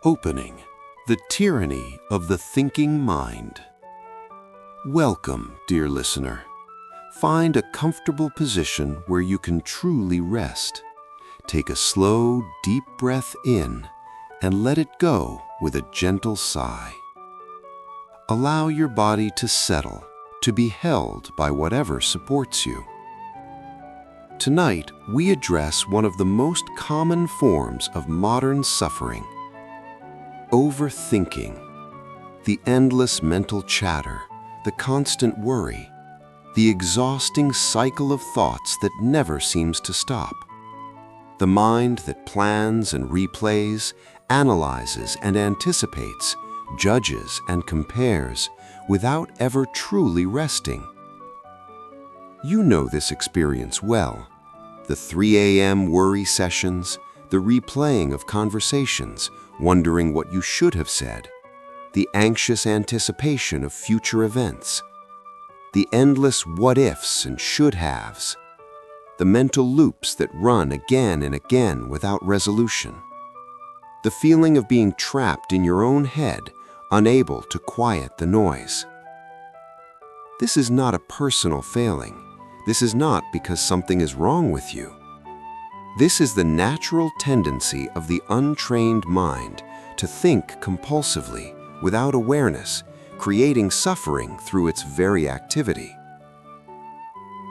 Opening, the tyranny of the thinking mind. Welcome, dear listener. Find a comfortable position where you can truly rest. Take a slow, deep breath in and let it go with a gentle sigh. Allow your body to settle, to be held by whatever supports you. Tonight, we address one of the most common forms of modern suffering: overthinking. The endless mental chatter, the constant worry, the exhausting cycle of thoughts that never seems to stop. The mind that plans and replays, analyzes and anticipates, judges and compares, without ever truly resting. You know this experience well. The 3 a.m. worry sessions, the replaying of conversations, wondering what you should have said, the anxious anticipation of future events, the endless what-ifs and should-haves, the mental loops that run again and again without resolution, the feeling of being trapped in your own head, unable to quiet the noise. This is not a personal failing. This is not because something is wrong with you. This is the natural tendency of the untrained mind to think compulsively, without awareness, creating suffering through its very activity.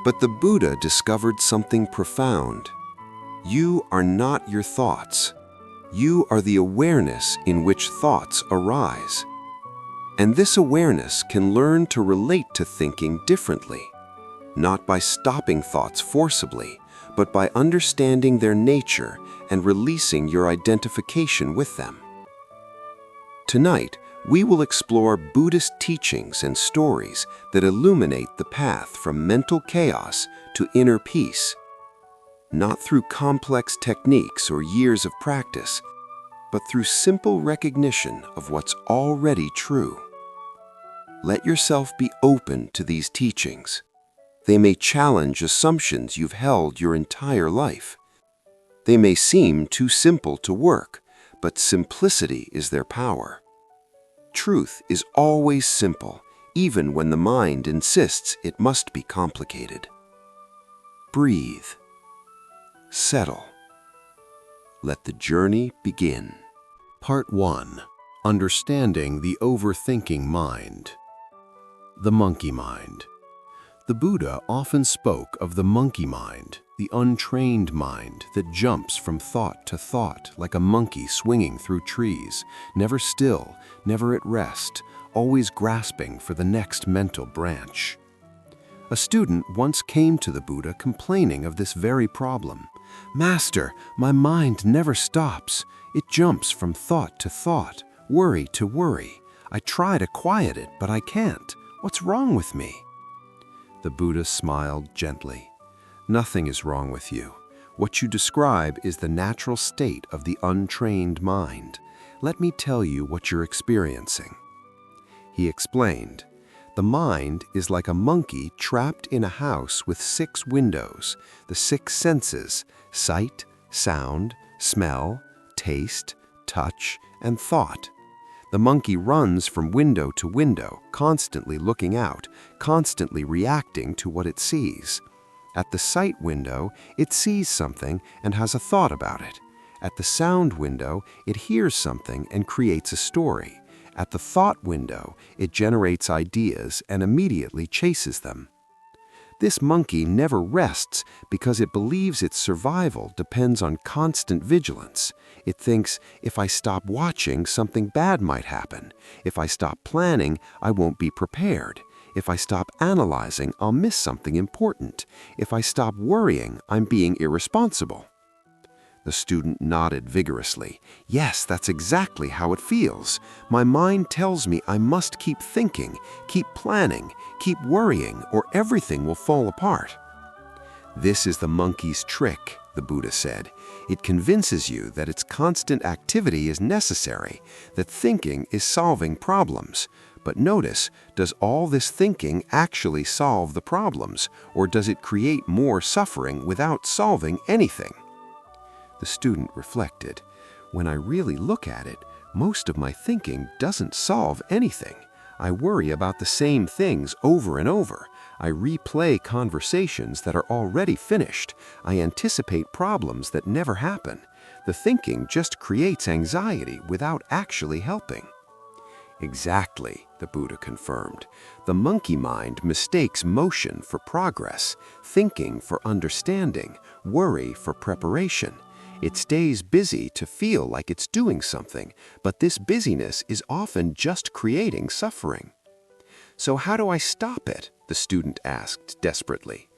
But the Buddha discovered something profound. You are not your thoughts. You are the awareness in which thoughts arise. And this awareness can learn to relate to thinking differently, not by stopping thoughts forcibly, but by understanding their nature and releasing your identification with them. Tonight, we will explore Buddhist teachings and stories that illuminate the path from mental chaos to inner peace, not through complex techniques or years of practice, but through simple recognition of what's already true. Let yourself be open to these teachings. They may challenge assumptions you've held your entire life. They may seem too simple to work, but simplicity is their power. Truth is always simple, even when the mind insists it must be complicated. Breathe. Settle. Let the journey begin. Part 1. Understanding the Overthinking Mind. The monkey mind. The Buddha often spoke of the monkey mind, the untrained mind that jumps from thought to thought like a monkey swinging through trees, never still, never at rest, always grasping for the next mental branch. A student once came to the Buddha complaining of this very problem. "Master, my mind never stops. It jumps from thought to thought, worry to worry. I try to quiet it, but I can't. What's wrong with me?" The Buddha smiled gently. "Nothing is wrong with you. What you describe is the natural state of the untrained mind. Let me tell you what you're experiencing." He explained, "The mind is like a monkey trapped in a house with 6 windows, the 6 senses: sight, sound, smell, taste, touch, and thought. The monkey runs from window to window, constantly looking out, constantly reacting to what it sees. At the sight window, it sees something and has a thought about it. At the sound window, it hears something and creates a story. At the thought window, it generates ideas and immediately chases them. This monkey never rests because it believes its survival depends on constant vigilance. It thinks, if I stop watching, something bad might happen. If I stop planning, I won't be prepared. If I stop analyzing, I'll miss something important. If I stop worrying, I'm being irresponsible." The student nodded vigorously. "Yes, that's exactly how it feels. My mind tells me I must keep thinking, keep planning, keep worrying, or everything will fall apart." "This is the monkey's trick," the Buddha said. "It convinces you that its constant activity is necessary, that thinking is solving problems. But notice, does all this thinking actually solve the problems, or does it create more suffering without solving anything?" The student reflected. "When I really look at it, Most of my thinking doesn't solve anything. I worry about the same things over and over. I replay conversations that are already finished. I anticipate problems that never happen. The thinking just creates anxiety without actually helping." Exactly, the Buddha confirmed. The monkey mind mistakes motion for progress, thinking for understanding, worry for preparation. It stays busy to feel like it's doing something, but this busyness is often just creating suffering. "So how do I stop it?" the student asked desperately.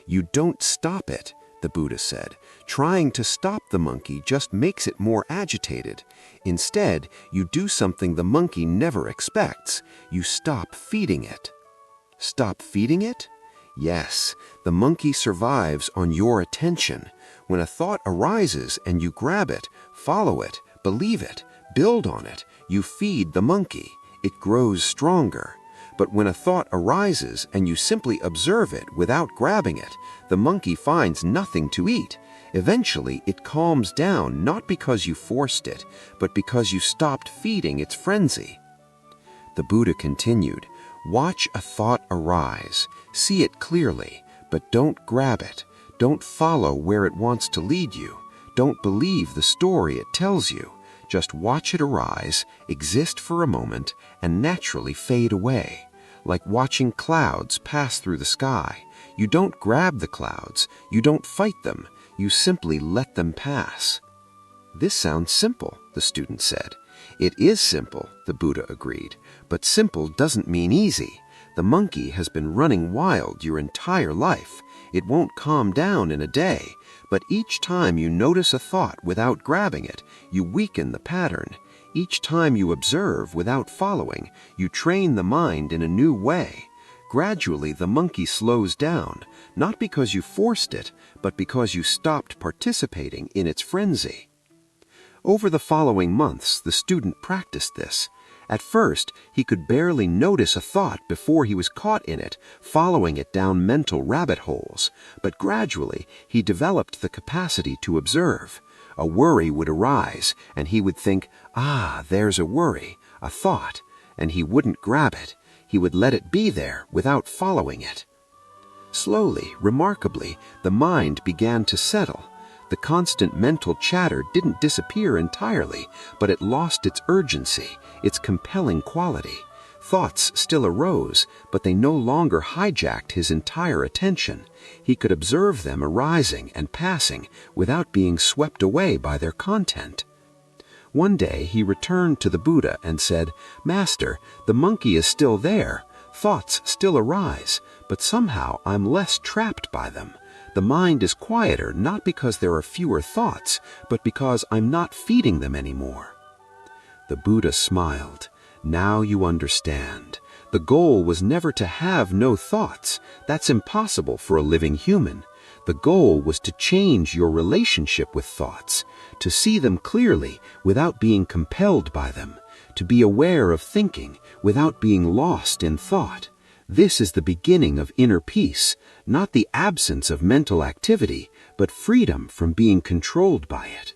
"You don't stop it," the Buddha said. "Trying to stop the monkey just makes it more agitated. Instead, you do something the monkey never expects. You stop feeding it." Stop feeding it? Yes, the monkey survives on your attention. When a thought arises and you grab it, follow it, believe it, build on it, you feed the monkey. It grows stronger. But when a thought arises and you simply observe it without grabbing it, the monkey finds nothing to eat. Eventually, it calms down not because you forced it, but because you stopped feeding its frenzy. The Buddha continued, "Watch a thought arise. See it clearly, but don't grab it. Don't follow where it wants to lead you. Don't believe the story it tells you. Just watch it arise, exist for a moment, and naturally fade away. Like watching clouds pass through the sky. You don't grab the clouds, you don't fight them, you simply let them pass." "This sounds simple," the student said. "It is simple," the Buddha agreed, "but simple doesn't mean easy. The monkey has been running wild your entire life. It won't calm down in a day, but each time you notice a thought without grabbing it, you weaken the pattern. Each time you observe without following, you train the mind in a new way. Gradually, the monkey slows down, not because you forced it, but because you stopped participating in its frenzy." Over the following months, the student practiced this. At first, he could barely notice a thought before he was caught in it, following it down mental rabbit holes. But gradually, he developed the capacity to observe. A worry would arise, and he would think, "Ah, there's a worry, a thought," and he wouldn't grab it. He would let it be there without following it. Slowly, remarkably, the mind began to settle. The constant mental chatter didn't disappear entirely, but it lost its urgency, its compelling quality. Thoughts still arose, but they no longer hijacked his entire attention. He could observe them arising and passing without being swept away by their content. One day he returned to the Buddha and said, "Master, the monkey is still there. Thoughts still arise, but somehow I'm less trapped by them. The mind is quieter not because there are fewer thoughts, but because I'm not feeding them anymore." The Buddha smiled. "Now you understand. The goal was never to have no thoughts. That's impossible for a living human. The goal was to change your relationship with thoughts, to see them clearly without being compelled by them, to be aware of thinking without being lost in thought. This is the beginning of inner peace, not the absence of mental activity, but freedom from being controlled by it."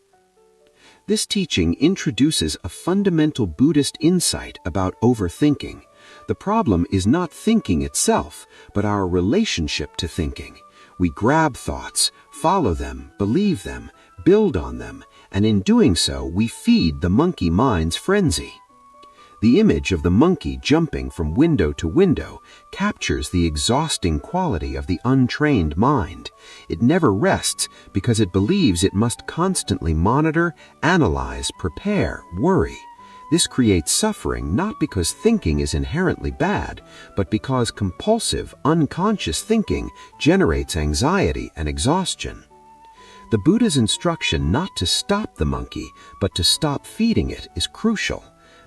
This teaching introduces a fundamental Buddhist insight about overthinking. The problem is not thinking itself, but our relationship to thinking. We grab thoughts, follow them, believe them, build on them, and in doing so, we feed the monkey mind's frenzy. The image of the monkey jumping from window to window captures the exhausting quality of the untrained mind. It never rests because it believes it must constantly monitor, analyze, prepare, worry. This creates suffering not because thinking is inherently bad, but because compulsive, unconscious thinking generates anxiety and exhaustion. The Buddha's instruction not to stop the monkey, but to stop feeding it is crucial.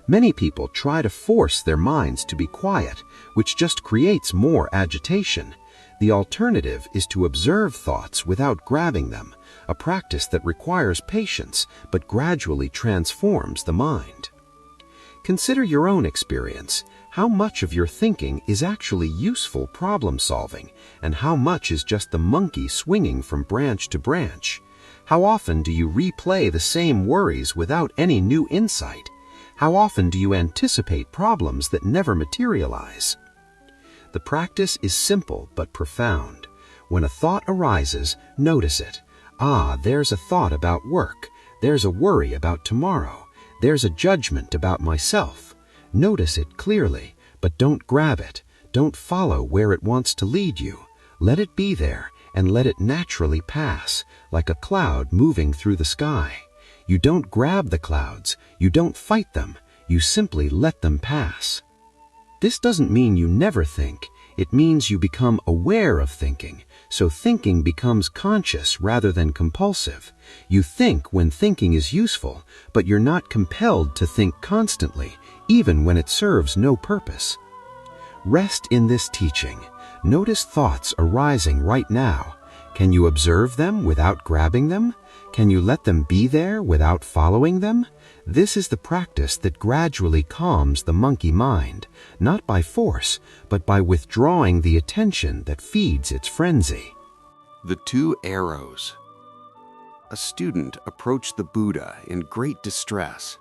Many people try to force their minds to be quiet, which just creates more agitation. The alternative is to observe thoughts without grabbing them, a practice that requires patience but gradually transforms the mind. Consider your own experience. How much of your thinking is actually useful problem solving, and how much is just the monkey swinging from branch to branch? How often do you replay the same worries without any new insight? How often do you anticipate problems that never materialize? The practice is simple but profound. When a thought arises, notice it. Ah, there's a thought about work. There's a worry about tomorrow. There's a judgment about myself. Notice it clearly, but don't grab it. Don't follow where it wants to lead you. Let it be there and let it naturally pass, like a cloud moving through the sky. You don't grab the clouds. You don't fight them. You simply let them pass. This doesn't mean you never think. It means you become aware of thinking, so thinking becomes conscious rather than compulsive. You think when thinking is useful, but you're not compelled to think constantly, even when it serves no purpose. Rest in this teaching. Notice thoughts arising right now. Can you observe them without grabbing them? Can you let them be there without following them? This is the practice that gradually calms the monkey mind, not by force, but by withdrawing the attention that feeds its frenzy. The two arrows. A student approached the Buddha in great distress.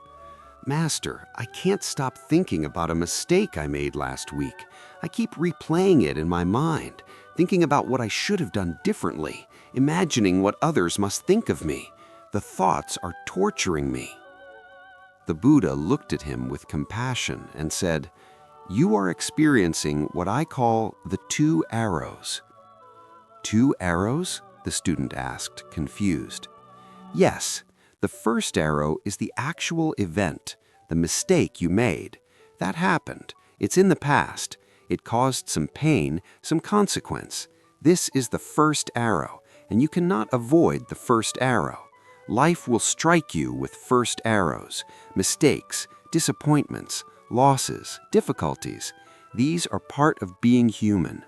"Master, I can't stop thinking about a mistake I made last week. I keep replaying it in my mind, thinking about what I should have done differently, imagining what others must think of me. The thoughts are torturing me." The Buddha looked at him with compassion and said, "You are experiencing what I call the two arrows." "Two arrows?" the student asked, confused. "Yes, the first arrow is the actual event, the mistake you made. That happened. It's in the past. It caused some pain, some consequence. This is the first arrow, and you cannot avoid the first arrow. Life will strike you with first arrows, mistakes, disappointments, losses, difficulties. These are part of being human.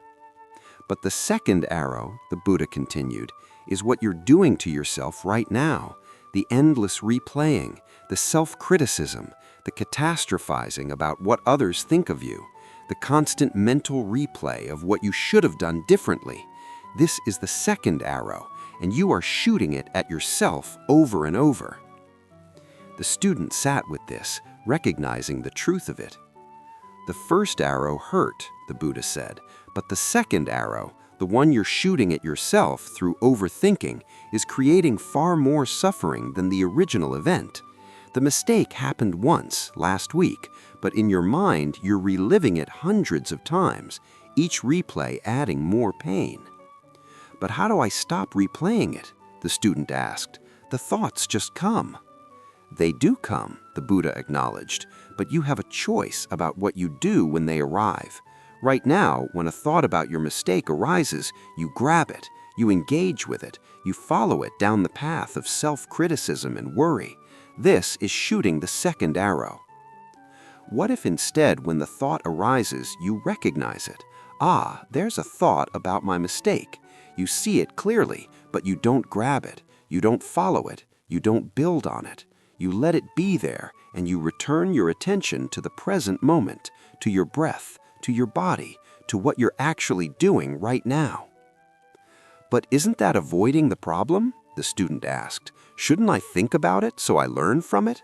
But the second arrow," the Buddha continued, "is what you're doing to yourself right now. The endless replaying, the self-criticism, the catastrophizing about what others think of you, the constant mental replay of what you should have done differently. This is the second arrow, and you are shooting it at yourself over and over." The student sat with this, recognizing the truth of it. "The first arrow hurt," the Buddha said, "but the second arrow, the one you're shooting at yourself through overthinking, is creating far more suffering than the original event. The mistake happened once, last week, but in your mind you're reliving it hundreds of times, each replay adding more pain." "But how do I stop replaying it?" the student asked. "The thoughts just come." "They do come," the Buddha acknowledged, "but you have a choice about what you do when they arrive. Right now, when a thought about your mistake arises, you grab it, you engage with it, you follow it down the path of self-criticism and worry. This is shooting the second arrow. What if instead, when the thought arises, you recognize it? Ah, there's a thought about my mistake. You see it clearly, but you don't grab it, you don't follow it, you don't build on it. You let it be there, and you return your attention to the present moment, to your breath, to your body, to what you're actually doing right now." "But isn't that avoiding the problem?" the student asked. "Shouldn't I think about it so I learn from it?"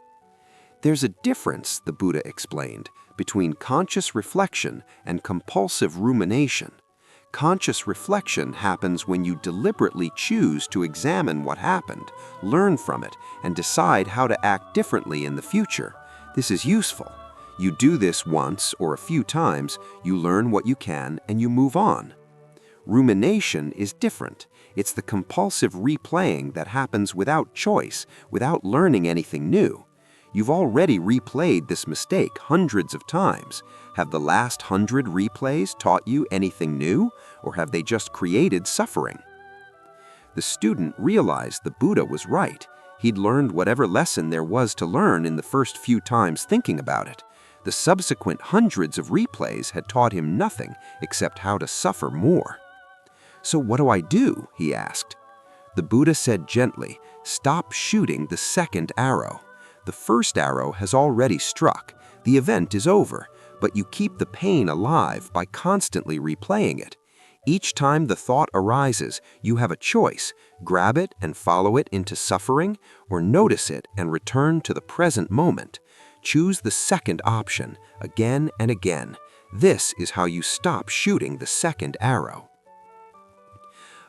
"There's a difference," the Buddha explained, "between conscious reflection and compulsive rumination. Conscious reflection happens when you deliberately choose to examine what happened, learn from it, and decide how to act differently in the future. This is useful. You do this once or a few times, you learn what you can, and you move on. Rumination is different. It's the compulsive replaying that happens without choice, without learning anything new. You've already replayed this mistake hundreds of times. Have the last 100 replays taught you anything new, or have they just created suffering?" The student realized the Buddha was right. He'd learned whatever lesson there was to learn in the first few times thinking about it. The subsequent hundreds of replays had taught him nothing except how to suffer more. "So what do I do?" he asked. The Buddha said gently, "Stop shooting the second arrow. The first arrow has already struck. The event is over, but you keep the pain alive by constantly replaying it. Each time the thought arises, you have a choice: grab it and follow it into suffering, or notice it and return to the present moment. Choose the second option again and again. This is how you stop shooting the second arrow.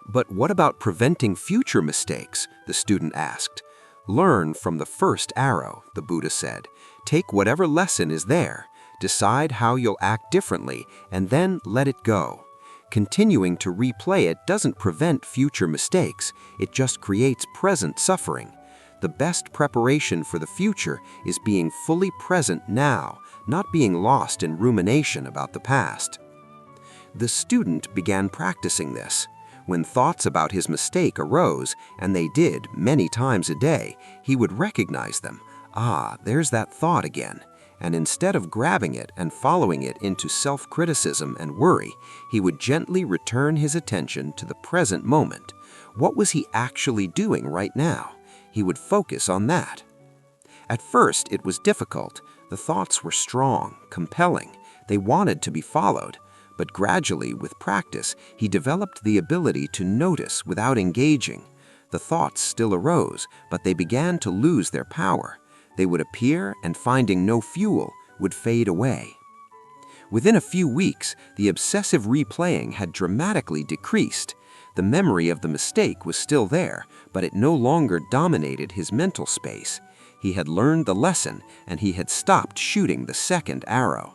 But what about preventing future mistakes? The student asked. Learn from the first arrow, the Buddha said. Take whatever lesson is there, decide how you'll act differently, and then let it go. Continuing to replay it doesn't prevent future mistakes, it just creates present suffering. The best preparation for the future is being fully present now, not being lost in rumination about the past. The student began practicing this. When thoughts about his mistake arose, and they did many times a day, he would recognize them. Ah, there's that thought again. And instead of grabbing it and following it into self-criticism and worry, he would gently return his attention to the present moment. What was he actually doing right now? He would focus on that. At first, it was difficult. The thoughts were strong, compelling. They wanted to be followed. But gradually, with practice, he developed the ability to notice without engaging. The thoughts still arose, but they began to lose their power. They would appear and, finding no fuel, would fade away. Within a few weeks, the obsessive replaying had dramatically decreased. The memory of the mistake was still there, but it no longer dominated his mental space. He had learned the lesson, and he had stopped shooting the second arrow.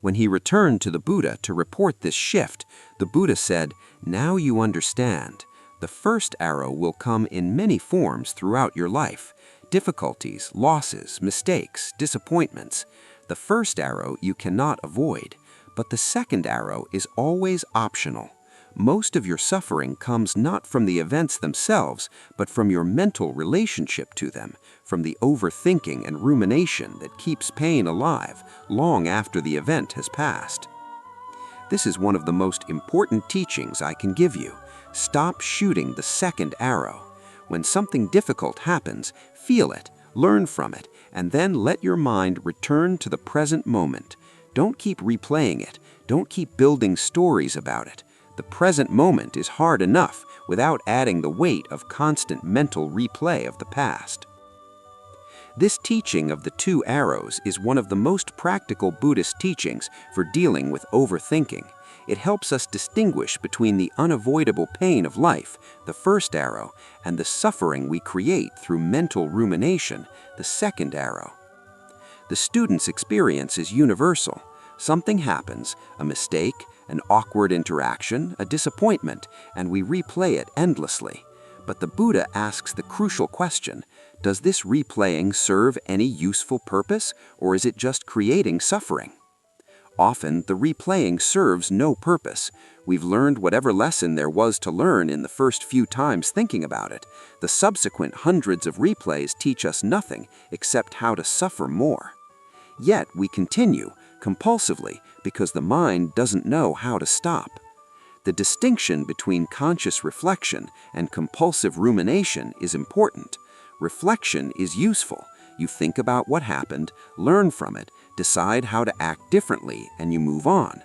When he returned to the Buddha to report this shift, the Buddha said, "Now you understand. The first arrow will come in many forms throughout your life. Difficulties, losses, mistakes, disappointments. The first arrow you cannot avoid, but the second arrow is always optional. Most of your suffering comes not from the events themselves, but from your mental relationship to them, from the overthinking and rumination that keeps pain alive long after the event has passed." This is one of the most important teachings I can give you. Stop shooting the second arrow. When something difficult happens, feel it, learn from it, and then let your mind return to the present moment. Don't keep replaying it. Don't keep building stories about it. The present moment is hard enough without adding the weight of constant mental replay of the past. This teaching of the two arrows is one of the most practical Buddhist teachings for dealing with overthinking. It helps us distinguish between the unavoidable pain of life, the first arrow, and the suffering we create through mental rumination, the second arrow. The student's experience is universal. Something happens, a mistake, an awkward interaction, a disappointment, and we replay it endlessly. But the Buddha asks the crucial question, does this replaying serve any useful purpose, or is it just creating suffering? Often, the replaying serves no purpose. We've learned whatever lesson there was to learn in the first few times thinking about it. The subsequent hundreds of replays teach us nothing except how to suffer more. Yet we continue, compulsively, because the mind doesn't know how to stop. The distinction between conscious reflection and compulsive rumination is important. Reflection is useful. You think about what happened, learn from it, decide how to act differently, and you move on.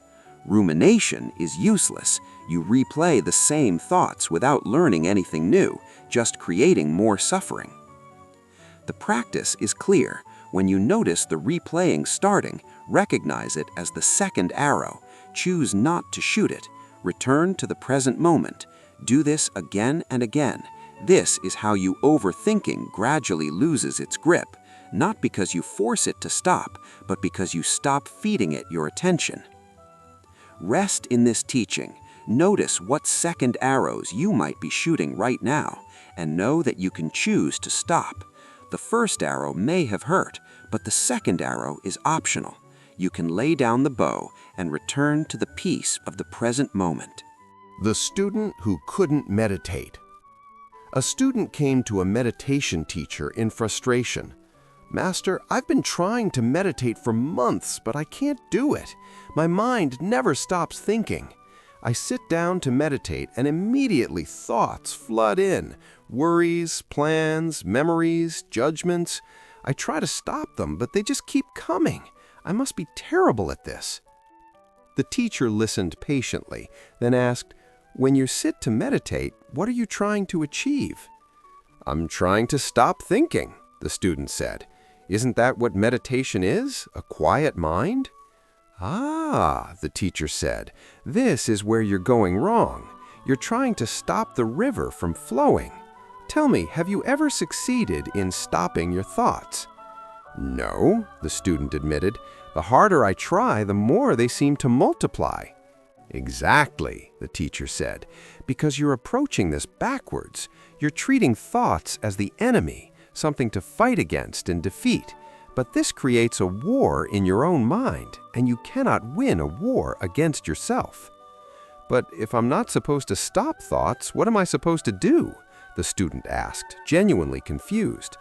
Rumination is useless. You replay the same thoughts without learning anything new, just creating more suffering. The practice is clear. When you notice the replaying starting, recognize it as the second arrow. Choose not to shoot it. Return to the present moment. Do this again and again. This is how you overthinking gradually loses its grip, not because you force it to stop, but because you stop feeding it your attention. Rest in this teaching. Notice what second arrows you might be shooting right now, and know that you can choose to stop. The first arrow may have hurt, but the second arrow is optional. You can lay down the bow and return to the peace of the present moment. The student who couldn't meditate. A student came to a meditation teacher in frustration. "Master, I've been trying to meditate for months, but I can't do it. My mind never stops thinking. I sit down to meditate and immediately thoughts flood in. Worries, plans, memories, judgments. I try to stop them, but they just keep coming. I must be terrible at this." The teacher listened patiently, then asked, "When you sit to meditate, what are you trying to achieve?" "I'm trying to stop thinking," the student said. Isn't that what meditation is? A quiet mind? Ah, the teacher said, this is where you're going wrong. You're trying to stop the river from flowing. Tell me, have you ever succeeded in stopping your thoughts? No, the student admitted. The harder I try, the more they seem to multiply. Exactly, the teacher said, because you're approaching this backwards. You're treating thoughts as the enemy, something to fight against and defeat. But this creates a war in your own mind, and you cannot win a war against yourself. But if I'm not supposed to stop thoughts, what am I supposed to do? The student asked, genuinely confused.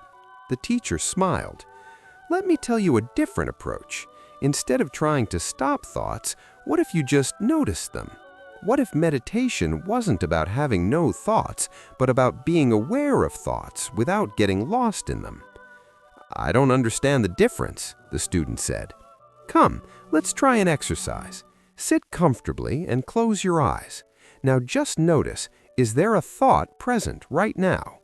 The teacher smiled. Let me tell you a different approach. Instead of trying to stop thoughts, what if you just noticed them? What if meditation wasn't about having no thoughts, but about being aware of thoughts without getting lost in them? I don't understand the difference, the student said. Come, let's try an exercise. Sit comfortably and close your eyes. Now just notice, is there a thought present right now?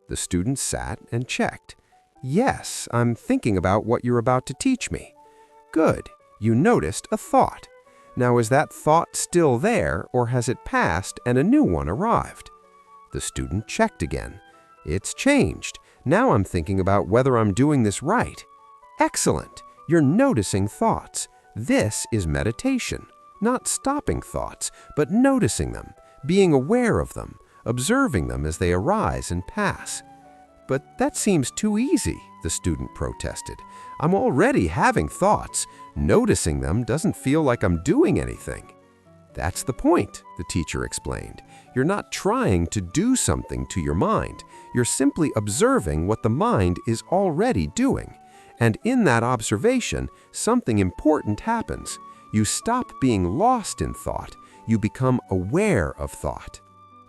The student sat and checked. Yes, I'm thinking about what you're about to teach me. Good, you noticed a thought. Now is that thought still there, or has it passed and a new one arrived? The student checked again. It's changed. Now I'm thinking about whether I'm doing this right. Excellent! You're noticing thoughts. This is meditation. Not stopping thoughts, but noticing them, being aware of them, observing them as they arise and pass. But that seems too easy, the student protested. I'm already having thoughts. Noticing them doesn't feel like I'm doing anything. That's the point, the teacher explained. You're not trying to do something to your mind. You're simply observing what the mind is already doing. And in that observation, something important happens. You stop being lost in thought. You become aware of thought.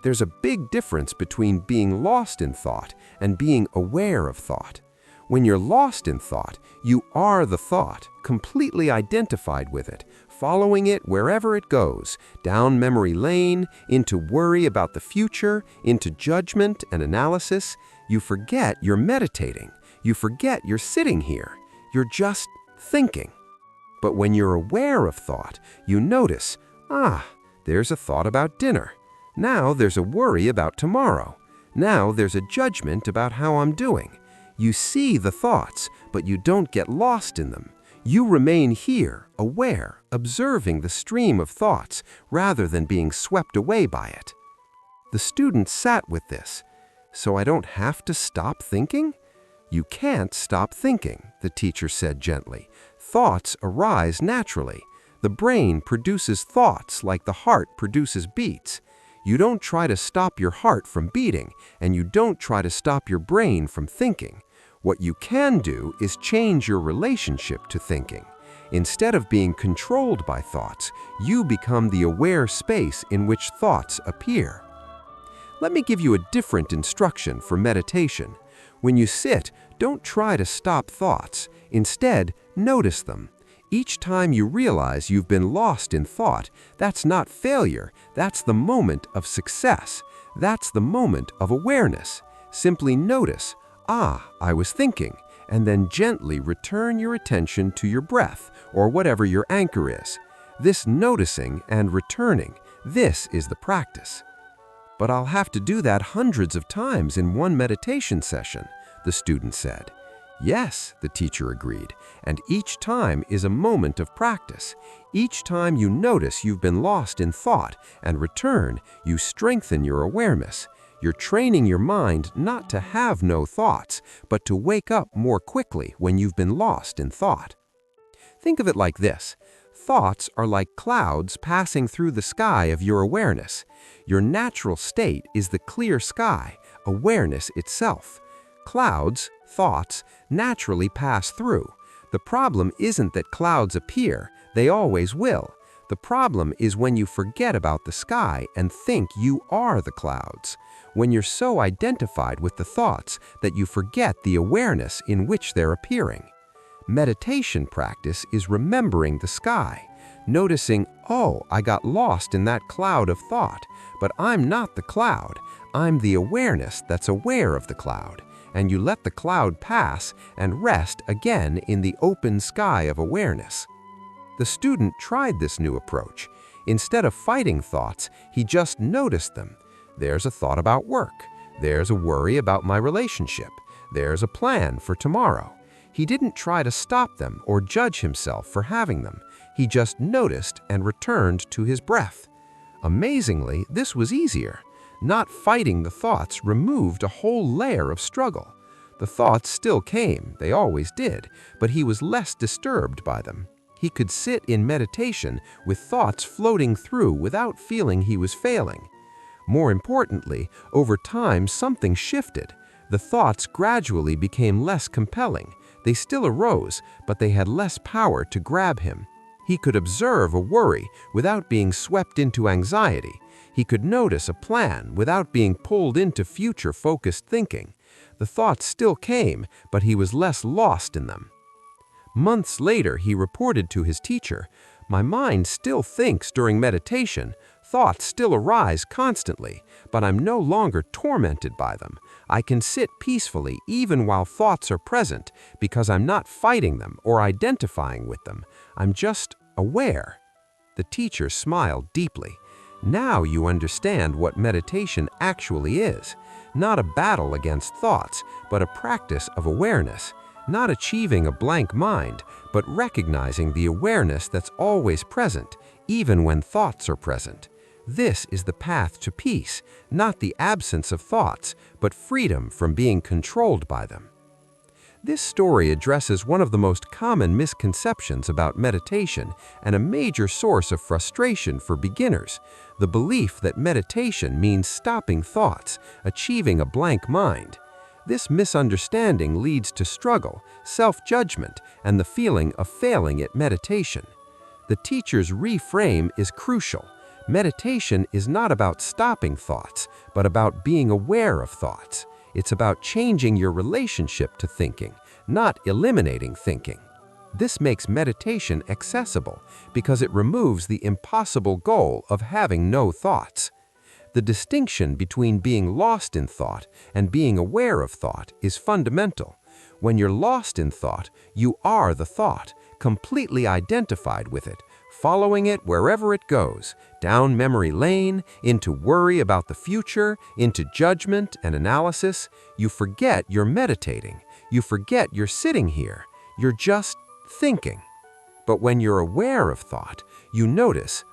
There's a big difference between being lost in thought and being aware of thought. When you're lost in thought, you are the thought, completely identified with it, following it wherever it goes, down memory lane, into worry about the future, into judgment and analysis. You forget you're meditating. You forget you're sitting here. You're just thinking. But when you're aware of thought, you notice, there's a thought about dinner. Now there's a worry about tomorrow. Now there's a judgment about how I'm doing. You see the thoughts, but you don't get lost in them. You remain here, aware, observing the stream of thoughts, rather than being swept away by it. The student sat with this. So I don't have to stop thinking? You can't stop thinking, the teacher said gently. Thoughts arise naturally. The brain produces thoughts like the heart produces beats. You don't try to stop your heart from beating, and you don't try to stop your brain from thinking. What you can do is change your relationship to thinking. Instead of being controlled by thoughts, you become the aware space in which thoughts appear. Let me give you a different instruction for meditation. When you sit, don't try to stop thoughts. Instead, notice them. Each time you realize you've been lost in thought, that's not failure, that's the moment of success. That's the moment of awareness. Simply notice, I was thinking, and then gently return your attention to your breath or whatever your anchor is. This noticing and returning, this is the practice. But I'll have to do that hundreds of times in one meditation session, the student said. Yes, the teacher agreed, and each time is a moment of practice. Each time you notice you've been lost in thought and return, you strengthen your awareness. You're training your mind not to have no thoughts, but to wake up more quickly when you've been lost in thought. Think of it like this. Thoughts are like clouds passing through the sky of your awareness. Your natural state is the clear sky, awareness itself. Clouds, thoughts, naturally pass through. The problem isn't that clouds appear, they always will. The problem is when you forget about the sky and think you are the clouds. When you're so identified with the thoughts that you forget the awareness in which they're appearing. Meditation practice is remembering the sky, noticing, I got lost in that cloud of thought, but I'm not the cloud. I'm the awareness that's aware of the cloud. and you let the cloud pass and rest again in the open sky of awareness. The student tried this new approach. Instead of fighting thoughts, he just noticed them. There's a thought about work. There's a worry about my relationship. There's a plan for tomorrow. He didn't try to stop them or judge himself for having them. He just noticed and returned to his breath. Amazingly, this was easier. Not fighting the thoughts removed a whole layer of struggle. The thoughts still came, they always did, but he was less disturbed by them. He could sit in meditation with thoughts floating through without feeling he was failing. More importantly, over time something shifted. The thoughts gradually became less compelling. They still arose, but they had less power to grab him. He could observe a worry without being swept into anxiety. He could notice a plan without being pulled into future-focused thinking. The thoughts still came, but he was less lost in them. Months later, he reported to his teacher, "My mind still thinks during meditation. Thoughts still arise constantly, but I'm no longer tormented by them. I can sit peacefully even while thoughts are present because I'm not fighting them or identifying with them. I'm just aware." The teacher smiled deeply. "Now you understand what meditation actually is. Not a battle against thoughts, but a practice of awareness. Not achieving a blank mind, but recognizing the awareness that's always present, even when thoughts are present. This is the path to peace, not the absence of thoughts, but freedom from being controlled by them." This story addresses one of the most common misconceptions about meditation and a major source of frustration for beginners: the belief that meditation means stopping thoughts, achieving a blank mind. This misunderstanding leads to struggle, self-judgment, and the feeling of failing at meditation. The teacher's reframe is crucial. Meditation is not about stopping thoughts, but about being aware of thoughts. It's about changing your relationship to thinking, not eliminating thinking. This makes meditation accessible because it removes the impossible goal of having no thoughts. The distinction between being lost in thought and being aware of thought is fundamental. When you're lost in thought, you are the thought, completely identified with it, following it wherever it goes, down memory lane, into worry about the future, into judgment and analysis. You forget you're meditating. You forget you're sitting here. You're just thinking. But when you're aware of thought, you notice,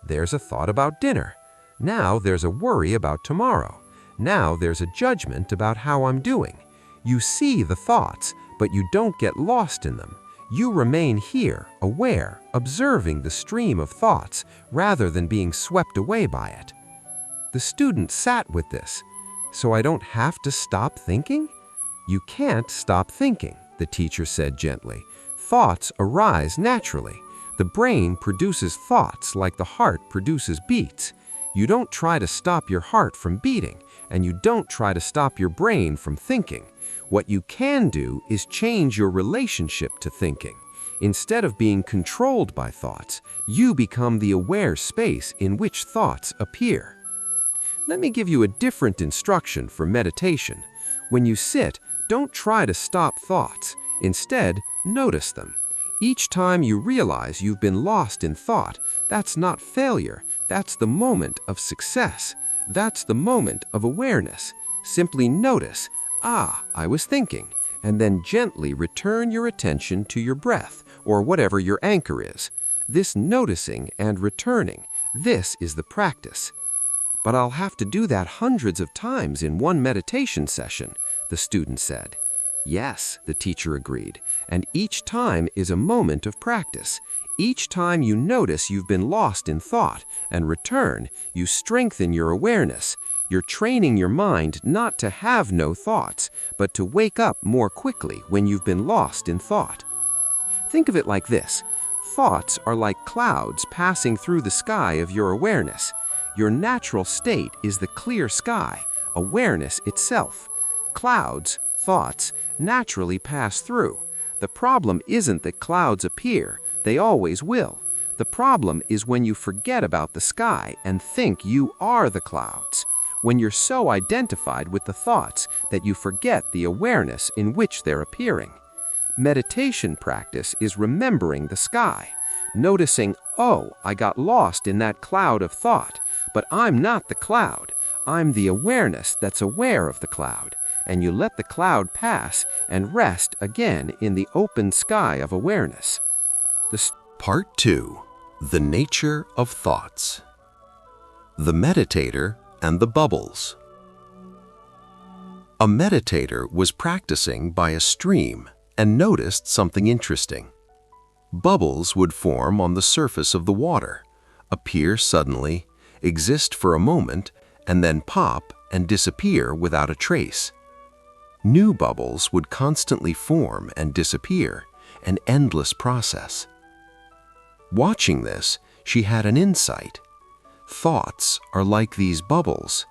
there's a thought about dinner. Now there's a worry about tomorrow. Now there's a judgment about how I'm doing. You see the thoughts, but you don't get lost in them. You remain here, aware, observing the stream of thoughts, rather than being swept away by it. The student sat with this. "So I don't have to stop thinking?" "You can't stop thinking," the teacher said gently. "Thoughts arise naturally. The brain produces thoughts like the heart produces beats. You don't try to stop your heart from beating, and you don't try to stop your brain from thinking. What you can do is change your relationship to thinking. Instead of being controlled by thoughts, you become the aware space in which thoughts appear." Let me give you a different instruction for meditation. When you sit, don't try to stop thoughts. Instead, notice them. Each time you realize you've been lost in thought, that's not failure. That's the moment of success. That's the moment of awareness. Simply notice, I was thinking, and then gently return your attention to your breath, or whatever your anchor is. This noticing and returning, this is the practice. "But I'll have to do that hundreds of times in one meditation session," the student said. "Yes," the teacher agreed, "and each time is a moment of practice. Each time you notice you've been lost in thought and return, you strengthen your awareness. You're training your mind not to have no thoughts, but to wake up more quickly when you've been lost in thought." Think of it like this. Thoughts are like clouds passing through the sky of your awareness. Your natural state is the clear sky, awareness itself. Clouds, thoughts, naturally pass through. The problem isn't that clouds appear. They always will. The problem is when you forget about the sky and think you are the clouds. when you're so identified with the thoughts that you forget the awareness in which they're appearing. Meditation practice is remembering the sky, noticing, oh, I got lost in that cloud of thought, but I'm not the cloud. I'm the awareness that's aware of the cloud, and you let the cloud pass and rest again in the open sky of awareness. Part 2. The Nature of Thoughts. The Meditator and the Bubbles. A meditator was practicing by a stream and noticed something interesting. Bubbles would form on the surface of the water, appear suddenly, exist for a moment, and then pop and disappear without a trace. New bubbles would constantly form and disappear, an endless process. Watching this, she had an insight. Thoughts are like these bubbles.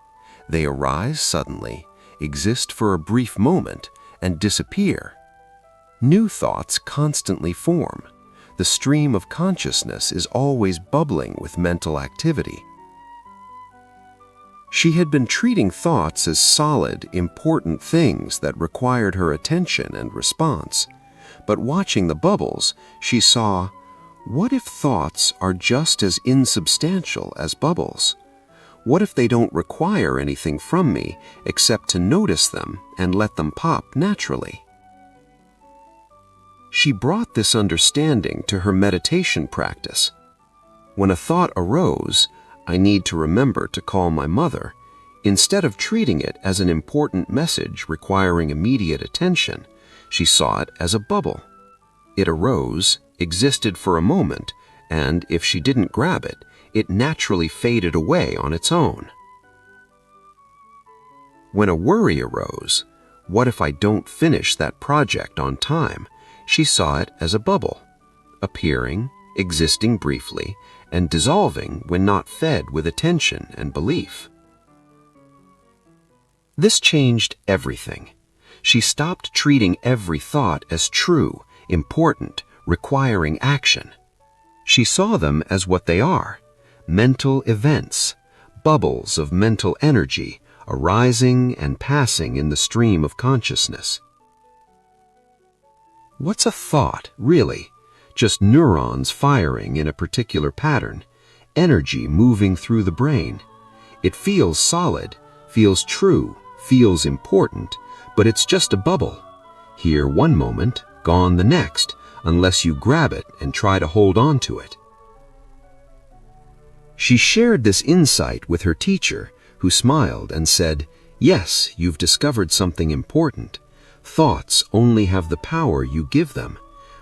They arise suddenly, exist for a brief moment, and disappear. New thoughts constantly form. The stream of consciousness is always bubbling with mental activity. She had been treating thoughts as solid, important things that required her attention and response. But watching the bubbles, she saw, what if thoughts are just as insubstantial as bubbles? What if they don't require anything from me except to notice them and let them pop naturally? She brought this understanding to her meditation practice. When a thought arose, I need to remember to call my mother, instead of treating it as an important message requiring immediate attention, she saw it as a bubble. It arose, existed for a moment, and if she didn't grab it, it naturally faded away on its own. When a worry arose, what if I don't finish that project on time? She saw it as a bubble, appearing, existing briefly, and dissolving when not fed with attention and belief. This changed everything. She stopped treating every thought as true, important, requiring action. She saw them as what they are, mental events, bubbles of mental energy arising and passing in the stream of consciousness. What's a thought, really? Just neurons firing in a particular pattern, energy moving through the brain. It feels solid, feels true, feels important, but it's just a bubble. Here one moment, gone the next, unless you grab it and try to hold on to it. She shared this insight with her teacher, who smiled and said, "Yes, you've discovered something important. Thoughts only have the power you give them.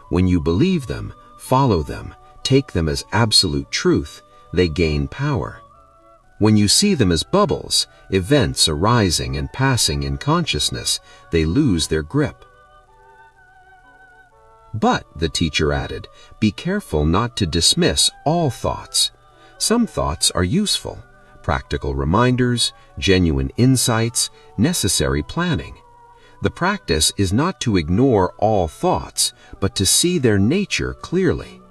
When you believe them, follow them, take them as absolute truth, they gain power. When you see them as bubbles, events arising and passing in consciousness, they lose their grip." But, the teacher added, be careful not to dismiss all thoughts. Some thoughts are useful, practical reminders, genuine insights, necessary planning. The practice is not to ignore all thoughts, but to see their nature clearly.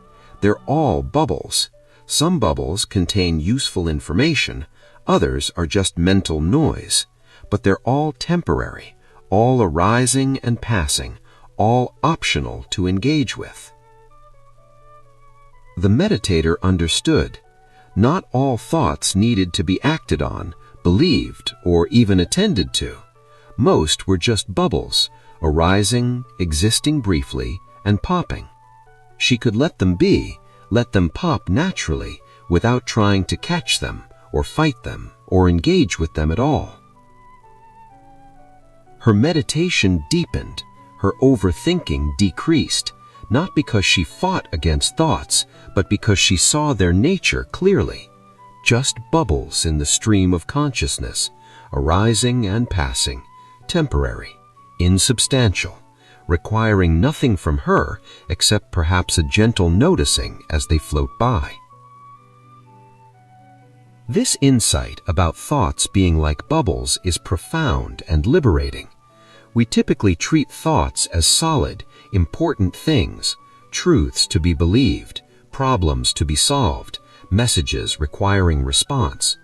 They're all bubbles. Some bubbles contain useful information, others are just mental noise. But they're all temporary, all arising and passing, all optional to engage with. The meditator understood. Not all thoughts needed to be acted on, believed, or even attended to. Most were just bubbles, arising, existing briefly, and popping. She could let them be, let them pop naturally, without trying to catch them, or fight them, or engage with them at all. Her meditation deepened, her overthinking decreased, not because she fought against thoughts, but because she saw their nature clearly, just bubbles in the stream of consciousness, arising and passing, temporary, insubstantial, requiring nothing from her except perhaps a gentle noticing as they float by. This insight about thoughts being like bubbles is profound and liberating. We typically treat thoughts as solid, important things, truths to be believed, problems to be solved, messages requiring response.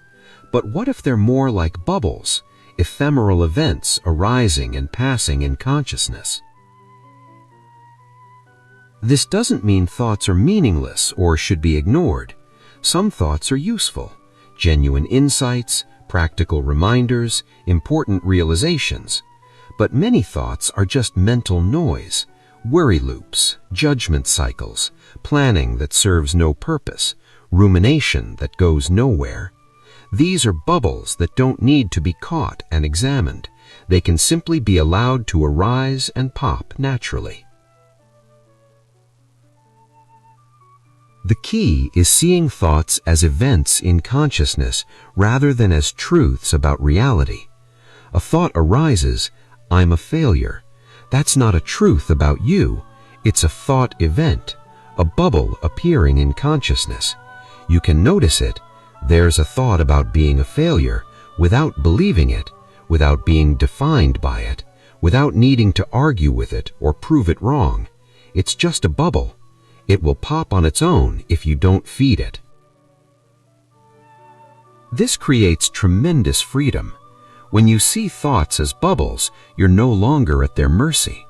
But what if they're more like bubbles, ephemeral events arising and passing in consciousness? This doesn't mean thoughts are meaningless or should be ignored. Some thoughts are useful, genuine insights, practical reminders, important realizations. But many thoughts are just mental noise, worry loops, judgment cycles, planning that serves no purpose, rumination that goes nowhere. These are bubbles that don't need to be caught and examined. They can simply be allowed to arise and pop naturally. The key is seeing thoughts as events in consciousness rather than as truths about reality. A thought arises, "I'm a failure." That's not a truth about you. It's a thought event, a bubble appearing in consciousness. You can notice it. There's a thought about being a failure without believing it, without being defined by it, without needing to argue with it or prove it wrong. It's just a bubble. It will pop on its own if you don't feed it. This creates tremendous freedom. When you see thoughts as bubbles, you're no longer at their mercy.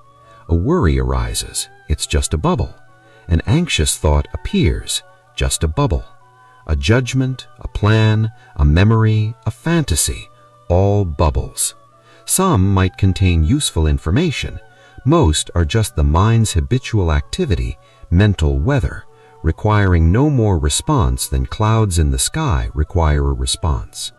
A worry arises, it's just a bubble. An anxious thought appears, just a bubble. A judgment, a plan, a memory, a fantasy, all bubbles. Some might contain useful information. Most are just the mind's habitual activity, mental weather, requiring no more response than clouds in the sky require a response.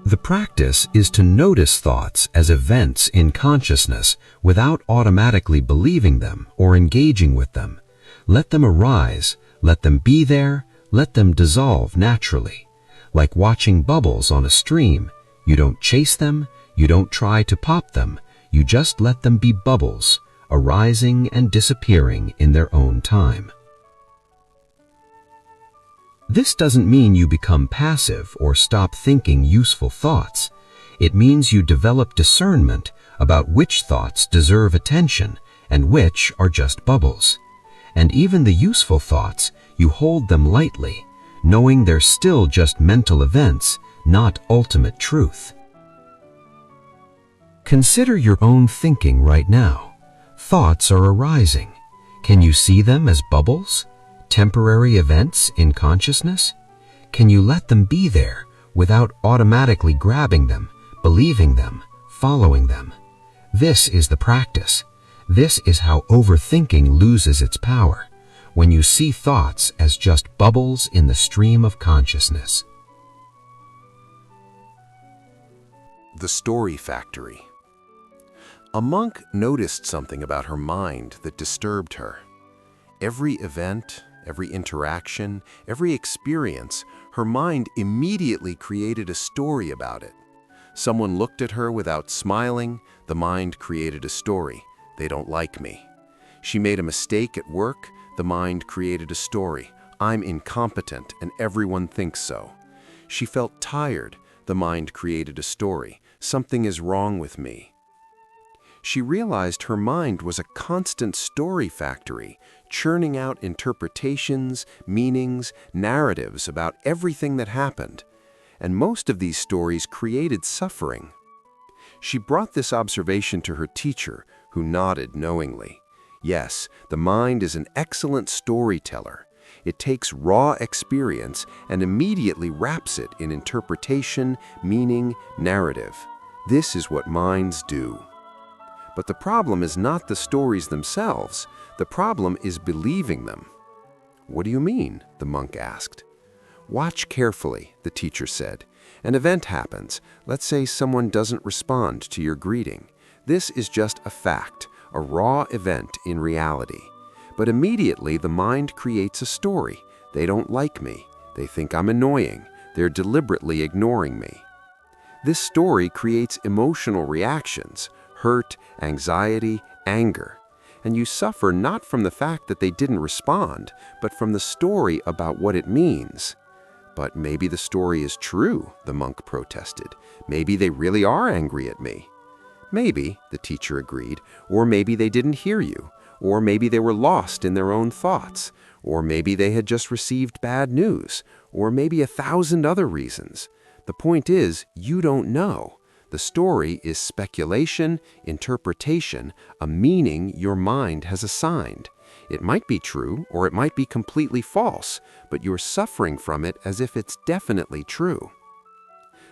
The practice is to notice thoughts as events in consciousness without automatically believing them or engaging with them. Let them arise, let them be there, let them dissolve naturally. Like watching bubbles on a stream, you don't chase them, you don't try to pop them, you just let them be bubbles, arising and disappearing in their own time. This doesn't mean you become passive or stop thinking useful thoughts. It means you develop discernment about which thoughts deserve attention and which are just bubbles. And even the useful thoughts, you hold them lightly, knowing they're still just mental events, not ultimate truth. Consider your own thinking right now. Thoughts are arising. Can you see them as bubbles? Temporary events in consciousness? Can you let them be there without automatically grabbing them, believing them, following them? This is the practice. This is how overthinking loses its power, when you see thoughts as just bubbles in the stream of consciousness. The Story Factory. A monk noticed something about her mind that disturbed her. Every event, every interaction, every experience, her mind immediately created a story about it. Someone looked at her without smiling, the mind created a story. They don't like me. She made a mistake at work, the mind created a story. I'm incompetent and everyone thinks so. She felt tired, the mind created a story. Something is wrong with me. She realized her mind was a constant story factory, churning out interpretations, meanings, narratives about everything that happened. And most of these stories created suffering. She brought this observation to her teacher, who nodded knowingly. Yes, the mind is an excellent storyteller. It takes raw experience and immediately wraps it in interpretation, meaning, narrative. This is what minds do. But the problem is not the stories themselves. The problem is believing them. What do you mean? The monk asked. Watch carefully, the teacher said. An event happens. Let's say someone doesn't respond to your greeting. This is just a fact, a raw event in reality. But immediately the mind creates a story. They don't like me. They think I'm annoying. They're deliberately ignoring me. This story creates emotional reactions, hurt, anxiety, anger. And you suffer not from the fact that they didn't respond, but from the story about what it means. But maybe the story is true, the monk protested. Maybe they really are angry at me. Maybe, the teacher agreed, or maybe they didn't hear you, or maybe they were lost in their own thoughts, or maybe they had just received bad news, or maybe 1,000 other reasons. The point is, you don't know. The story is speculation, interpretation, a meaning your mind has assigned. It might be true, or it might be completely false, but you're suffering from it as if it's definitely true.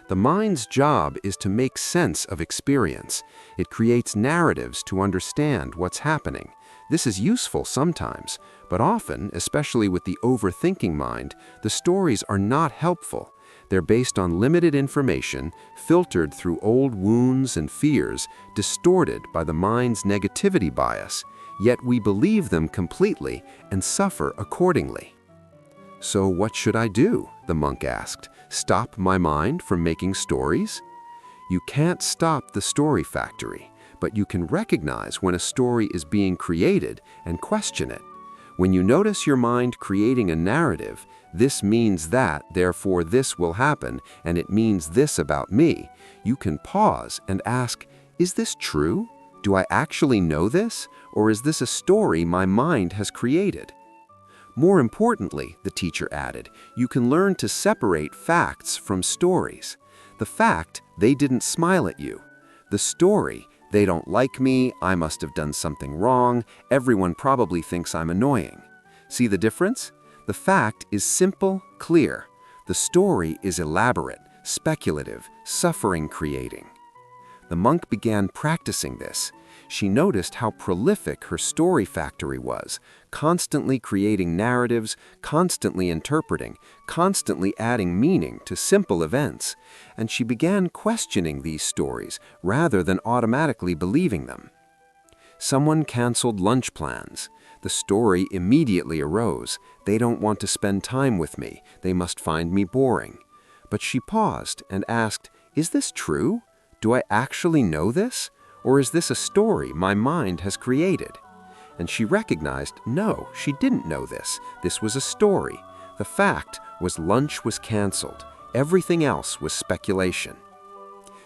The mind's job is to make sense of experience. It creates narratives to understand what's happening. This is useful sometimes, but often, especially with the overthinking mind, the stories are not helpful. They're based on limited information, filtered through old wounds and fears, distorted by the mind's negativity bias, yet we believe them completely and suffer accordingly. "So what should I do?" the monk asked. "Stop my mind from making stories?" You can't stop the story factory, but you can recognize when a story is being created and question it. When you notice your mind creating a narrative, "This means that, therefore this will happen, and it means this about me," you can pause and ask, "Is this true? Do I actually know this? Or is this a story my mind has created?" More importantly, the teacher added, you can learn to separate facts from stories. The fact, "They didn't smile at you." The story, "They don't like me, I must have done something wrong, everyone probably thinks I'm annoying." See the difference? The fact is simple, clear. The story is elaborate, speculative, suffering-creating. The monk began practicing this. She noticed how prolific her story factory was, constantly creating narratives, constantly interpreting, constantly adding meaning to simple events, and she began questioning these stories rather than automatically believing them. Someone canceled lunch plans. The story immediately arose. "They don't want to spend time with me. They must find me boring." But she paused and asked, "Is this true? Do I actually know this? Or is this a story my mind has created?" And she recognized, no, she didn't know this. This was a story. The fact was lunch was canceled. Everything else was speculation.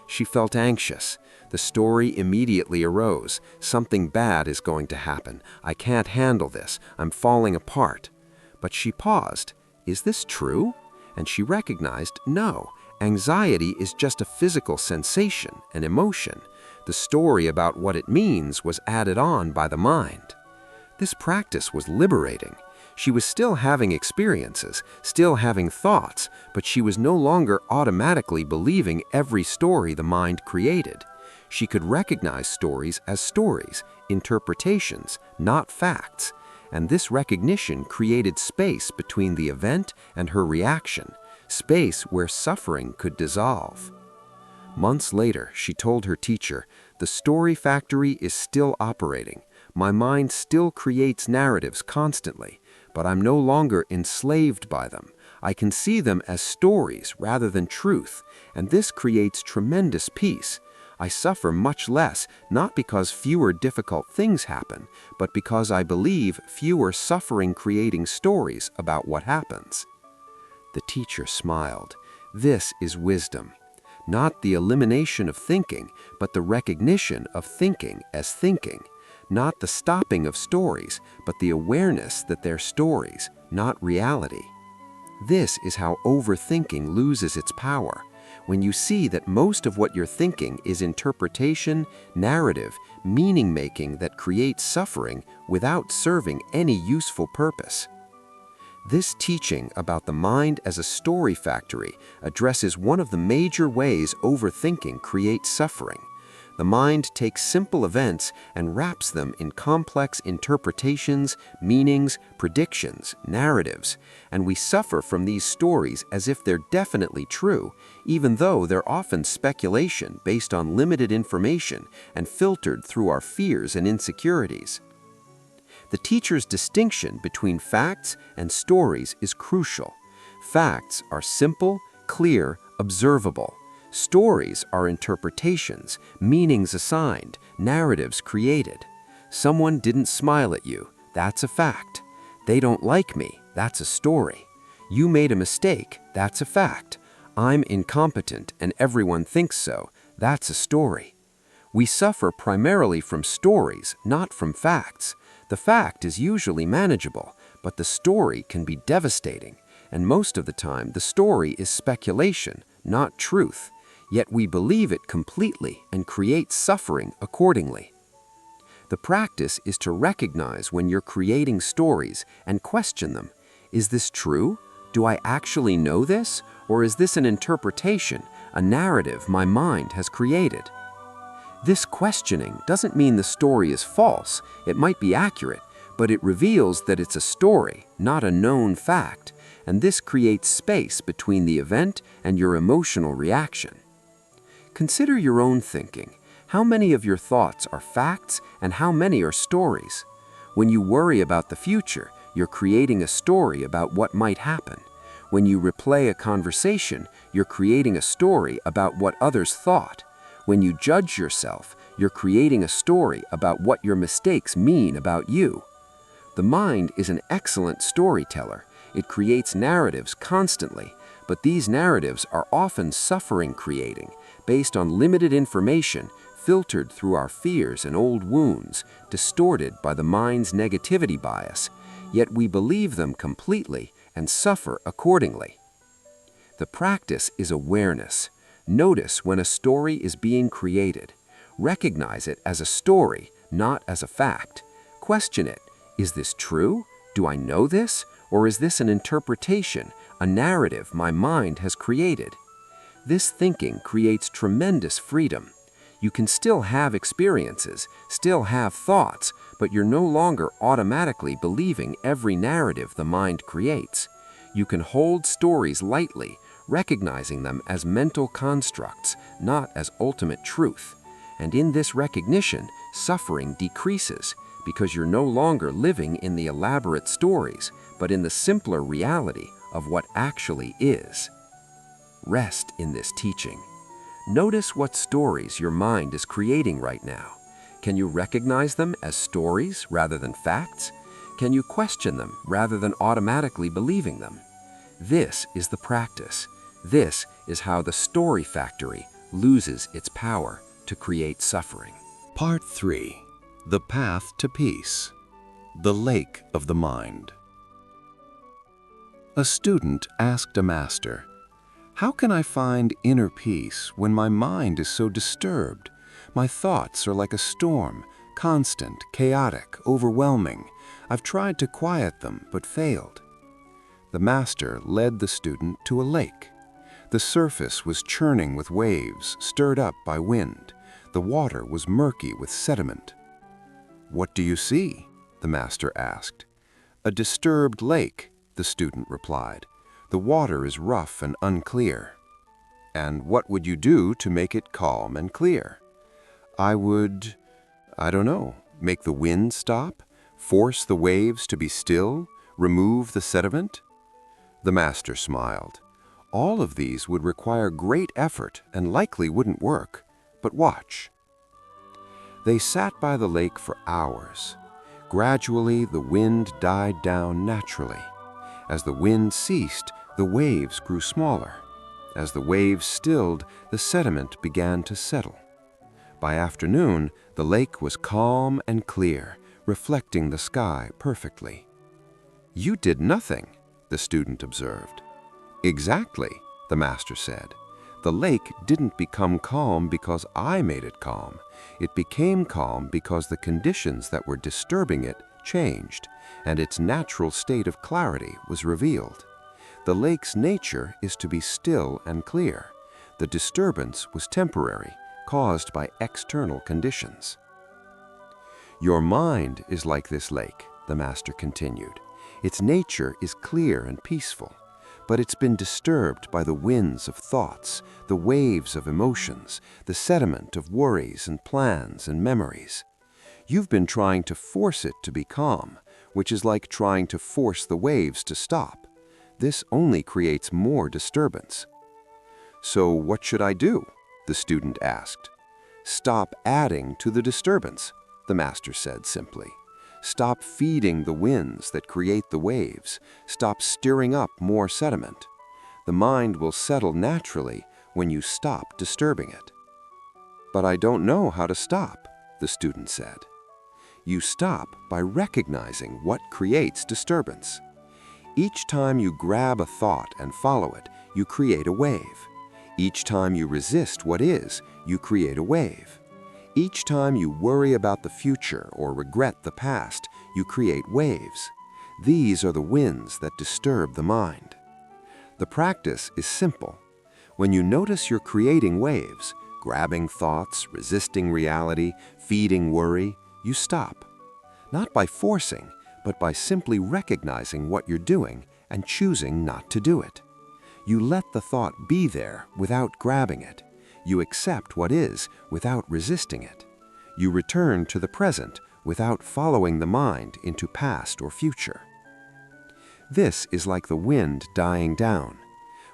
She felt anxious. The story immediately arose. "Something bad is going to happen. I can't handle this. I'm falling apart." But she paused. "Is this true?" And she recognized, no, anxiety is just a physical sensation, an emotion. The story about what it means was added on by the mind. This practice was liberating. She was still having experiences, still having thoughts, but she was no longer automatically believing every story the mind created. She could recognize stories as stories, interpretations, not facts. And this recognition created space between the event and her reaction, space where suffering could dissolve. Months later, she told her teacher, "The story factory is still operating. My mind still creates narratives constantly, but I'm no longer enslaved by them. I can see them as stories rather than truth, and this creates tremendous peace. I suffer much less, not because fewer difficult things happen, but because I believe fewer suffering-creating stories about what happens." The teacher smiled. This is wisdom. Not the elimination of thinking, but the recognition of thinking as thinking. Not the stopping of stories, but the awareness that they're stories, not reality. This is how overthinking loses its power. When you see that most of what you're thinking is interpretation, narrative, meaning-making that creates suffering without serving any useful purpose. This teaching about the mind as a story factory addresses one of the major ways overthinking creates suffering. The mind takes simple events and wraps them in complex interpretations, meanings, predictions, narratives, and we suffer from these stories as if they're definitely true, even though they're often speculation based on limited information and filtered through our fears and insecurities. The teacher's distinction between facts and stories is crucial. Facts are simple, clear, observable. Stories are interpretations, meanings assigned, narratives created. Someone didn't smile at you, that's a fact. They don't like me, that's a story. You made a mistake, that's a fact. I'm incompetent and everyone thinks so, that's a story. We suffer primarily from stories, not from facts. The fact is usually manageable, but the story can be devastating, and most of the time the story is speculation, not truth, yet we believe it completely and create suffering accordingly. The practice is to recognize when you're creating stories and question them. Is this true? Do I actually know this? Or is this an interpretation, a narrative my mind has created? This questioning doesn't mean the story is false. It might be accurate, but it reveals that it's a story, not a known fact, and this creates space between the event and your emotional reaction. Consider your own thinking. How many of your thoughts are facts and how many are stories? When you worry about the future, you're creating a story about what might happen. When you replay a conversation, you're creating a story about what others thought. When you judge yourself, you're creating a story about what your mistakes mean about you. The mind is an excellent storyteller. It creates narratives constantly, but these narratives are often suffering-creating, based on limited information, filtered through our fears and old wounds, distorted by the mind's negativity bias, yet we believe them completely and suffer accordingly. The practice is awareness. Notice when a story is being created. Recognize it as a story, not as a fact. Question it. Is this true? Do I know this? Or is this an interpretation, a narrative my mind has created? This thinking creates tremendous freedom. You can still have experiences, still have thoughts, but you're no longer automatically believing every narrative the mind creates. You can hold stories lightly, recognizing them as mental constructs, not as ultimate truth. And in this recognition, suffering decreases, because you're no longer living in the elaborate stories, but in the simpler reality of what actually is. Rest in this teaching. Notice what stories your mind is creating right now. Can you recognize them as stories rather than facts? Can you question them rather than automatically believing them? This is the practice. This is how the story factory loses its power to create suffering. Part 3. The Path to Peace. The Lake of the Mind. A student asked a master, "How can I find inner peace when my mind is so disturbed? My thoughts are like a storm, constant, chaotic, overwhelming. I've tried to quiet them, but failed." The master led the student to a lake. The surface was churning with waves, stirred up by wind. The water was murky with sediment. "What do you see?" the master asked. "A disturbed lake," the student replied. "The water is rough and unclear." "And what would you do to make it calm and clear?" I don't know, make the wind stop, force the waves to be still, remove the sediment?" The master smiled. "All of these would require great effort and likely wouldn't work, but watch." They sat by the lake for hours. Gradually, the wind died down naturally. As the wind ceased, the waves grew smaller. As the waves stilled, the sediment began to settle. By afternoon, the lake was calm and clear, reflecting the sky perfectly. "You did nothing," the student observed. "Exactly," the master said. "The lake didn't become calm because I made it calm. It became calm because the conditions that were disturbing it changed, and its natural state of clarity was revealed. The lake's nature is to be still and clear. The disturbance was temporary, caused by external conditions." "Your mind is like this lake," the master continued. "Its nature is clear and peaceful, but it's been disturbed by the winds of thoughts, the waves of emotions, the sediment of worries and plans and memories. You've been trying to force it to be calm, which is like trying to force the waves to stop. This only creates more disturbance." "So what should I do?" the student asked. "Stop adding to the disturbance," the master said simply. "Stop feeding the winds that create the waves. Stop stirring up more sediment. The mind will settle naturally when you stop disturbing it." "But I don't know how to stop," the student said. You stop by recognizing what creates disturbance. Each time you grab a thought and follow it, you create a wave. Each time you resist what is, you create a wave. Each time you worry about the future or regret the past, you create waves. These are the winds that disturb the mind. The practice is simple. When you notice you're creating waves, grabbing thoughts, resisting reality, feeding worry, you stop. Not by forcing, but by simply recognizing what you're doing and choosing not to do it. You let the thought be there without grabbing it. You accept what is without resisting it. You return to the present without following the mind into past or future. This is like the wind dying down.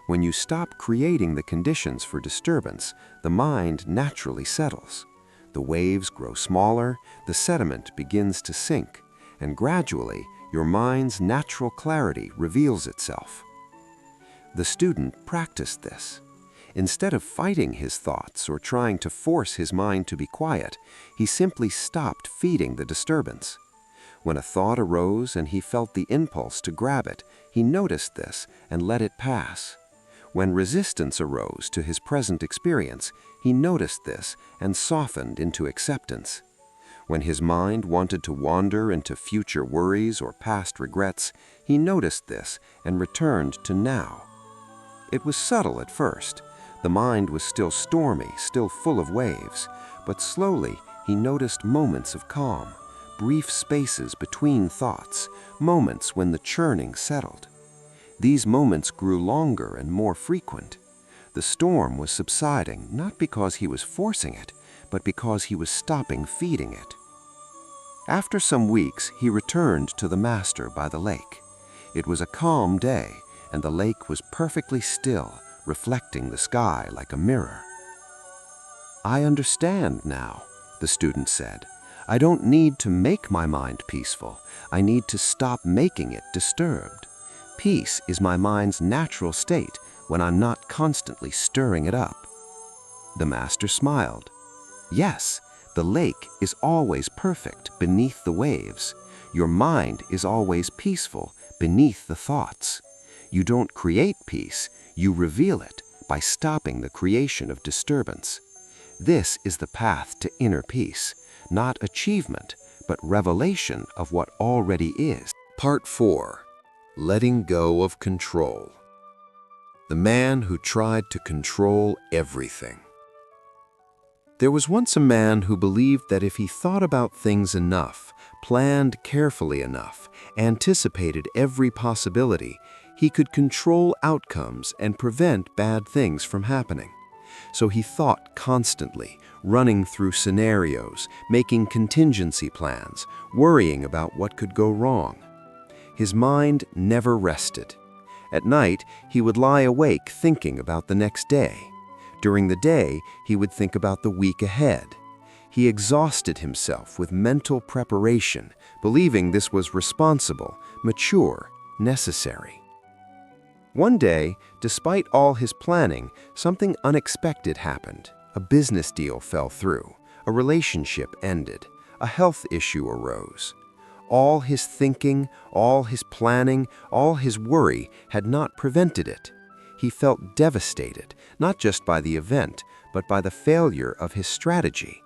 When you stop creating the conditions for disturbance, the mind naturally settles. The waves grow smaller, the sediment begins to sink, and gradually your mind's natural clarity reveals itself. The student practiced this. Instead of fighting his thoughts or trying to force his mind to be quiet, he simply stopped feeding the disturbance. When a thought arose and he felt the impulse to grab it, he noticed this and let it pass. When resistance arose to his present experience, he noticed this and softened into acceptance. When his mind wanted to wander into future worries or past regrets, he noticed this and returned to now. It was subtle at first. The mind was still stormy, still full of waves, but slowly he noticed moments of calm, brief spaces between thoughts, moments when the churning settled. These moments grew longer and more frequent. The storm was subsiding not because he was forcing it, but because he was stopping feeding it. After some weeks, he returned to the master by the lake. It was a calm day, and the lake was perfectly still, reflecting the sky like a mirror. "I understand now," the student said. "I don't need to make my mind peaceful. I need to stop making it disturbed. Peace is my mind's natural state when I'm not constantly stirring it up." The master smiled. "Yes, the lake is always perfect beneath the waves. Your mind is always peaceful beneath the thoughts. You don't create peace, you reveal it by stopping the creation of disturbance. This is the path to inner peace, not achievement, but revelation of what already is." Part 4. Letting go of control. The man who tried to control everything. There was once a man who believed that if he thought about things enough, planned carefully enough, anticipated every possibility, he could control outcomes and prevent bad things from happening. So he thought constantly, running through scenarios, making contingency plans, worrying about what could go wrong. His mind never rested. At night, he would lie awake thinking about the next day. During the day, he would think about the week ahead. He exhausted himself with mental preparation, believing this was responsible, mature, necessary. One day, despite all his planning, something unexpected happened. A business deal fell through, a relationship ended, a health issue arose. All his thinking, all his planning, all his worry had not prevented it. He felt devastated, not just by the event, but by the failure of his strategy.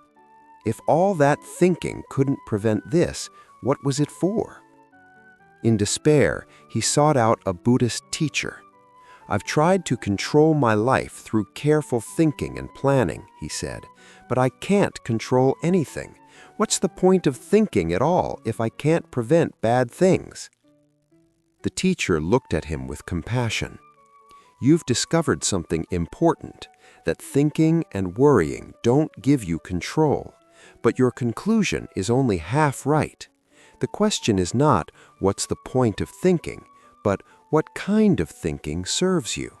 If all that thinking couldn't prevent this, what was it for? In despair, he sought out a Buddhist teacher. "I've tried to control my life through careful thinking and planning," he said, "but I can't control anything. What's the point of thinking at all if I can't prevent bad things?" The teacher looked at him with compassion. "You've discovered something important, that thinking and worrying don't give you control, but your conclusion is only half right. The question is not, what's the point of thinking, but what kind of thinking serves you?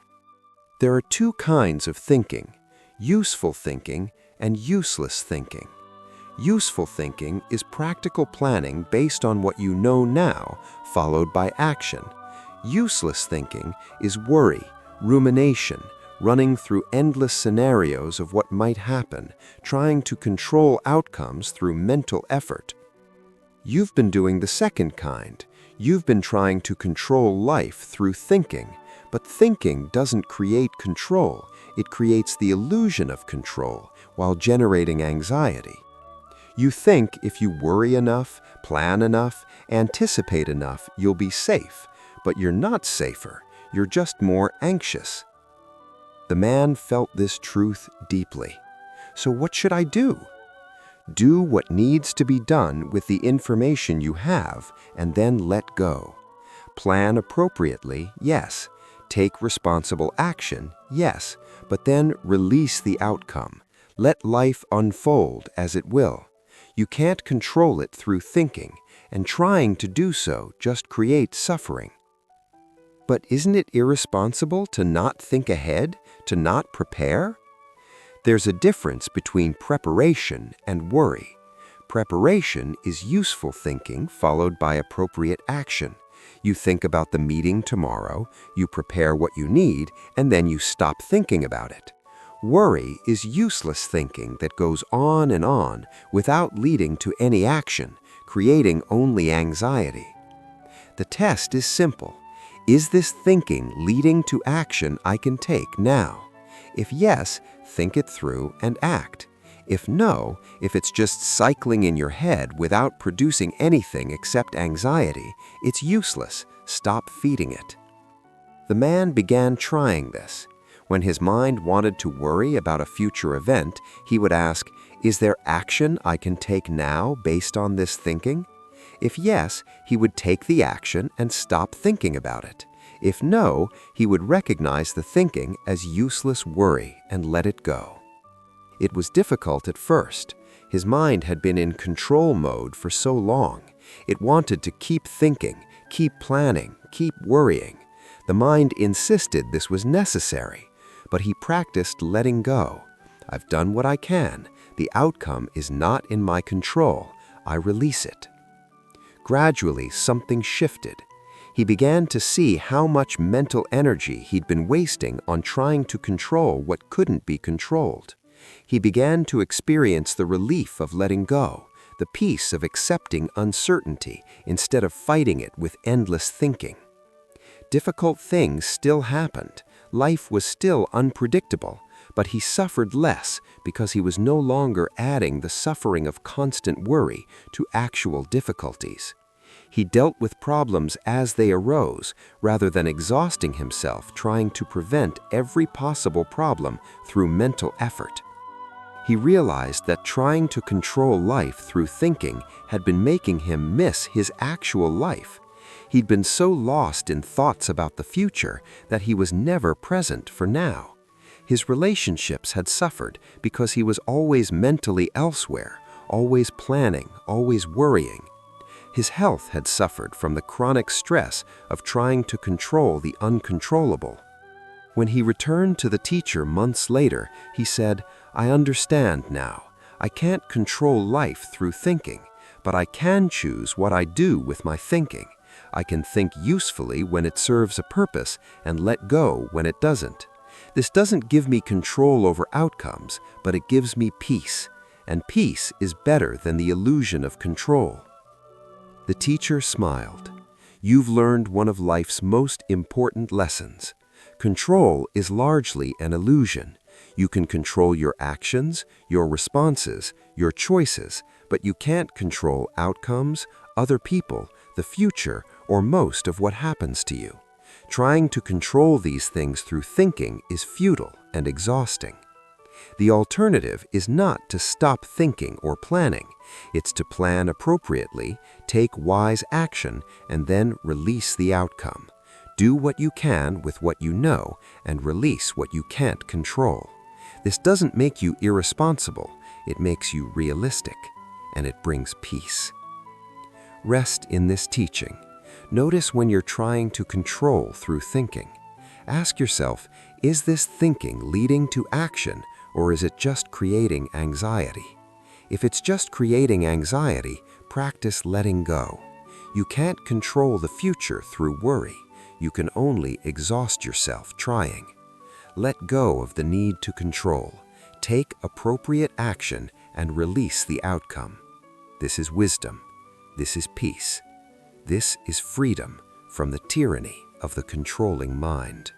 There are two kinds of thinking, useful thinking and useless thinking. Useful thinking is practical planning based on what you know now, followed by action. Useless thinking is worry, rumination, running through endless scenarios of what might happen, trying to control outcomes through mental effort. You've been doing the second kind. You've been trying to control life through thinking, but thinking doesn't create control. It creates the illusion of control while generating anxiety. You think if you worry enough, plan enough, anticipate enough, you'll be safe, but you're not safer. You're just more anxious. The man felt this truth deeply. So what should I do? Do what needs to be done with the information you have, and then let go. Plan appropriately, yes. Take responsible action, yes, but then release the outcome. Let life unfold as it will. You can't control it through thinking, and trying to do so just creates suffering. But isn't it irresponsible to not think ahead, to not prepare? There's a difference between preparation and worry. Preparation is useful thinking followed by appropriate action. You think about the meeting tomorrow, you prepare what you need, and then you stop thinking about it. Worry is useless thinking that goes on and on without leading to any action, creating only anxiety. The test is simple. Is this thinking leading to action I can take now? If yes, think it through and act. If no, if it's just cycling in your head without producing anything except anxiety, it's useless. Stop feeding it. The man began trying this. When his mind wanted to worry about a future event, he would ask, is there action I can take now based on this thinking? If yes, he would take the action and stop thinking about it. If no, he would recognize the thinking as useless worry and let it go. It was difficult at first. His mind had been in control mode for so long. It wanted to keep thinking, keep planning, keep worrying. The mind insisted this was necessary, but he practiced letting go. I've done what I can. The outcome is not in my control. I release it. Gradually, something shifted. He began to see how much mental energy he'd been wasting on trying to control what couldn't be controlled. He began to experience the relief of letting go, the peace of accepting uncertainty instead of fighting it with endless thinking. Difficult things still happened. Life was still unpredictable, but he suffered less because he was no longer adding the suffering of constant worry to actual difficulties. He dealt with problems as they arose, rather than exhausting himself trying to prevent every possible problem through mental effort. He realized that trying to control life through thinking had been making him miss his actual life. He'd been so lost in thoughts about the future that he was never present for now. His relationships had suffered because he was always mentally elsewhere, always planning, always worrying. His health had suffered from the chronic stress of trying to control the uncontrollable. When he returned to the teacher months later, he said, "I understand now. I can't control life through thinking, but I can choose what I do with my thinking. I can think usefully when it serves a purpose and let go when it doesn't. This doesn't give me control over outcomes, but it gives me peace, and peace is better than the illusion of control." The teacher smiled. "You've learned one of life's most important lessons. Control is largely an illusion. You can control your actions, your responses, your choices, but you can't control outcomes, other people, the future, or most of what happens to you. Trying to control these things through thinking is futile and exhausting. The alternative is not to stop thinking or planning. It's to plan appropriately, take wise action, and then release the outcome. Do what you can with what you know and release what you can't control. This doesn't make you irresponsible. It makes you realistic, and it brings peace." Rest in this teaching. Notice when you're trying to control through thinking. Ask yourself, is this thinking leading to action, or is it just creating anxiety? If it's just creating anxiety, practice letting go. You can't control the future through worry. You can only exhaust yourself trying. Let go of the need to control. Take appropriate action and release the outcome. This is wisdom. This is peace. This is freedom from the tyranny of the controlling mind.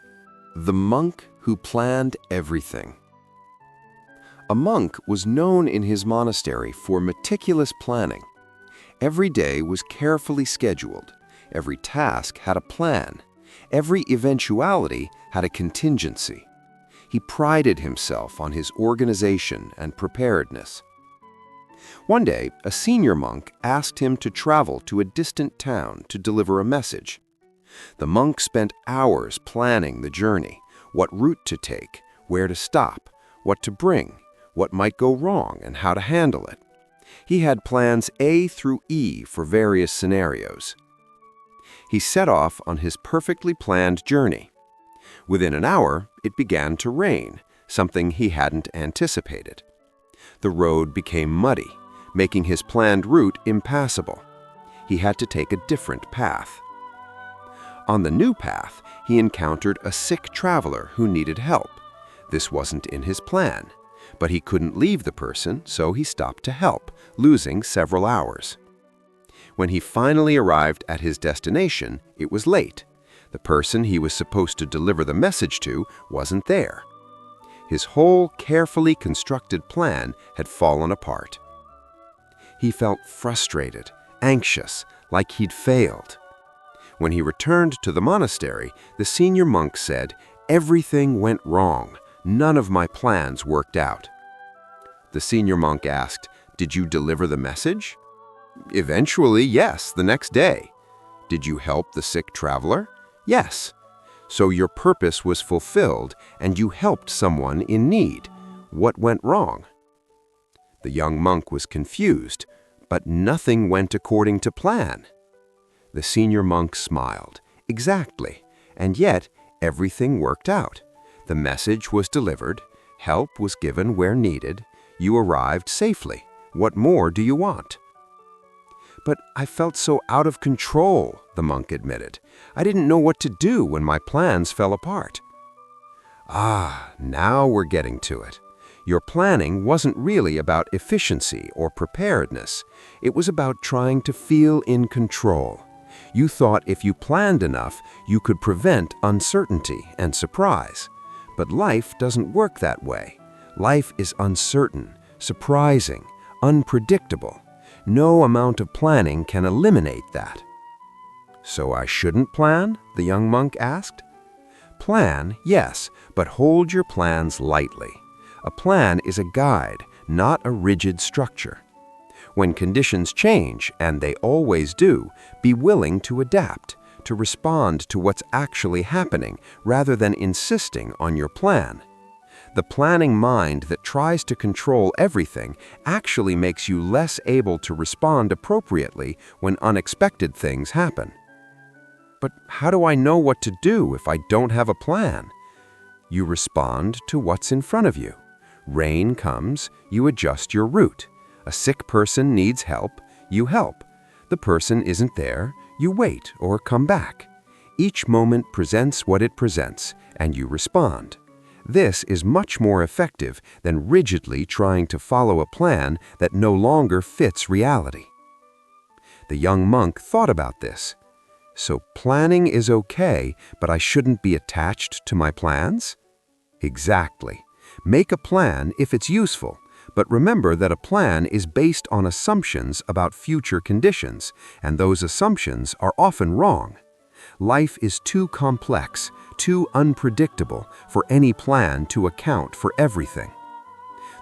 The monk who planned everything. A monk was known in his monastery for meticulous planning. Every day was carefully scheduled. Every task had a plan. Every eventuality had a contingency. He prided himself on his organization and preparedness. One day, a senior monk asked him to travel to a distant town to deliver a message. The monk spent hours planning the journey, what route to take, where to stop, what to bring, what might go wrong, and how to handle it. He had plans A through E for various scenarios. He set off on his perfectly planned journey. Within an hour, it began to rain, something he hadn't anticipated. The road became muddy, making his planned route impassable. He had to take a different path. On the new path, he encountered a sick traveler who needed help. This wasn't in his plan, but he couldn't leave the person, so he stopped to help, losing several hours. When he finally arrived at his destination, it was late. The person he was supposed to deliver the message to wasn't there. His whole carefully constructed plan had fallen apart. He felt frustrated, anxious, like he'd failed. When he returned to the monastery, the senior monk said, "Everything went wrong. None of my plans worked out." The senior monk asked, "Did you deliver the message?" "Eventually, yes, the next day." "Did you help the sick traveler?" "Yes." "So your purpose was fulfilled and you helped someone in need. What went wrong?" The young monk was confused, but nothing went according to plan. The senior monk smiled. Exactly. And yet, everything worked out. The message was delivered. Help was given where needed. You arrived safely. What more do you want? "But I felt so out of control," the monk admitted. "I didn't know what to do when my plans fell apart." "Ah, now we're getting to it. Your planning wasn't really about efficiency or preparedness. It was about trying to feel in control. You thought if you planned enough, you could prevent uncertainty and surprise. But life doesn't work that way. Life is uncertain, surprising, unpredictable. No amount of planning can eliminate that." "So I shouldn't plan?" the young monk asked. "Plan, yes, but hold your plans lightly. A plan is a guide, not a rigid structure. When conditions change, and they always do, be willing to adapt, to respond to what's actually happening rather than insisting on your plan. The planning mind that tries to control everything actually makes you less able to respond appropriately when unexpected things happen." "But how do I know what to do if I don't have a plan?" "You respond to what's in front of you. Rain comes, you adjust your route. A sick person needs help, you help. The person isn't there, you wait or come back. Each moment presents what it presents, and you respond. This is much more effective than rigidly trying to follow a plan that no longer fits reality." The young monk thought about this. "So planning is okay, but I shouldn't be attached to my plans?" "Exactly. Make a plan if it's useful, but remember that a plan is based on assumptions about future conditions, and those assumptions are often wrong. Life is too complex, too unpredictable for any plan to account for everything.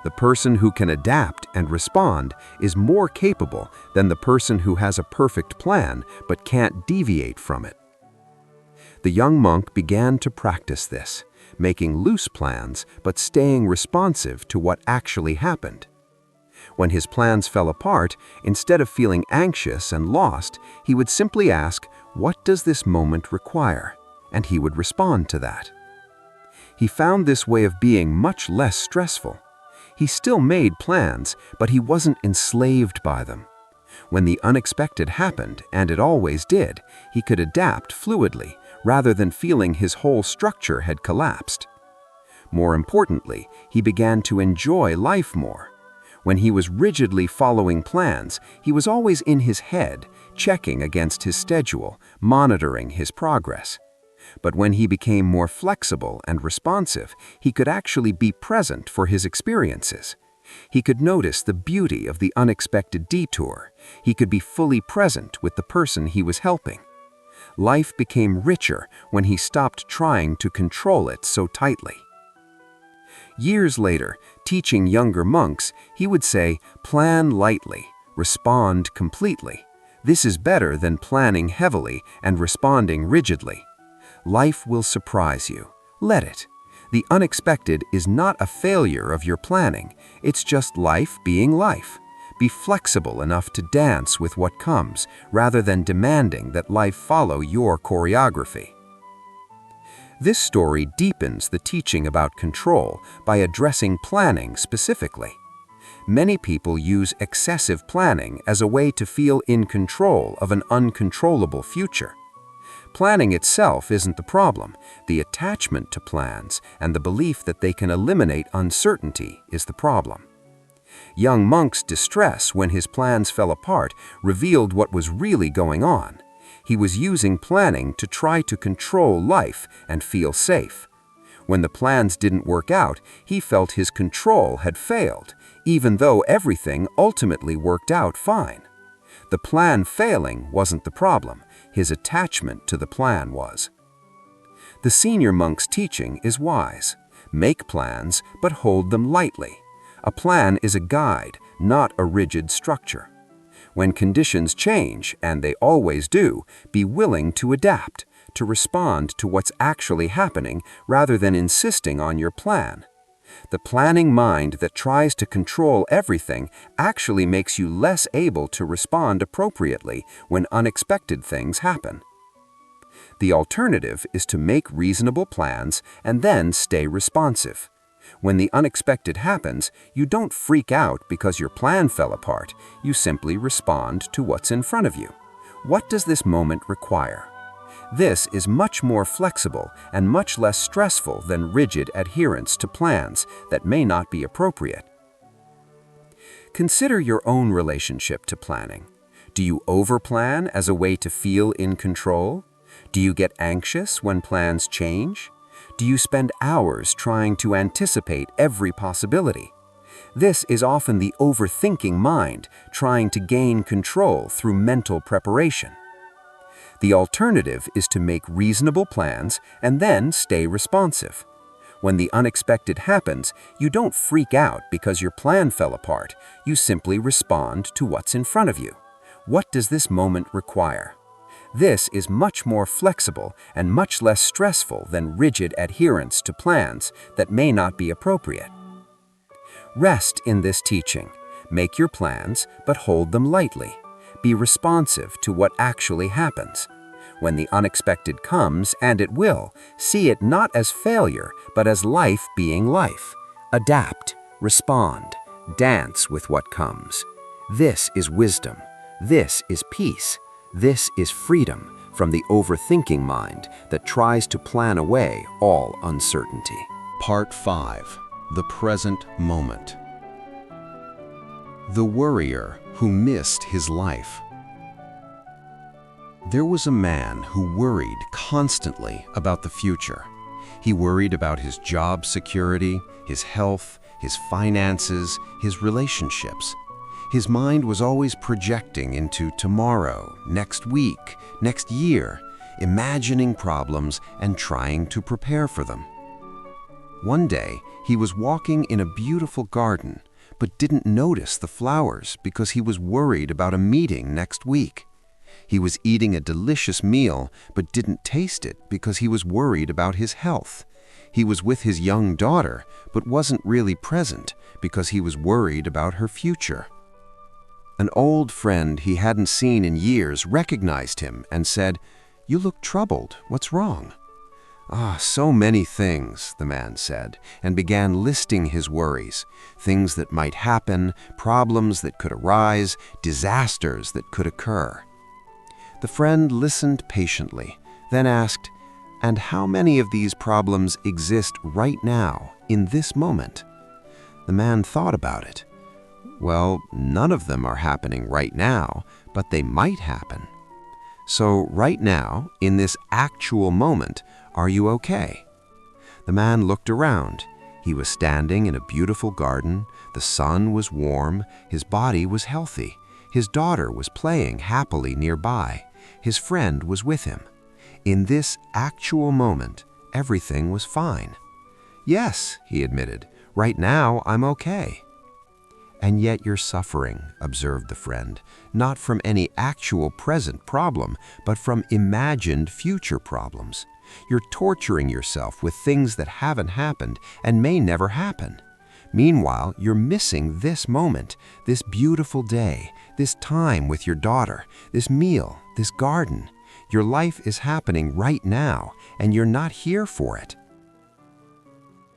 The person who can adapt and respond is more capable than the person who has a perfect plan but can't deviate from it." The young monk began to practice this, making loose plans but staying responsive to what actually happened. When his plans fell apart, instead of feeling anxious and lost, he would simply ask, "What does this moment require?" And he would respond to that. He found this way of being much less stressful. He still made plans, but he wasn't enslaved by them. When the unexpected happened, and it always did, he could adapt fluidly, rather than feeling his whole structure had collapsed. More importantly, he began to enjoy life more. When he was rigidly following plans, he was always in his head, checking against his schedule, monitoring his progress. But when he became more flexible and responsive, he could actually be present for his experiences. He could notice the beauty of the unexpected detour. He could be fully present with the person he was helping. Life became richer when he stopped trying to control it so tightly. Years later, teaching younger monks, he would say, "Plan lightly, respond completely. This is better than planning heavily and responding rigidly. Life will surprise you. Let it. The unexpected is not a failure of your planning. It's just life being life. Be flexible enough to dance with what comes, rather than demanding that life follow your choreography." This story deepens the teaching about control by addressing planning specifically. Many people use excessive planning as a way to feel in control of an uncontrollable future. Planning itself isn't the problem. The attachment to plans and the belief that they can eliminate uncertainty is the problem. Young monk's distress when his plans fell apart revealed what was really going on. He was using planning to try to control life and feel safe. When the plans didn't work out, he felt his control had failed, even though everything ultimately worked out fine. The plan failing wasn't the problem. His attachment to the plan was. The senior monk's teaching is wise. Make plans, but hold them lightly. A plan is a guide, not a rigid structure. When conditions change, and they always do, be willing to adapt, to respond to what's actually happening rather than insisting on your plan. The planning mind that tries to control everything actually makes you less able to respond appropriately when unexpected things happen. The alternative is to make reasonable plans and then stay responsive. When the unexpected happens, you don't freak out because your plan fell apart. You simply respond to what's in front of you. What does this moment require? This is much more flexible and much less stressful than rigid adherence to plans that may not be appropriate. Consider your own relationship to planning. Do you overplan as a way to feel in control? Do you get anxious when plans change? Do you spend hours trying to anticipate every possibility? This is often the overthinking mind trying to gain control through mental preparation. The alternative is to make reasonable plans and then stay responsive. When the unexpected happens, you don't freak out because your plan fell apart. You simply respond to what's in front of you. What does this moment require? This is much more flexible and much less stressful than rigid adherence to plans that may not be appropriate. Rest in this teaching. Make your plans, but hold them lightly. Be responsive to what actually happens. When the unexpected comes, and it will, see it not as failure, but as life being life. Adapt, respond, dance with what comes. This is wisdom. This is peace. This is freedom from the overthinking mind that tries to plan away all uncertainty. Part 5. The Present Moment. The Worrier Who Missed His Life. There was a man who worried constantly about the future. He worried about his job security, his health, his finances, his relationships. His mind was always projecting into tomorrow, next week, next year, imagining problems and trying to prepare for them. One day, he was walking in a beautiful garden, but didn't notice the flowers because he was worried about a meeting next week. He was eating a delicious meal, but didn't taste it because he was worried about his health. He was with his young daughter, but wasn't really present because he was worried about her future. An old friend he hadn't seen in years recognized him and said, "You look troubled. What's wrong?" So many things," the man said, and began listing his worries, things that might happen, problems that could arise, disasters that could occur. The friend listened patiently, then asked, "And how many of these problems exist right now, in this moment?" The man thought about it. Well, none of them are happening right now, but they might happen. So right now, in this actual moment, are you okay? The man looked around. He was standing in a beautiful garden. The sun was warm. His body was healthy. His daughter was playing happily nearby. His friend was with him. In this actual moment, everything was fine. "Yes," he admitted, "right now I'm okay." "And yet you're suffering," observed the friend, "not from any actual present problem, but from imagined future problems. You're torturing yourself with things that haven't happened and may never happen. Meanwhile, you're missing this moment, this beautiful day, this time with your daughter, this meal, this garden. Your life is happening right now, and you're not here for it."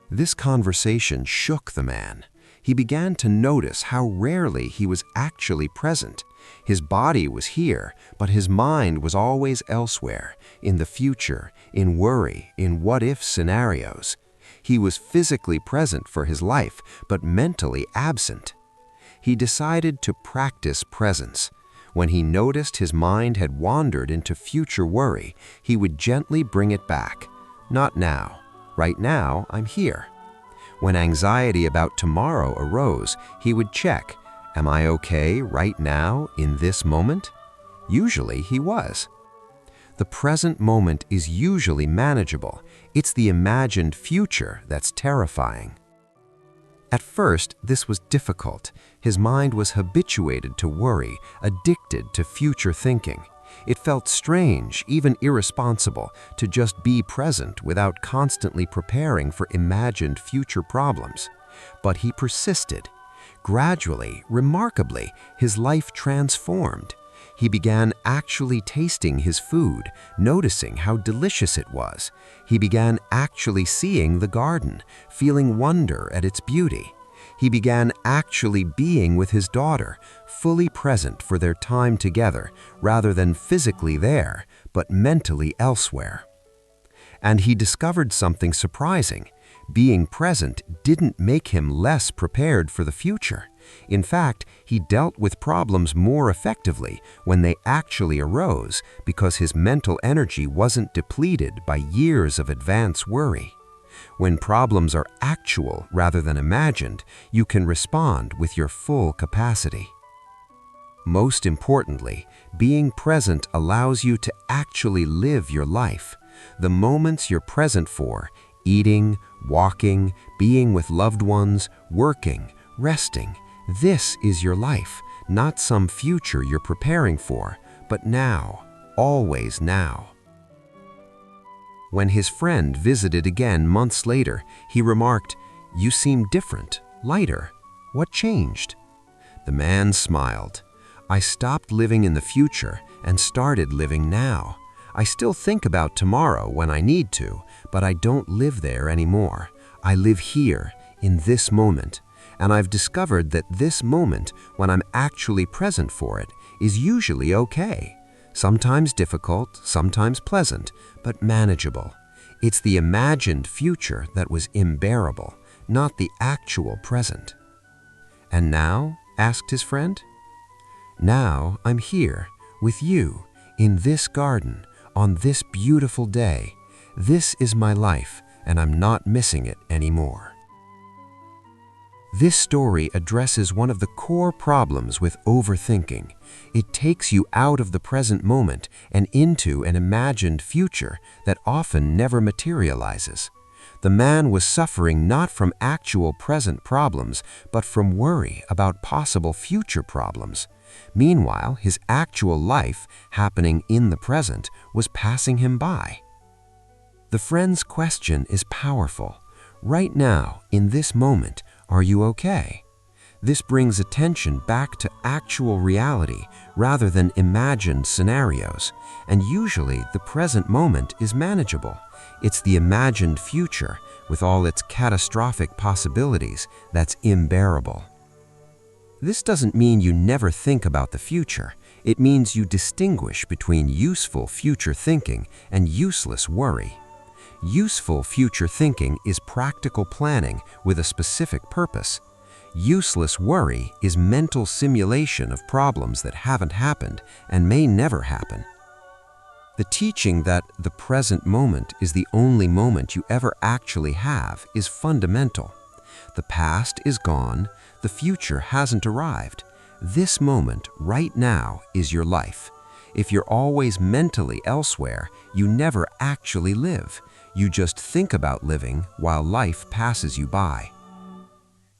This conversation shook the man. He began to notice how rarely he was actually present. His body was here, but his mind was always elsewhere, in the future, in worry, in what-if scenarios. He was physically present for his life, but mentally absent. He decided to practice presence. When he noticed his mind had wandered into future worry, he would gently bring it back. "Not now. Right now, I'm here." When anxiety about tomorrow arose, he would check, "Am I okay right now, in this moment?" Usually he was. The present moment is usually manageable. It's the imagined future that's terrifying. At first, this was difficult. His mind was habituated to worry, addicted to future thinking. It felt strange, even irresponsible, to just be present without constantly preparing for imagined future problems. But he persisted. Gradually, remarkably, his life transformed. He began actually tasting his food, noticing how delicious it was. He began actually seeing the garden, feeling wonder at its beauty. He began actually being with his daughter, fully present for their time together, rather than physically there, but mentally elsewhere. And he discovered something surprising. Being present didn't make him less prepared for the future. In fact, he dealt with problems more effectively when they actually arose because his mental energy wasn't depleted by years of advance worry. When problems are actual rather than imagined, you can respond with your full capacity. Most importantly, being present allows you to actually live your life. The moments you're present for, eating, walking, being with loved ones, working, resting, this is your life, not some future you're preparing for, but now, always now. When his friend visited again months later, he remarked, "You seem different, lighter. What changed?" The man smiled. "I stopped living in the future and started living now. I still think about tomorrow when I need to, but I don't live there anymore. I live here, in this moment. And I've discovered that this moment, when I'm actually present for it, is usually okay. Sometimes difficult, sometimes pleasant, but manageable. It's the imagined future that was unbearable, not the actual present." "And now?" asked his friend. "Now I'm here, with you, in this garden, on this beautiful day. This is my life, and I'm not missing it anymore." This story addresses one of the core problems with overthinking. It takes you out of the present moment and into an imagined future that often never materializes. The man was suffering not from actual present problems, but from worry about possible future problems. Meanwhile, his actual life, happening in the present, was passing him by. The friend's question is powerful. Right now, in this moment, are you okay? This brings attention back to actual reality rather than imagined scenarios, and usually the present moment is manageable. It's the imagined future, with all its catastrophic possibilities, that's unbearable. This doesn't mean you never think about the future. It means you distinguish between useful future thinking and useless worry. Useful future thinking is practical planning with a specific purpose. Useless worry is mental simulation of problems that haven't happened and may never happen. The teaching that the present moment is the only moment you ever actually have is fundamental. The past is gone, the future hasn't arrived. This moment, right now, is your life. If you're always mentally elsewhere, you never actually live. You just think about living while life passes you by.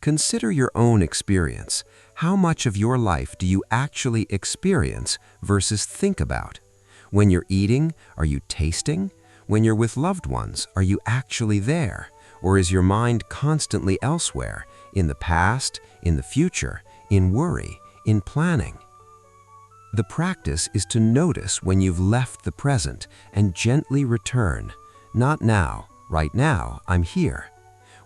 Consider your own experience. How much of your life do you actually experience versus think about? When you're eating, are you tasting? When you're with loved ones, are you actually there? Or is your mind constantly elsewhere, in the past, in the future, in worry, in planning? The practice is to notice when you've left the present and gently return. Not now, right now, I'm here.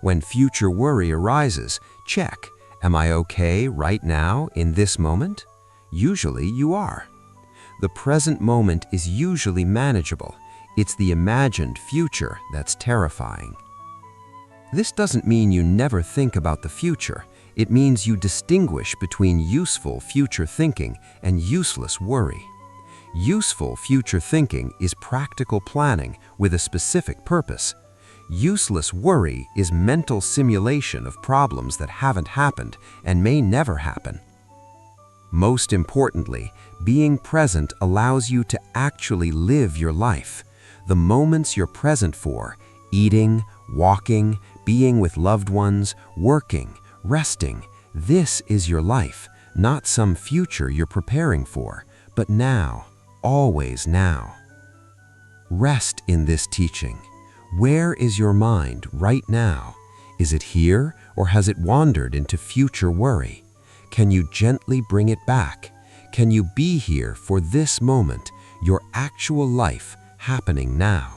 When future worry arises, check, am I okay right now in this moment? Usually you are. The present moment is usually manageable. It's the imagined future that's terrifying. This doesn't mean you never think about the future. It means you distinguish between useful future thinking and useless worry. Useful future thinking is practical planning with a specific purpose. Useless worry is mental simulation of problems that haven't happened and may never happen. Most importantly, being present allows you to actually live your life. The moments you're present for, eating, walking, being with loved ones, working, resting, this is your life, not some future you're preparing for, but now, always now. Rest in this teaching. Where is your mind right now? Is it here or has it wandered into future worry? Can you gently bring it back? Can you be here for this moment, your actual life happening now?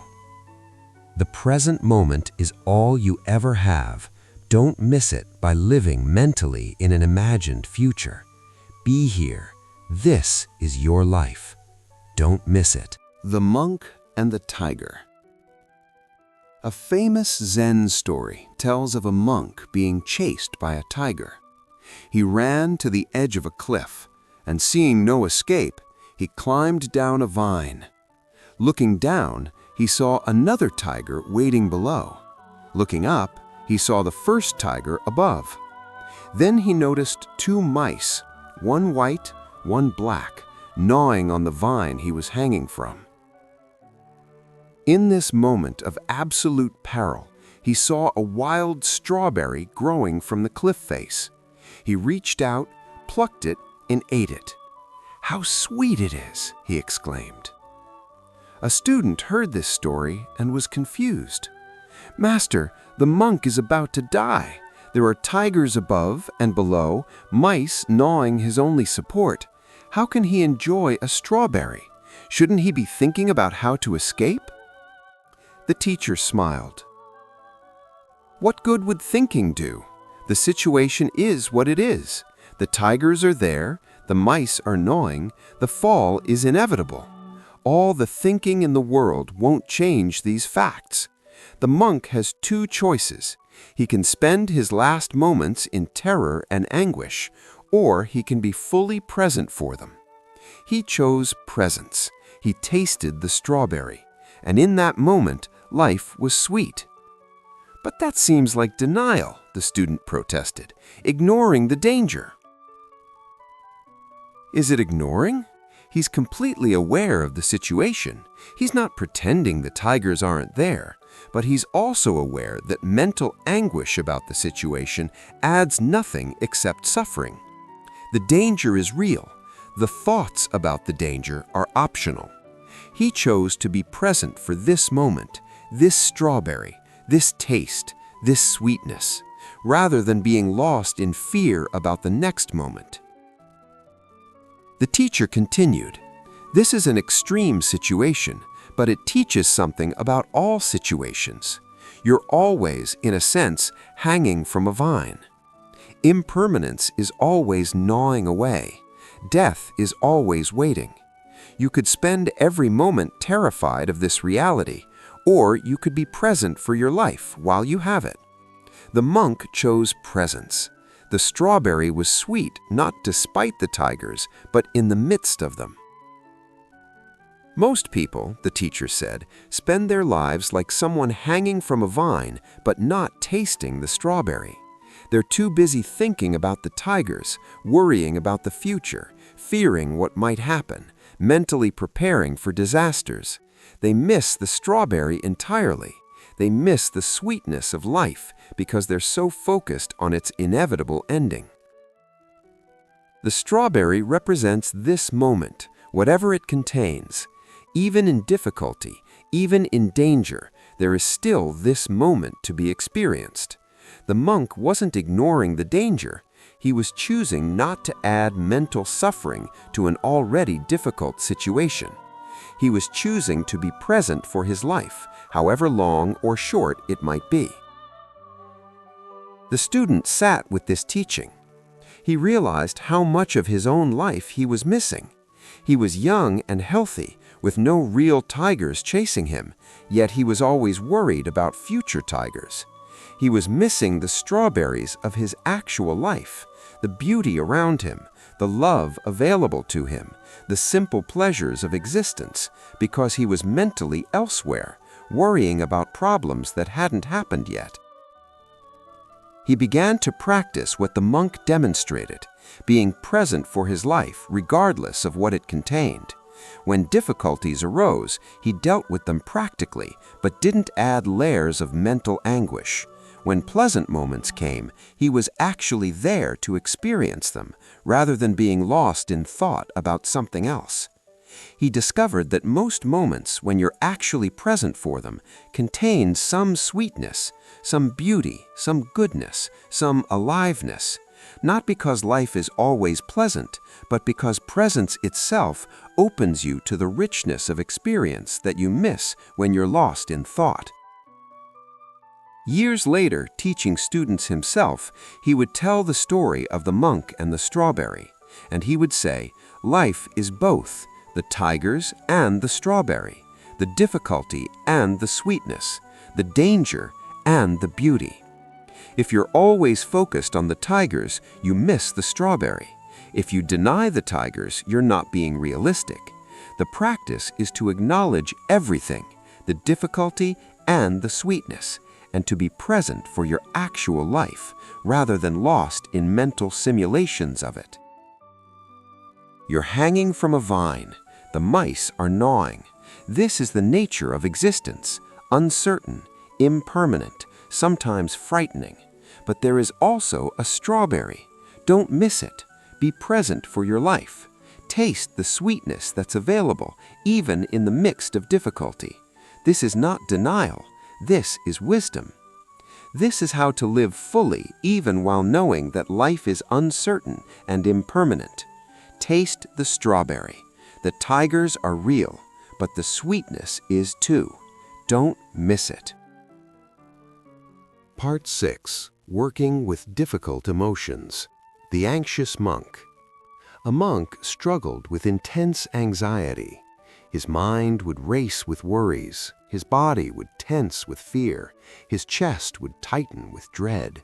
The present moment is all you ever have. Don't miss it by living mentally in an imagined future. Be here. This is your life. Don't miss it. The Monk and the Tiger. A famous Zen story tells of a monk being chased by a tiger. He ran to the edge of a cliff, and seeing no escape, he climbed down a vine. Looking down, he saw another tiger waiting below. Looking up, he saw the first tiger above. Then he noticed two mice, one white, one black, gnawing on the vine he was hanging from. In this moment of absolute peril, he saw a wild strawberry growing from the cliff face. He reached out, plucked it, and ate it. "How sweet it is!" he exclaimed. A student heard this story and was confused. "Master, the monk is about to die. There are tigers above and below, mice gnawing his only support. How can he enjoy a strawberry? Shouldn't he be thinking about how to escape?" The teacher smiled. "What good would thinking do? The situation is what it is. The tigers are there, the mice are gnawing, the fall is inevitable. All the thinking in the world won't change these facts. The monk has two choices. He can spend his last moments in terror and anguish, or he can be fully present for them. He chose presence. He tasted the strawberry, and in that moment, life was sweet." "But that seems like denial," the student protested, "ignoring the danger." Is it ignoring? He's completely aware of the situation. He's not pretending the tigers aren't there, but he's also aware that mental anguish about the situation adds nothing except suffering. The danger is real. The thoughts about the danger are optional. He chose to be present for this moment, this strawberry, this taste, this sweetness, rather than being lost in fear about the next moment. The teacher continued, "This is an extreme situation, but it teaches something about all situations. You're always, in a sense, hanging from a vine. Impermanence is always gnawing away. Death is always waiting. You could spend every moment terrified of this reality, or you could be present for your life while you have it. The monk chose presence. The strawberry was sweet not despite the tigers, but in the midst of them. Most people, the teacher said, spend their lives like someone hanging from a vine but not tasting the strawberry. They're too busy thinking about the tigers, worrying about the future, fearing what might happen, mentally preparing for disasters. They miss the strawberry entirely. They miss the sweetness of life because they're so focused on its inevitable ending. The strawberry represents this moment, whatever it contains. Even in difficulty, even in danger, there is still this moment to be experienced. The monk wasn't ignoring the danger. He was choosing not to add mental suffering to an already difficult situation. He was choosing to be present for his life, however long or short it might be. The student sat with this teaching. He realized how much of his own life he was missing. He was young and healthy, with no real tigers chasing him, yet he was always worried about future tigers. He was missing the strawberries of his actual life, the beauty around him, the love available to him, the simple pleasures of existence, because he was mentally elsewhere, worrying about problems that hadn't happened yet. He began to practice what the monk demonstrated, being present for his life regardless of what it contained. When difficulties arose, he dealt with them practically, but didn't add layers of mental anguish. When pleasant moments came, he was actually there to experience them, rather than being lost in thought about something else. He discovered that most moments, when you're actually present for them, contain some sweetness, some beauty, some goodness, some aliveness. Not because life is always pleasant, but because presence itself opens you to the richness of experience that you miss when you're lost in thought. Years later, teaching students himself, he would tell the story of the monk and the strawberry, and he would say, life is both the tigers and the strawberry, the difficulty and the sweetness, the danger and the beauty. If you're always focused on the tigers, you miss the strawberry. If you deny the tigers, you're not being realistic. The practice is to acknowledge everything, the difficulty and the sweetness, and to be present for your actual life, rather than lost in mental simulations of it. You're hanging from a vine. The mice are gnawing. This is the nature of existence, uncertain, impermanent, sometimes frightening. But there is also a strawberry. Don't miss it. Be present for your life. Taste the sweetness that's available, even in the midst of difficulty. This is not denial. This is wisdom. This is how to live fully, even while knowing that life is uncertain and impermanent. Taste the strawberry. The tigers are real, but the sweetness is too. Don't miss it. Part 6. Working with difficult emotions. The anxious monk. A monk struggled with intense anxiety. His mind would race with worries. His body would tense with fear. His chest would tighten with dread.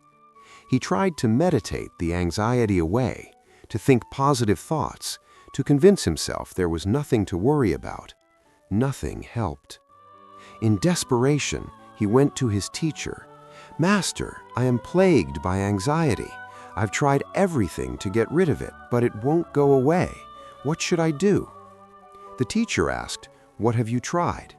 He tried to meditate the anxiety away, to think positive thoughts, to convince himself there was nothing to worry about. Nothing helped. In desperation, he went to his teacher. "Master, I am plagued by anxiety. I've tried everything to get rid of it, but it won't go away. What should I do?" The teacher asked, "What have you tried?"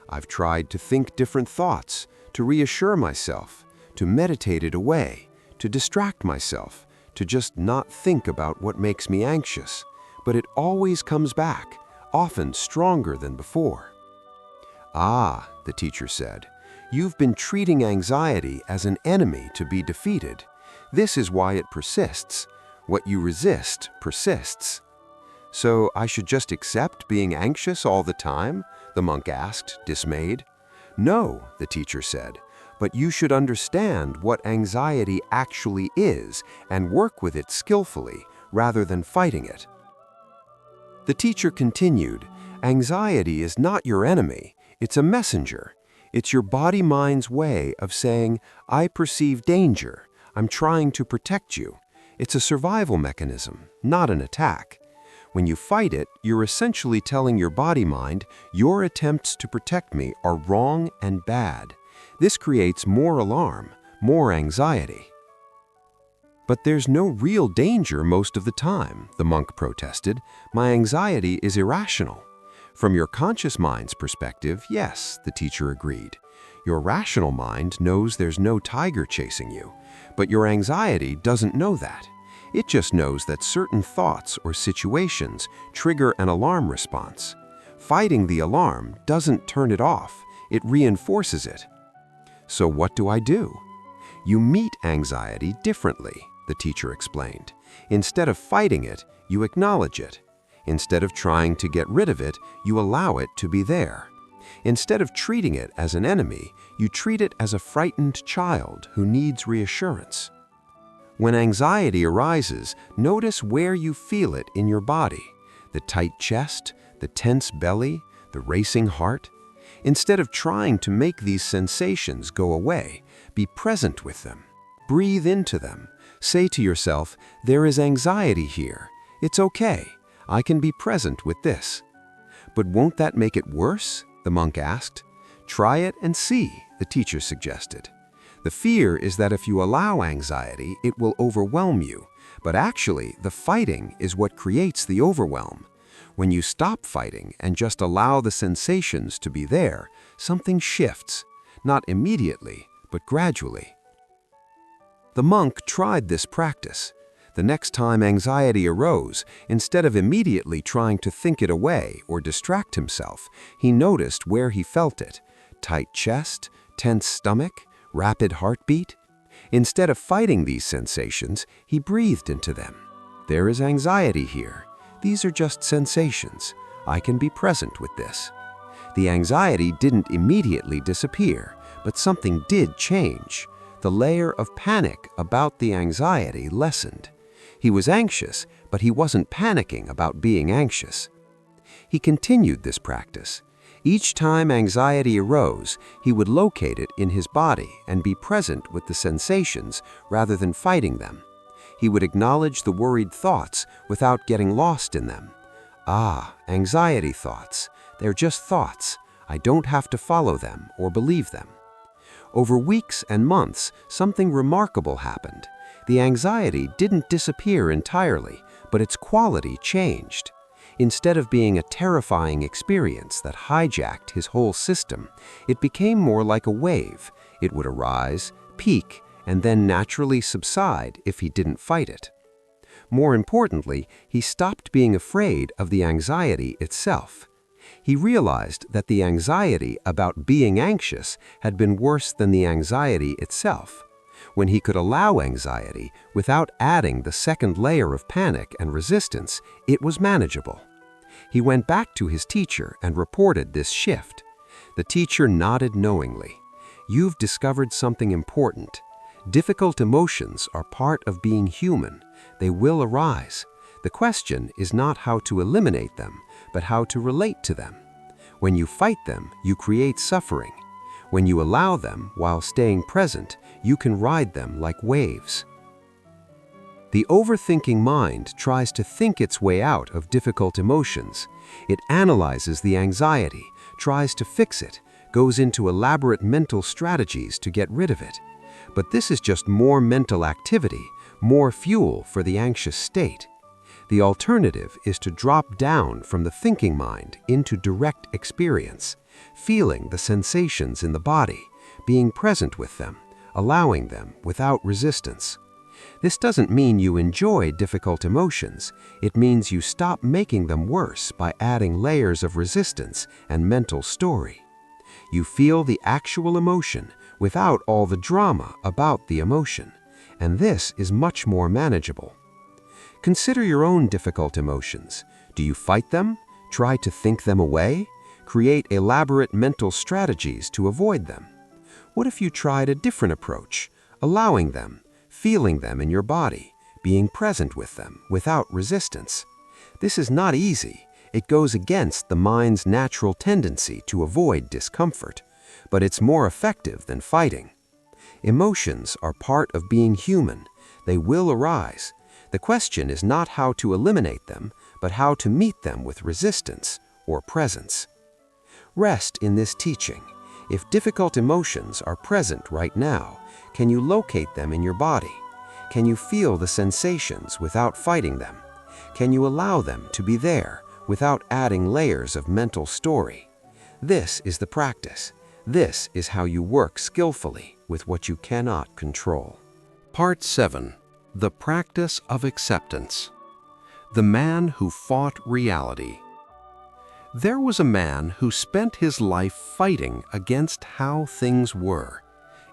"I've tried to think different thoughts, to reassure myself, to meditate it away, to distract myself, to just not think about what makes me anxious. But it always comes back, often stronger than before." "Ah," the teacher said, "you've been treating anxiety as an enemy to be defeated. This is why it persists. What you resist persists." "So I should just accept being anxious all the time?" the monk asked, dismayed. "No," the teacher said, "but you should understand what anxiety actually is and work with it skillfully rather than fighting it." The teacher continued, "Anxiety is not your enemy, it's a messenger. It's your body-mind's way of saying, I perceive danger, I'm trying to protect you. It's a survival mechanism, not an attack. When you fight it, you're essentially telling your body-mind, your attempts to protect me are wrong and bad. This creates more alarm, more anxiety. But there's no real danger most of the time, the monk protested. My anxiety is irrational. From your conscious mind's perspective, yes, the teacher agreed. Your rational mind knows there's no tiger chasing you, but your anxiety doesn't know that. It just knows that certain thoughts or situations trigger an alarm response. Fighting the alarm doesn't turn it off, it reinforces it. So what do I do? You meet anxiety differently, the teacher explained. Instead of fighting it, you acknowledge it. Instead of trying to get rid of it, you allow it to be there. Instead of treating it as an enemy, you treat it as a frightened child who needs reassurance. When anxiety arises, notice where you feel it in your body: the tight chest, the tense belly, the racing heart. Instead of trying to make these sensations go away, be present with them. Breathe into them. Say to yourself, there is anxiety here. It's okay. I can be present with this. But won't that make it worse? The monk asked. Try it and see, the teacher suggested. The fear is that if you allow anxiety, it will overwhelm you. But actually, the fighting is what creates the overwhelm. When you stop fighting and just allow the sensations to be there, something shifts. Not immediately, but gradually. The monk tried this practice. The next time anxiety arose, instead of immediately trying to think it away or distract himself, he noticed where he felt it: tight chest, tense stomach, rapid heartbeat. Instead of fighting these sensations, he breathed into them. There is anxiety here. These are just sensations. I can be present with this. The anxiety didn't immediately disappear, but something did change. The layer of panic about the anxiety lessened. He was anxious, but he wasn't panicking about being anxious. He continued this practice. Each time anxiety arose, he would locate it in his body and be present with the sensations rather than fighting them. He would acknowledge the worried thoughts without getting lost in them. Ah, anxiety thoughts. They're just thoughts. I don't have to follow them or believe them. Over weeks and months, something remarkable happened. The anxiety didn't disappear entirely, but its quality changed. Instead of being a terrifying experience that hijacked his whole system, it became more like a wave. It would arise, peak, and then naturally subside if he didn't fight it. More importantly, he stopped being afraid of the anxiety itself. He realized that the anxiety about being anxious had been worse than the anxiety itself. When he could allow anxiety without adding the second layer of panic and resistance, it was manageable. He went back to his teacher and reported this shift. The teacher nodded knowingly. You've discovered something important. Difficult emotions are part of being human. They will arise. The question is not how to eliminate them, but how to relate to them. When you fight them, you create suffering. When you allow them while staying present, you can ride them like waves. The overthinking mind tries to think its way out of difficult emotions. It analyzes the anxiety, tries to fix it, goes into elaborate mental strategies to get rid of it. But this is just more mental activity, more fuel for the anxious state. The alternative is to drop down from the thinking mind into direct experience, feeling the sensations in the body, being present with them, allowing them without resistance. This doesn't mean you enjoy difficult emotions. It means you stop making them worse by adding layers of resistance and mental story. You feel the actual emotion without all the drama about the emotion, and this is much more manageable. Consider your own difficult emotions. Do you fight them? Try to think them away? Create elaborate mental strategies to avoid them? What if you tried a different approach, allowing them, feeling them in your body, being present with them without resistance? This is not easy. It goes against the mind's natural tendency to avoid discomfort, but it's more effective than fighting. Emotions are part of being human. They will arise. The question is not how to eliminate them, but how to meet them with resistance or presence. Rest in this teaching. If difficult emotions are present right now, can you locate them in your body? Can you feel the sensations without fighting them? Can you allow them to be there without adding layers of mental story? This is the practice. This is how you work skillfully with what you cannot control. Part 7. The Practice of Acceptance. The Man Who Fought Reality. There was a man who spent his life fighting against how things were.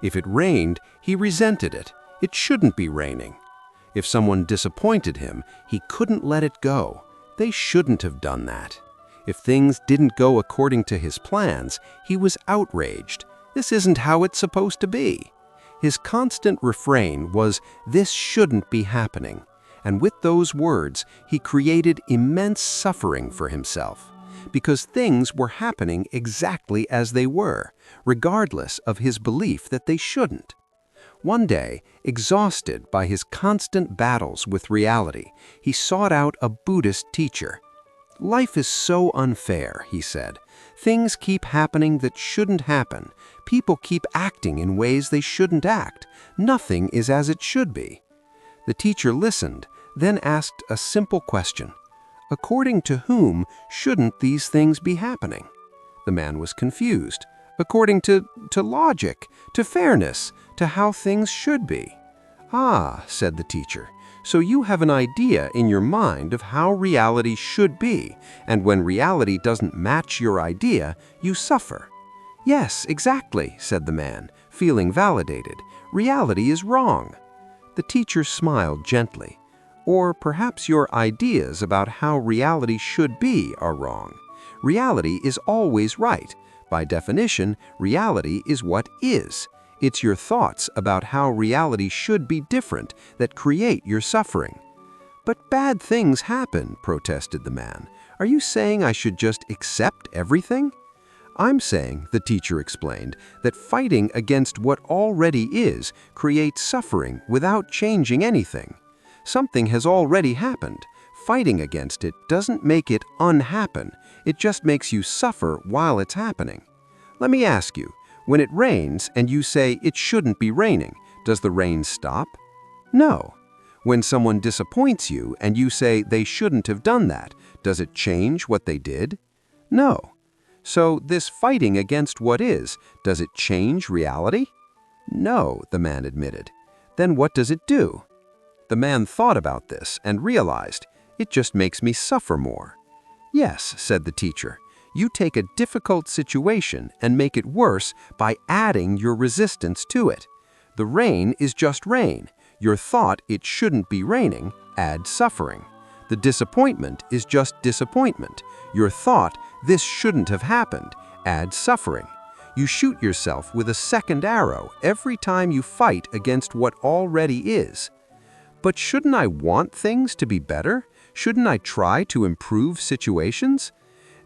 If it rained, he resented it. It shouldn't be raining. If someone disappointed him, he couldn't let it go. They shouldn't have done that. If things didn't go according to his plans, he was outraged. This isn't how it's supposed to be. His constant refrain was, "This shouldn't be happening." And with those words, he created immense suffering for himself, because things were happening exactly as they were, regardless of his belief that they shouldn't. One day, exhausted by his constant battles with reality, he sought out a Buddhist teacher. "Life is so unfair," he said. "Things keep happening that shouldn't happen. People keep acting in ways they shouldn't act. Nothing is as it should be." The teacher listened, then asked a simple question. "According to whom shouldn't these things be happening?" The man was confused. "According to logic, to fairness, to how things should be." "Ah," said the teacher, "so you have an idea in your mind of how reality should be, and when reality doesn't match your idea, you suffer." "Yes, exactly," said the man, feeling validated. "Reality is wrong." The teacher smiled gently. "Or perhaps your ideas about how reality should be are wrong. Reality is always right. By definition, reality is what is. It's your thoughts about how reality should be different that create your suffering." "But bad things happen," protested the man. "Are you saying I should just accept everything?" "I'm saying," the teacher explained, "that fighting against what already is creates suffering without changing anything. Something has already happened. Fighting against it doesn't make it unhappen. It just makes you suffer while it's happening. Let me ask you, when it rains and you say it shouldn't be raining, does the rain stop? No. When someone disappoints you and you say they shouldn't have done that, does it change what they did? No. So this fighting against what is, does it change reality? No, the man admitted. Then what does it do? The man thought about this and realized, it just makes me suffer more. Yes, said the teacher, you take a difficult situation and make it worse by adding your resistance to it. The rain is just rain. Your thought it shouldn't be raining adds suffering. The disappointment is just disappointment. Your thought this shouldn't have happened adds suffering. You shoot yourself with a second arrow every time you fight against what already is. But shouldn't I want things to be better? Shouldn't I try to improve situations?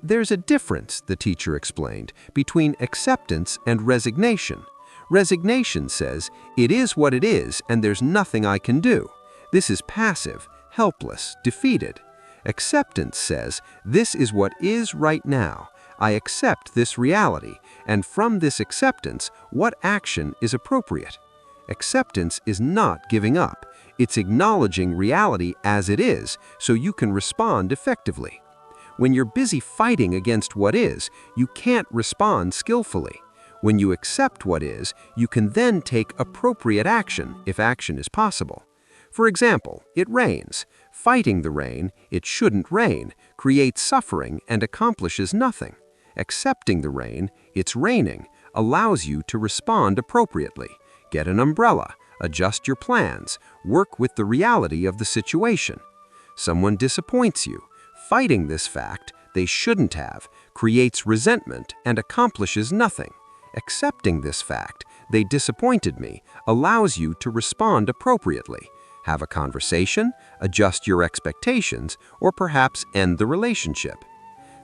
There's a difference, the teacher explained, between acceptance and resignation. Resignation says, it is what it is and there's nothing I can do. This is passive, helpless, defeated. Acceptance says, this is what is right now. I accept this reality, and from this acceptance, what action is appropriate? Acceptance is not giving up. It's acknowledging reality as it is, so you can respond effectively. When you're busy fighting against what is, you can't respond skillfully. When you accept what is, you can then take appropriate action, if action is possible. For example, it rains. Fighting the rain, it shouldn't rain, creates suffering and accomplishes nothing. Accepting the rain, it's raining, allows you to respond appropriately. Get an umbrella, adjust your plans, work with the reality of the situation. Someone disappoints you. Fighting this fact, they shouldn't have, creates resentment and accomplishes nothing. Accepting this fact, they disappointed me, allows you to respond appropriately. Have a conversation, adjust your expectations, or perhaps end the relationship.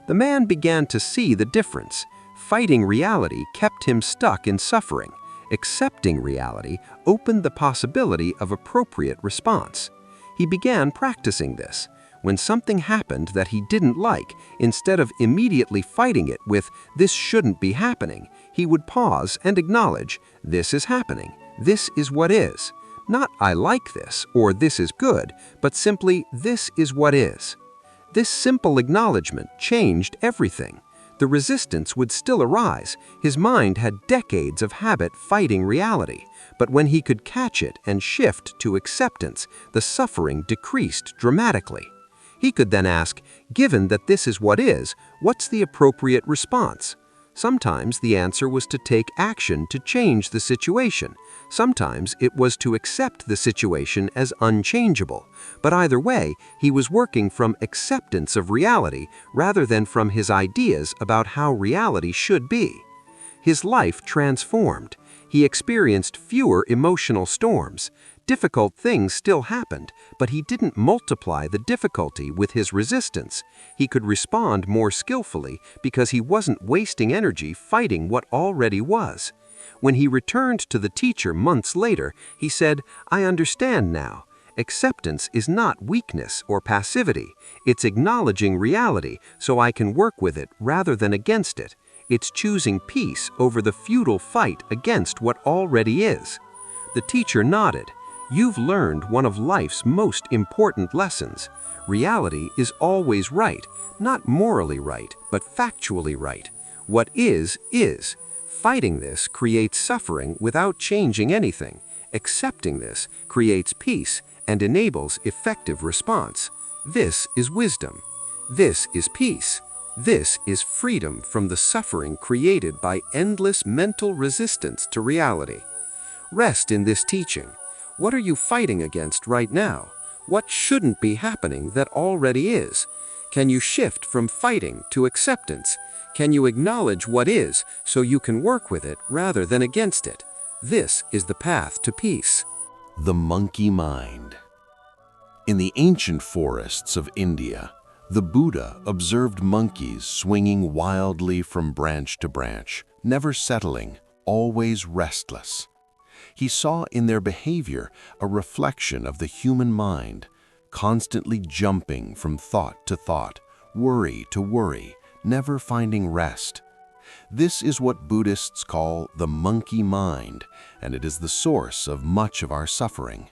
The man began to see the difference. Fighting reality kept him stuck in suffering. Accepting reality opened the possibility of appropriate response. He began practicing this. When something happened that he didn't like, instead of immediately fighting it with, "This shouldn't be happening," he would pause and acknowledge, "This is happening. This is what is." Not "I like this" or "This is good," but simply "This is what is." This simple acknowledgement changed everything. The resistance would still arise. His mind had decades of habit fighting reality, but when he could catch it and shift to acceptance, the suffering decreased dramatically. He could then ask, given that this is what is, what's the appropriate response? Sometimes the answer was to take action to change the situation. Sometimes it was to accept the situation as unchangeable. But either way, he was working from acceptance of reality rather than from his ideas about how reality should be. His life transformed. He experienced fewer emotional storms. Difficult things still happened, but he didn't multiply the difficulty with his resistance. He could respond more skillfully because he wasn't wasting energy fighting what already was. When he returned to the teacher months later, he said, "I understand now. Acceptance is not weakness or passivity. It's acknowledging reality so I can work with it rather than against it. It's choosing peace over the futile fight against what already is." The teacher nodded. "You've learned one of life's most important lessons. Reality is always right, not morally right, but factually right. What is, is. Fighting this creates suffering without changing anything. Accepting this creates peace and enables effective response. This is wisdom. This is peace. This is freedom from the suffering created by endless mental resistance to reality." Rest in this teaching. What are you fighting against right now? What shouldn't be happening that already is? Can you shift from fighting to acceptance? Can you acknowledge what is so you can work with it rather than against it? This is the path to peace. The monkey mind. In the ancient forests of India, the Buddha observed monkeys swinging wildly from branch to branch, never settling, always restless. He saw in their behavior a reflection of the human mind, constantly jumping from thought to thought, worry to worry, never finding rest. This is what Buddhists call the monkey mind, and it is the source of much of our suffering.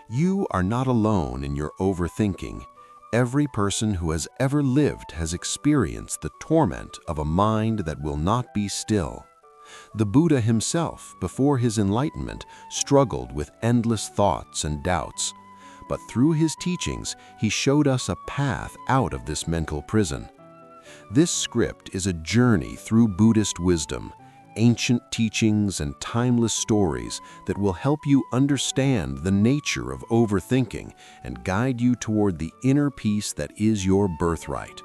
You are not alone in your overthinking. Every person who has ever lived has experienced the torment of a mind that will not be still. The Buddha himself, before his enlightenment, struggled with endless thoughts and doubts. But through his teachings, he showed us a path out of this mental prison. This script is a journey through Buddhist wisdom, ancient teachings and timeless stories that will help you understand the nature of overthinking and guide you toward the inner peace that is your birthright.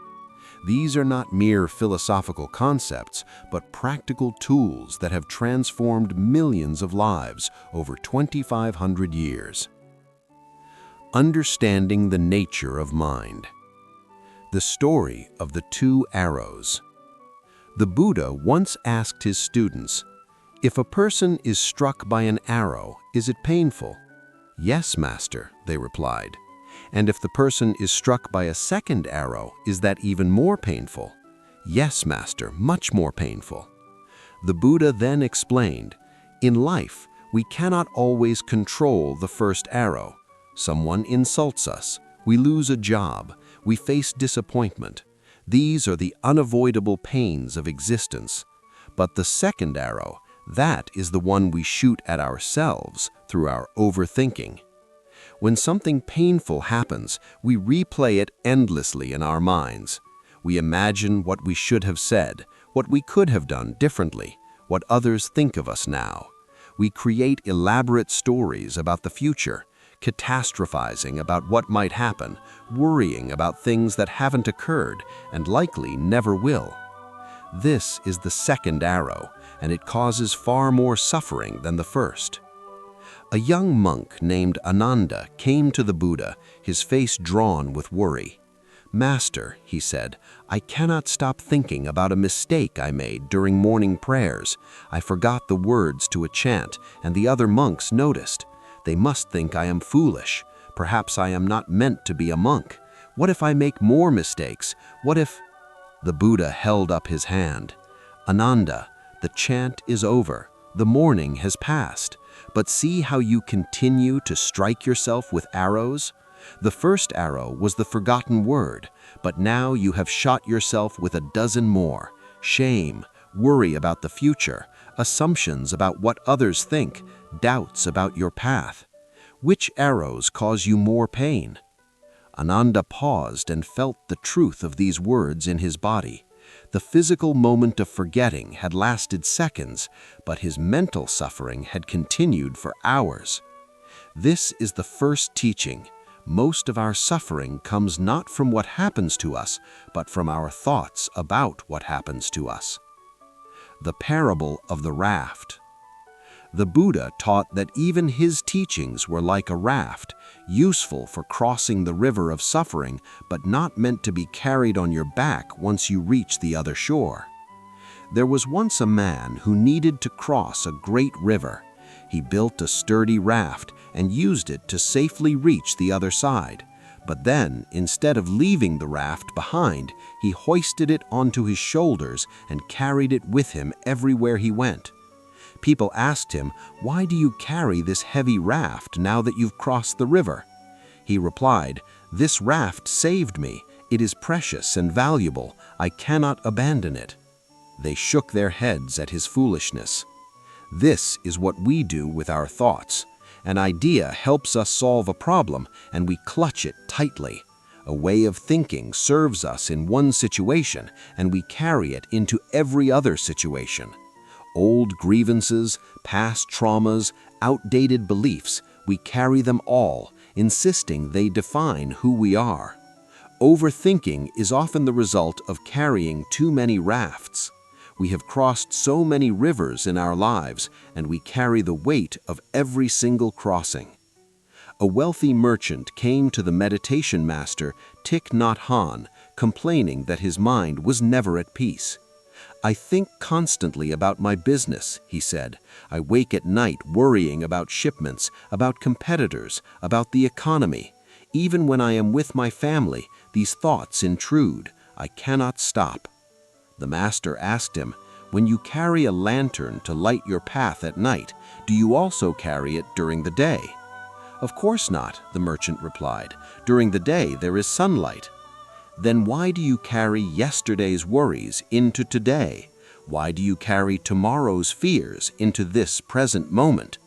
These are not mere philosophical concepts, but practical tools that have transformed millions of lives over 2,500 years. Understanding the nature of mind. The story of the two arrows. The Buddha once asked his students, "If a person is struck by an arrow, is it painful?" "Yes, Master," they replied. "And if the person is struck by a second arrow, is that even more painful?" "Yes, Master, much more painful." The Buddha then explained, "In life, we cannot always control the first arrow. Someone insults us, we lose a job, we face disappointment. These are the unavoidable pains of existence. But the second arrow, that is the one we shoot at ourselves through our overthinking. When something painful happens, we replay it endlessly in our minds. We imagine what we should have said, what we could have done differently, what others think of us now. We create elaborate stories about the future, catastrophizing about what might happen, worrying about things that haven't occurred and likely never will. This is the second arrow, and it causes far more suffering than the first. A young monk named Ananda came to the Buddha, his face drawn with worry. "Master," he said, "I cannot stop thinking about a mistake I made during morning prayers. I forgot the words to a chant, and the other monks noticed. They must think I am foolish. Perhaps I am not meant to be a monk. What if I make more mistakes? What if—" The Buddha held up his hand. "Ananda, the chant is over. The morning has passed. But see how you continue to strike yourself with arrows? The first arrow was the forgotten word, but now you have shot yourself with a dozen more. Shame, worry about the future, assumptions about what others think, doubts about your path. Which arrows cause you more pain?" Ananda paused and felt the truth of these words in his body. The physical moment of forgetting had lasted seconds, but his mental suffering had continued for hours. This is the first teaching. Most of our suffering comes not from what happens to us, but from our thoughts about what happens to us. The parable of the raft. The Buddha taught that even his teachings were like a raft, useful for crossing the river of suffering, but not meant to be carried on your back once you reach the other shore. There was once a man who needed to cross a great river. He built a sturdy raft and used it to safely reach the other side. But then, instead of leaving the raft behind, he hoisted it onto his shoulders and carried it with him everywhere he went. People asked him, "Why do you carry this heavy raft now that you've crossed the river?" He replied, "This raft saved me. It is precious and valuable. I cannot abandon it." They shook their heads at his foolishness. This is what we do with our thoughts. An idea helps us solve a problem, and we clutch it tightly. A way of thinking serves us in one situation, and we carry it into every other situation. Old grievances, past traumas, outdated beliefs, we carry them all, insisting they define who we are. Overthinking is often the result of carrying too many rafts. We have crossed so many rivers in our lives, and we carry the weight of every single crossing. A wealthy merchant came to the meditation master Thich Nhat Hanh, complaining that his mind was never at peace. "I think constantly about my business," he said. "I wake at night worrying about shipments, about competitors, about the economy. Even when I am with my family, these thoughts intrude. I cannot stop." The master asked him, "When you carry a lantern to light your path at night, do you also carry it during the day?" "Of course not," the merchant replied. "During the day there is sunlight." "Then why do you carry yesterday's worries into today? Why do you carry tomorrow's fears into this present moment?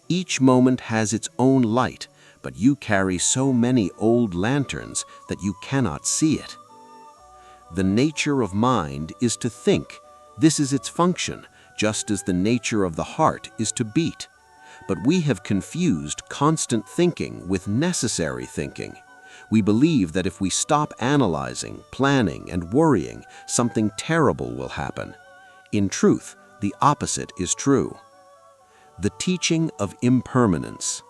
Each moment has its own light, but you carry so many old lanterns that you cannot see it." The nature of mind is to think. This is its function, just as the nature of the heart is to beat. But we have confused constant thinking with necessary thinking. We believe that if we stop analyzing, planning, and worrying, something terrible will happen. In truth, the opposite is true. The teaching of impermanence.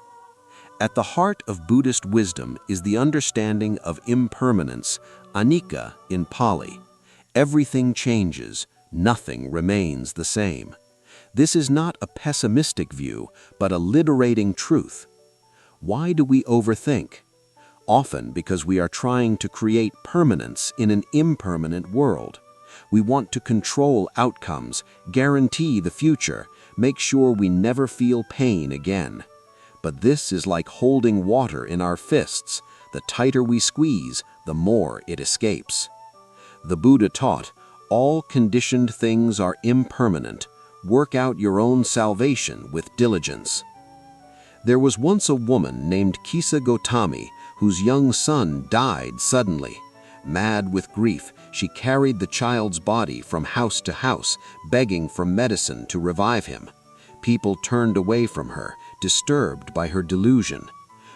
At the heart of Buddhist wisdom is the understanding of impermanence, anicca in Pali. Everything changes, nothing remains the same. This is not a pessimistic view, but a liberating truth. Why do we overthink? Often because we are trying to create permanence in an impermanent world. We want to control outcomes, guarantee the future, make sure we never feel pain again. But this is like holding water in our fists. The tighter we squeeze, the more it escapes. The Buddha taught, "All conditioned things are impermanent. Work out your own salvation with diligence." There was once a woman named Kisa Gotami whose young son died suddenly. Mad with grief, she carried the child's body from house to house, begging for medicine to revive him. People turned away from her, disturbed by her delusion.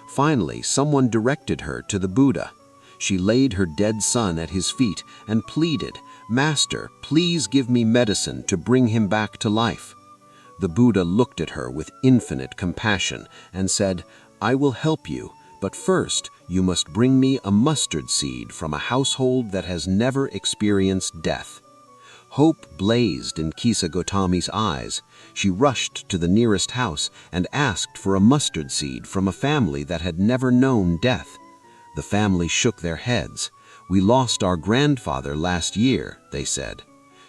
Finally, someone directed her to the Buddha. She laid her dead son at his feet and pleaded, "Master, please give me medicine to bring him back to life." The Buddha looked at her with infinite compassion and said, "I will help you, But first, you must bring me a mustard seed from a household that has never experienced death." Hope blazed in Kisa Gotami's eyes. She rushed to the nearest house and asked for a mustard seed from a family that had never known death. The family shook their heads. "We lost our grandfather last year," they said.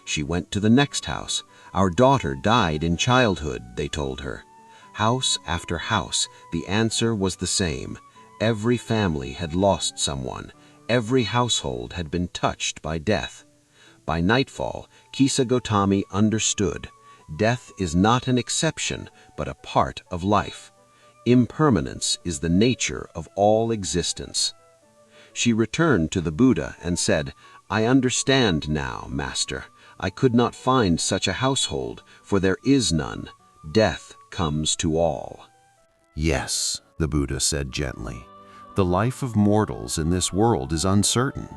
She went to the next house. "Our daughter died in childhood," they told her. House after house, the answer was the same. Every family had lost someone. Every household had been touched by death. By nightfall, Kisa Gotami understood. Death is not an exception, but a part of life. Impermanence is the nature of all existence. She returned to the Buddha and said, "I understand now, Master. I could not find such a household, for there is none. Death comes to all." Yes, the Buddha said gently, the life of mortals in this world is uncertain.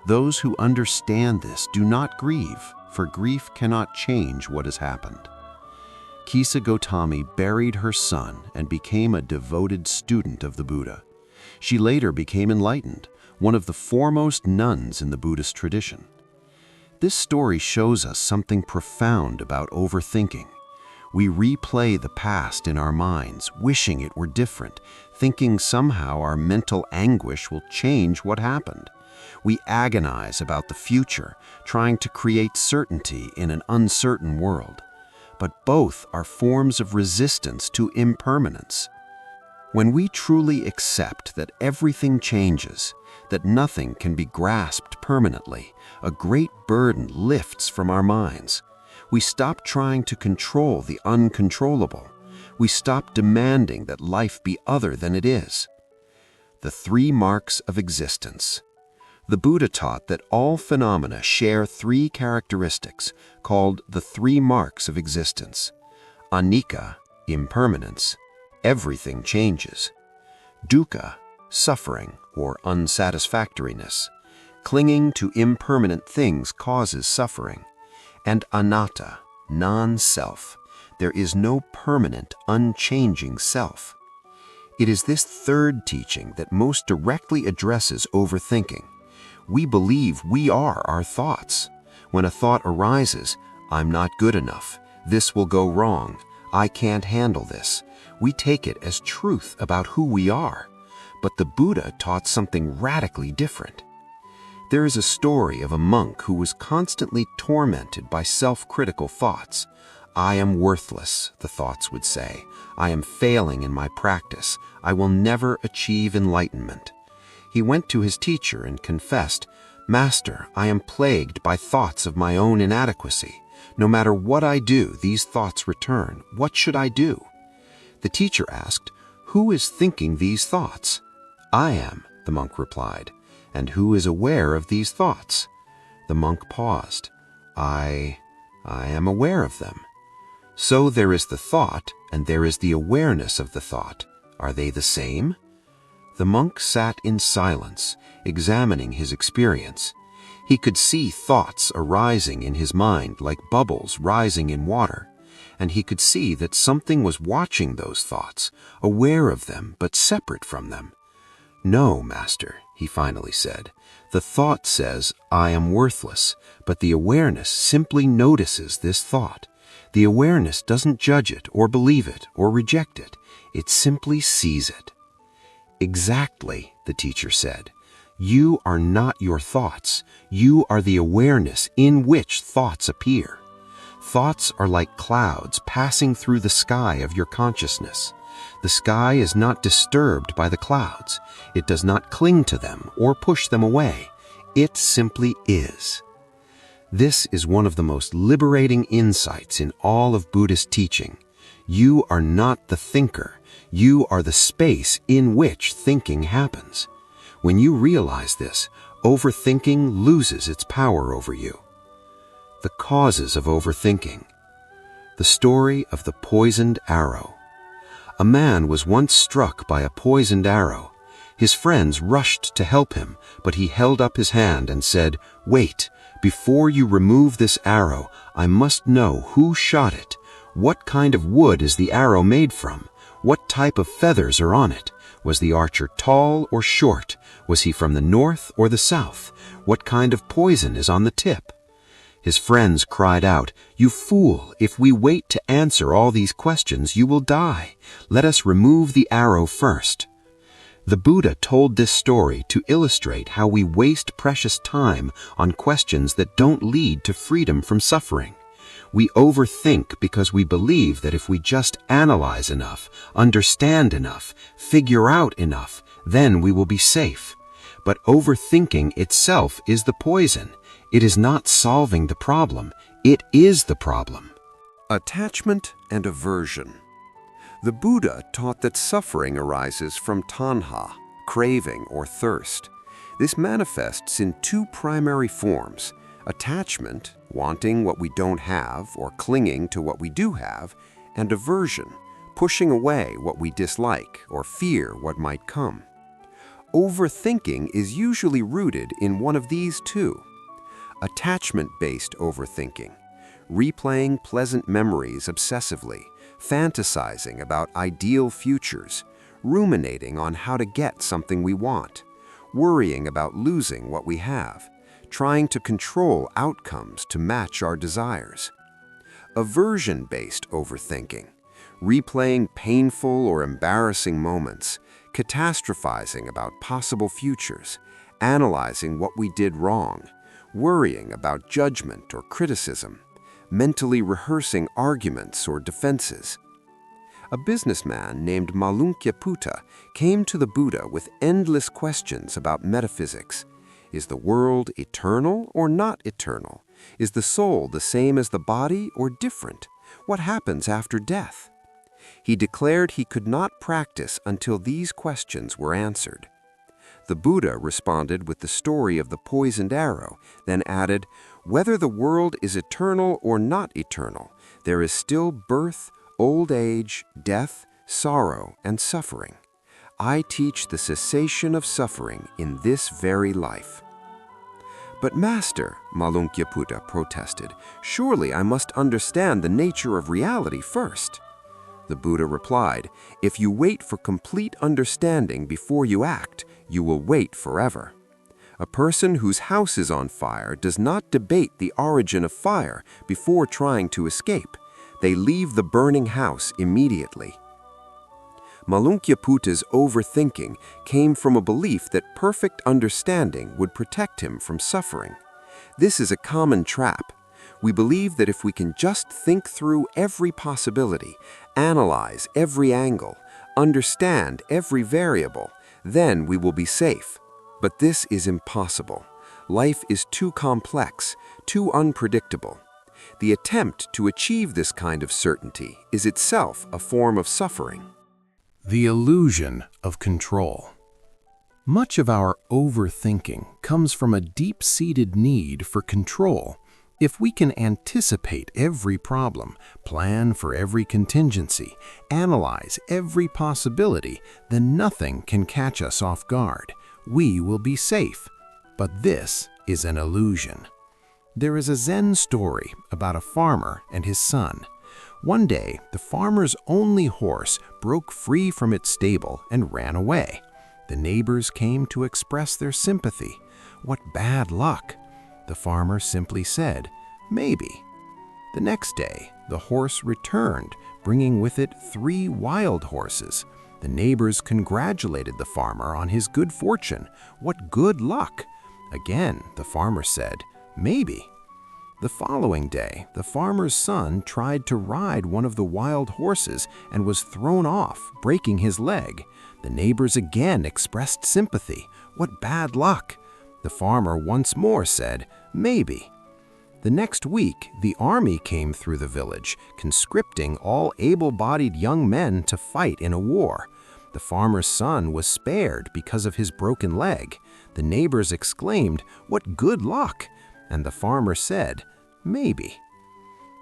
Those who understand this do not grieve, for grief cannot change what has happened. Kisa Gotami buried her son and became a devoted student of the Buddha. She later became enlightened, one of the foremost nuns in the Buddhist tradition. This story shows us something profound about overthinking. We replay the past in our minds, wishing it were different, thinking somehow our mental anguish will change what happened. We agonize about the future, trying to create certainty in an uncertain world. But both are forms of resistance to impermanence. When we truly accept that everything changes, that nothing can be grasped permanently, a great burden lifts from our minds. We stop trying to control the uncontrollable. We stop demanding that life be other than it is. The 3 marks of existence. The Buddha taught that all phenomena share 3 characteristics called the 3 marks of existence. Anicca, impermanence, everything changes. Dukkha, suffering or unsatisfactoriness. Clinging to impermanent things causes suffering. And anatta, non-self. There is no permanent, unchanging self. It is this 3rd teaching that most directly addresses overthinking. We believe we are our thoughts. When a thought arises, "I'm not good enough, this will go wrong, I can't handle this," we take it as truth about who we are. But the Buddha taught something radically different. There is a story of a monk who was constantly tormented by self-critical thoughts. "I am worthless," the thoughts would say. "I am failing in my practice. I will never achieve enlightenment." He went to his teacher and confessed, "Master, I am plagued by thoughts of my own inadequacy. No matter what I do, these thoughts return. What should I do?" The teacher asked, "Who is thinking these thoughts?" "I am," the monk replied. "And who is aware of these thoughts?" The monk paused. I am aware of them." "So there is the thought, and there is the awareness of the thought. Are they the same?" The monk sat in silence, examining his experience. He could see thoughts arising in his mind like bubbles rising in water, and he could see that something was watching those thoughts, aware of them but separate from them. "No, Master," he finally said. "The thought says, 'I am worthless,' but the awareness simply notices this thought. The awareness doesn't judge it or believe it or reject it. It simply sees it." "Exactly," the teacher said. "You are not your thoughts. You are the awareness in which thoughts appear. Thoughts are like clouds passing through the sky of your consciousness. The sky is not disturbed by the clouds. It does not cling to them or push them away. It simply is." This is one of the most liberating insights in all of Buddhist teaching. You are not the thinker. You are the space in which thinking happens. When you realize this, overthinking loses its power over you. The causes of overthinking. The story of the poisoned arrow. A man was once struck by a poisoned arrow. His friends rushed to help him, but he held up his hand and said, "Wait, before you remove this arrow, I must know who shot it. What kind of wood is the arrow made from? What type of feathers are on it? Was the archer tall or short? Was he from the north or the south? What kind of poison is on the tip? His friends cried out, "You fool! If we wait to answer all these questions, you will die. Let us remove the arrow first." The Buddha told this story to illustrate how we waste precious time on questions that don't lead to freedom from suffering. We overthink because we believe that if we just analyze enough, understand enough, figure out enough, then we will be safe. But overthinking itself is the poison. It is not solving the problem. It is the problem. Attachment and aversion. The Buddha taught that suffering arises from tanha, craving or thirst. This manifests in two primary forms: attachment, wanting what we don't have or clinging to what we do have, and aversion, pushing away what we dislike or fear what might come. Overthinking is usually rooted in one of these two. Attachment-based overthinking, replaying pleasant memories obsessively, fantasizing about ideal futures, ruminating on how to get something we want, worrying about losing what we have, trying to control outcomes to match our desires. Aversion-based overthinking, replaying painful or embarrassing moments, catastrophizing about possible futures, analyzing what we did wrong, worrying about judgment or criticism, mentally rehearsing arguments or defenses. A businessman named Malunkyaputta came to the Buddha with endless questions about metaphysics. Is the world eternal or not eternal? Is the soul the same as the body or different? What happens after death? He declared he could not practice until these questions were answered. The Buddha responded with the story of the poisoned arrow, then added, "Whether the world is eternal or not eternal, there is still birth, old age, death, sorrow, and suffering. I teach the cessation of suffering in this very life." "But Master," Malunkyaputta protested, "surely I must understand the nature of reality first." The Buddha replied, "If you wait for complete understanding before you act, you will wait forever. A person whose house is on fire does not debate the origin of fire before trying to escape. They leave the burning house immediately." Malunkyaputa's overthinking came from a belief that perfect understanding would protect him from suffering. This is a common trap. We believe that if we can just think through every possibility, analyze every angle, understand every variable, then we will be safe. But this is impossible. Life is too complex, too unpredictable. The attempt to achieve this kind of certainty is itself a form of suffering. The illusion of control. Much of our overthinking comes from a deep-seated need for control. If we can anticipate every problem, plan for every contingency, analyze every possibility, then nothing can catch us off guard. We will be safe. But this is an illusion. There is a Zen story about a farmer and his son. One day, the farmer's only horse broke free from its stable and ran away. The neighbors came to express their sympathy. "What bad luck!" The farmer simply said, "Maybe." The next day, the horse returned, bringing with it 3 wild horses. The neighbors congratulated the farmer on his good fortune. "What good luck!" Again, the farmer said, "Maybe." The following day, the farmer's son tried to ride one of the wild horses and was thrown off, breaking his leg. The neighbors again expressed sympathy. "What bad luck!" The farmer once more said, "Maybe." The next week, the army came through the village, conscripting all able-bodied young men to fight in a war. The farmer's son was spared because of his broken leg. The neighbors exclaimed, "What good luck!" And the farmer said, "Maybe."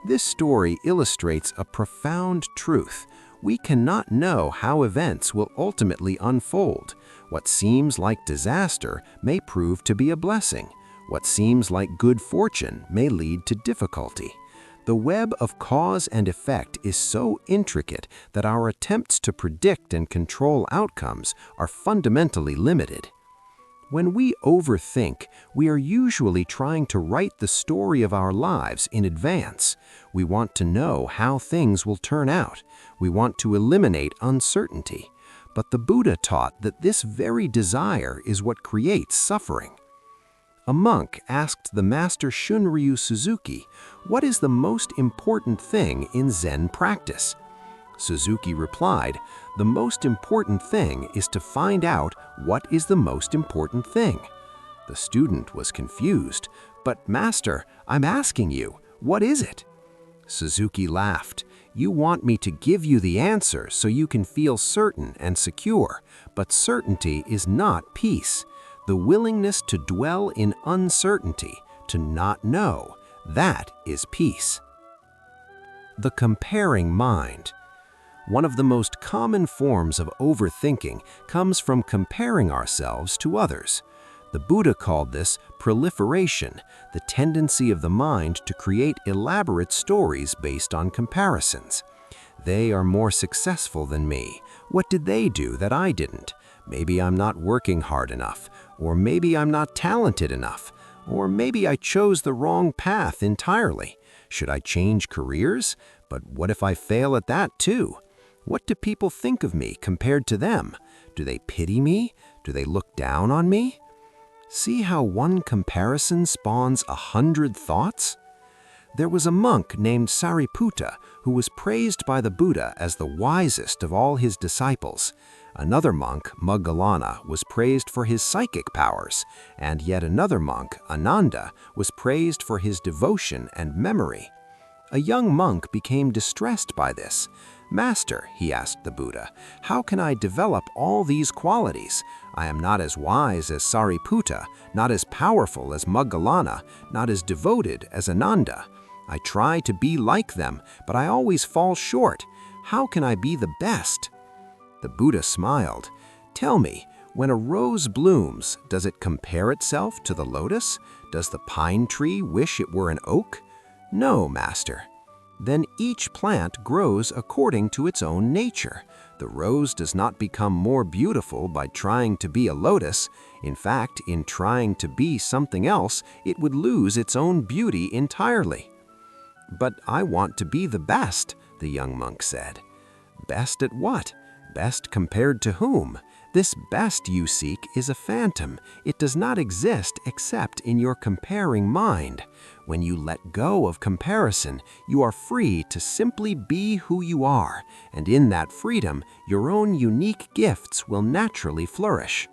This story illustrates a profound truth. We cannot know how events will ultimately unfold. What seems like disaster may prove to be a blessing. What seems like good fortune may lead to difficulty. The web of cause and effect is so intricate that our attempts to predict and control outcomes are fundamentally limited. When we overthink, we are usually trying to write the story of our lives in advance. We want to know how things will turn out. We want to eliminate uncertainty. But the Buddha taught that this very desire is what creates suffering. A monk asked the master Shunryu Suzuki, "What is the most important thing in Zen practice?" Suzuki replied, "The most important thing is to find out what is the most important thing." The student was confused. "But master, I'm asking you, what is it?" Suzuki laughed. "You want me to give you the answer so you can feel certain and secure, but certainty is not peace. The willingness to dwell in uncertainty, to not know, that is peace." The comparing mind. One of the most common forms of overthinking comes from comparing ourselves to others. The Buddha called this proliferation, the tendency of the mind to create elaborate stories based on comparisons. They are more successful than me. What did they do that I didn't? Maybe I'm not working hard enough, or maybe I'm not talented enough, or maybe I chose the wrong path entirely. Should I change careers? But what if I fail at that too? What do people think of me compared to them? Do they pity me? Do they look down on me? See how one comparison spawns 100 thoughts? There was a monk named Sariputta who was praised by the Buddha as the wisest of all his disciples. Another monk, Moggallana, was praised for his psychic powers, and yet another monk, Ananda, was praised for his devotion and memory. A young monk became distressed by this. "Master," he asked the Buddha, "how can I develop all these qualities? I am not as wise as Sariputta, not as powerful as Moggallana, not as devoted as Ananda. I try to be like them, but I always fall short. How can I be the best?" The Buddha smiled. "Tell me, when a rose blooms, does it compare itself to the lotus? Does the pine tree wish it were an oak? No, master. Then each plant grows according to its own nature. The rose does not become more beautiful by trying to be a lotus. In fact, in trying to be something else, it would lose its own beauty entirely." "But I want to be the best," the young monk said. "Best at what? Best compared to whom? This best you seek is a phantom. It does not exist except in your comparing mind. When you let go of comparison, you are free to simply be who you are, and in that freedom, your own unique gifts will naturally flourish."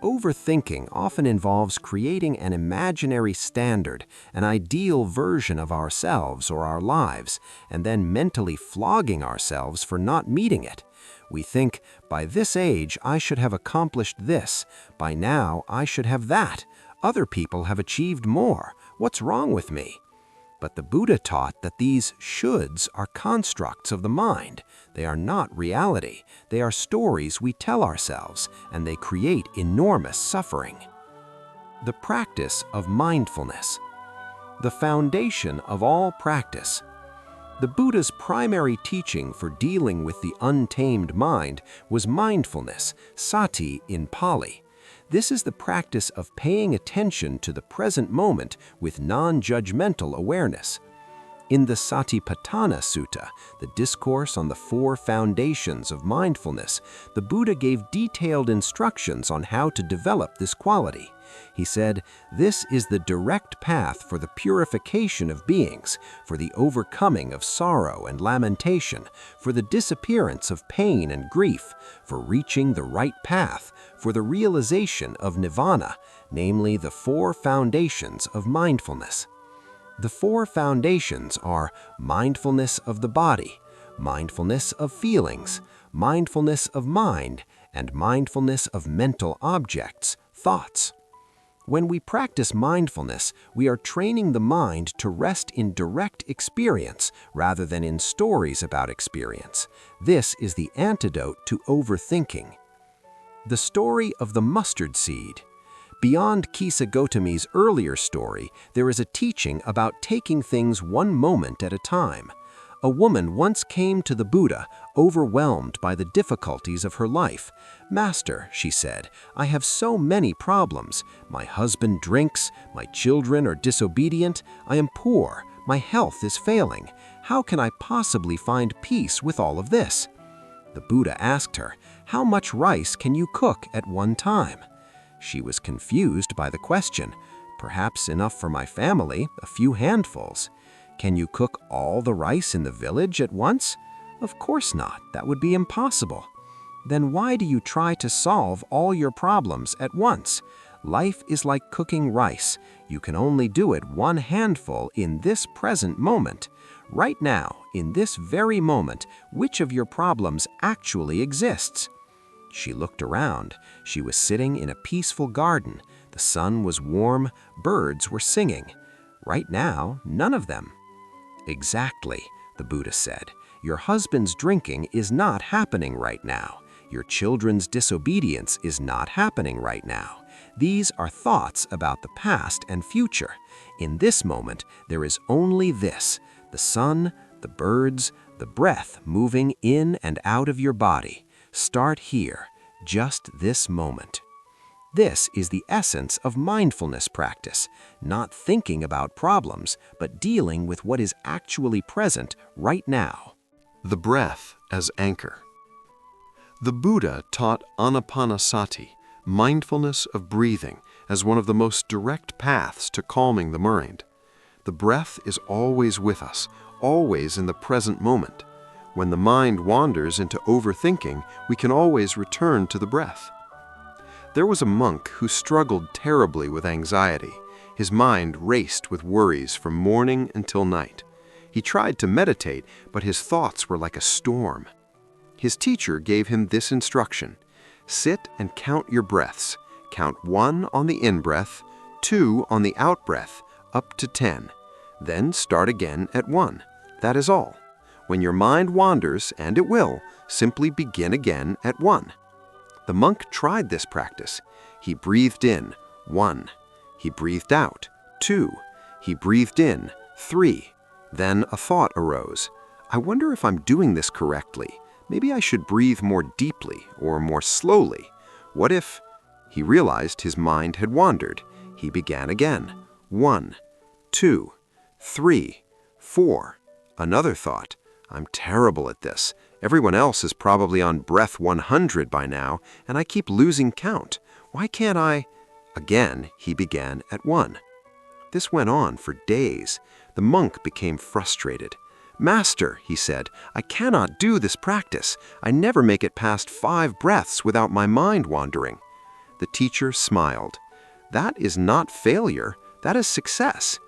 Overthinking often involves creating an imaginary standard, an ideal version of ourselves or our lives, and then mentally flogging ourselves for not meeting it. We think, by this age, I should have accomplished this. By now, I should have that. Other people have achieved more. What's wrong with me? But the Buddha taught that these shoulds are constructs of the mind. They are not reality. They are stories we tell ourselves, and they create enormous suffering. The practice of mindfulness. The foundation of all practice. The Buddha's primary teaching for dealing with the untamed mind was mindfulness, sati in Pali. This is the practice of paying attention to the present moment with non-judgmental awareness. In the Satipatthana Sutta, the discourse on the 4 foundations of mindfulness, the Buddha gave detailed instructions on how to develop this quality. He said, "This is the direct path for the purification of beings, for the overcoming of sorrow and lamentation, for the disappearance of pain and grief, for reaching the right path, for the realization of nirvana, namely the 4 foundations of mindfulness." The 4 foundations are mindfulness of the body, mindfulness of feelings, mindfulness of mind, and mindfulness of mental objects, thoughts. When we practice mindfulness, we are training the mind to rest in direct experience rather than in stories about experience. This is the antidote to overthinking. The story of the mustard seed. Beyond Kisa Gotami's earlier story, there is a teaching about taking things one moment at a time. A woman once came to the Buddha, overwhelmed by the difficulties of her life. "Master," she said, "I have so many problems. My husband drinks, my children are disobedient, I am poor, my health is failing. How can I possibly find peace with all of this?" The Buddha asked her, "How much rice can you cook at one time?" She was confused by the question. "Perhaps enough for my family, a few handfuls." "Can you cook all the rice in the village at once?" "Of course not, that would be impossible." "Then why do you try to solve all your problems at once? Life is like cooking rice. You can only do it one handful in this present moment. Right now, in this very moment, which of your problems actually exists?" She looked around. She was sitting in a peaceful garden. The sun was warm, birds were singing. Right now, none of them. "Exactly," the Buddha said. "Your husband's drinking is not happening right now. Your children's disobedience is not happening right now. These are thoughts about the past and future. In this moment, there is only this: the sun, the birds, the breath moving in and out of your body. Start here, just this moment." This is the essence of mindfulness practice, not thinking about problems, but dealing with what is actually present right now. The breath as anchor. The Buddha taught anapanasati, mindfulness of breathing, as one of the most direct paths to calming the mind. The breath is always with us, always in the present moment. When the mind wanders into overthinking, we can always return to the breath. There was a monk who struggled terribly with anxiety. His mind raced with worries from morning until night. He tried to meditate, but his thoughts were like a storm. His teacher gave him this instruction: sit and count your breaths. Count 1 on the in-breath, 2 on the out-breath, up to 10. Then start again at 1. That is all. When your mind wanders, and it will, simply begin again at 1. The monk tried this practice. He breathed in, 1. He breathed out, 2. He breathed in, 3. Then a thought arose. "I wonder if I'm doing this correctly. Maybe I should breathe more deeply or more slowly. What if—" He realized his mind had wandered. He began again. 1, 2, 3, 4. Another thought. "I'm terrible at this. Everyone else is probably on breath 100 by now, and I keep losing count. Why can't I—" Again, he began at 1. This went on for days. The monk became frustrated. "Master," he said, "I cannot do this practice. I never make it past 5 breaths without my mind wandering." The teacher smiled. "That is not failure. That is success.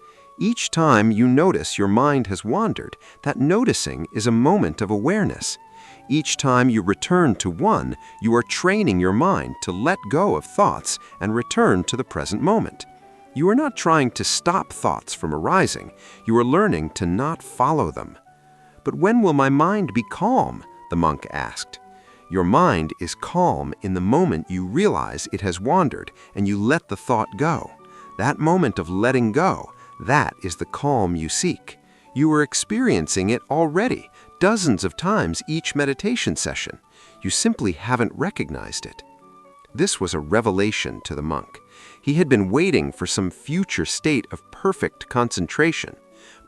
Each time you notice your mind has wandered, that noticing is a moment of awareness. Each time you return to 1, you are training your mind to let go of thoughts and return to the present moment. You are not trying to stop thoughts from arising. You are learning to not follow them." "But when will my mind be calm?" the monk asked. "Your mind is calm in the moment you realize it has wandered and you let the thought go. That moment of letting go, that is the calm you seek. You are experiencing it already, dozens of times each meditation session. You simply haven't recognized it." This was a revelation to the monk. He had been waiting for some future state of perfect concentration,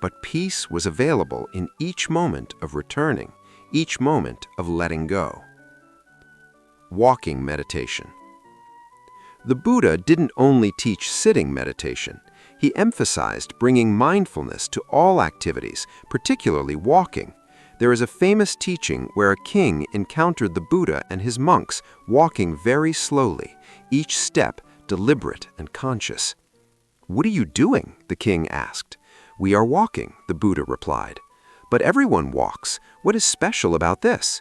but peace was available in each moment of returning, each moment of letting go. Walking meditation. The Buddha didn't only teach sitting meditation. He emphasized bringing mindfulness to all activities, particularly walking. There is a famous teaching where a king encountered the Buddha and his monks walking very slowly, each step deliberate and conscious. "What are you doing?" the king asked. "We are walking," the Buddha replied. "But everyone walks. What is special about this?"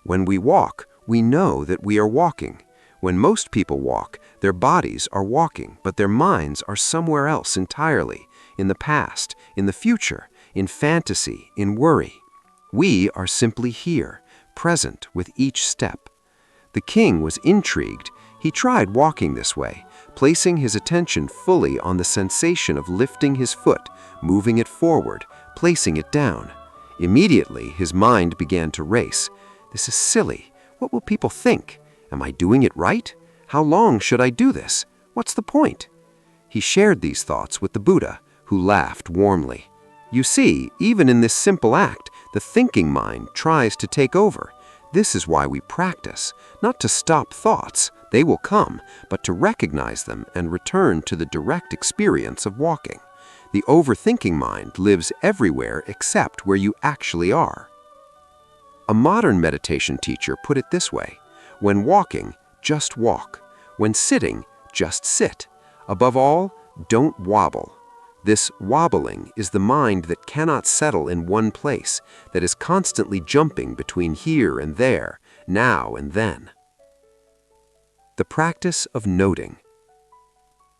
"When we walk, we know that we are walking. When most people walk, their bodies are walking, but their minds are somewhere else entirely, in the past, in the future, in fantasy, in worry. We are simply here, present with each step." The king was intrigued. He tried walking this way, placing his attention fully on the sensation of lifting his foot, moving it forward, placing it down. Immediately, his mind began to race. This is silly. What will people think? Am I doing it right? How long should I do this? What's the point? He shared these thoughts with the Buddha, who laughed warmly. You see, even in this simple act, the thinking mind tries to take over. This is why we practice, not to stop thoughts, they will come, but to recognize them and return to the direct experience of walking. The overthinking mind lives everywhere except where you actually are. A modern meditation teacher put it this way: when walking, just walk. When sitting, just sit. Above all, don't wobble. This wobbling is the mind that cannot settle in one place, that is constantly jumping between here and there, now and then. The practice of noting.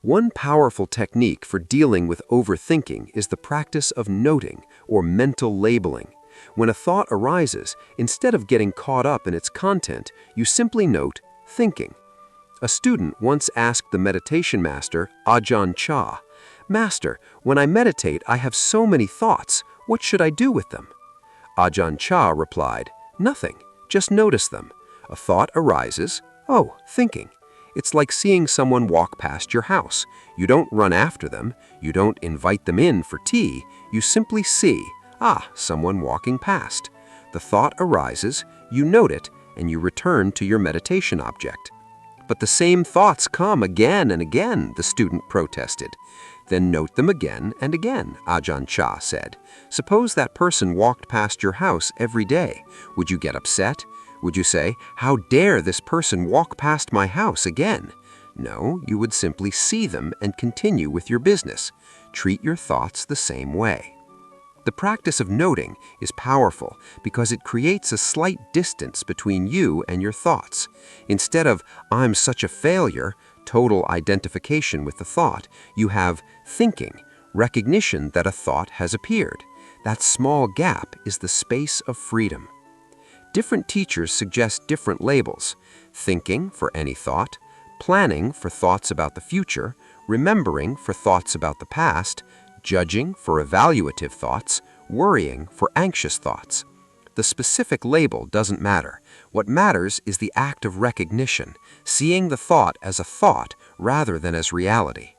One powerful technique for dealing with overthinking is the practice of noting, or mental labeling. When a thought arises, instead of getting caught up in its content, you simply note thinking. A student once asked the meditation master, Ajahn Chah, "Master, when I meditate, I have so many thoughts. What should I do with them?" Ajahn Chah replied, "Nothing. Just notice them. A thought arises. Oh, thinking. It's like seeing someone walk past your house. You don't run after them. You don't invite them in for tea. You simply see, someone walking past. The thought arises, you note it, and you return to your meditation object." "But the same thoughts come again and again," the student protested. "Then note them again and again," Ajahn Chah said. "Suppose that person walked past your house every day. Would you get upset? Would you say, 'How dare this person walk past my house again?' No, you would simply see them and continue with your business. Treat your thoughts the same way. The practice of noting is powerful because it creates a slight distance between you and your thoughts. Instead of, "I'm such a failure," total identification with the thought, you have thinking, recognition that a thought has appeared. That small gap is the space of freedom. Different teachers suggest different labels: thinking for any thought, planning for thoughts about the future, remembering for thoughts about the past, judging for evaluative thoughts, worrying for anxious thoughts. The specific label doesn't matter. What matters is the act of recognition, seeing the thought as a thought rather than as reality.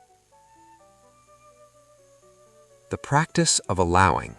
The practice of allowing.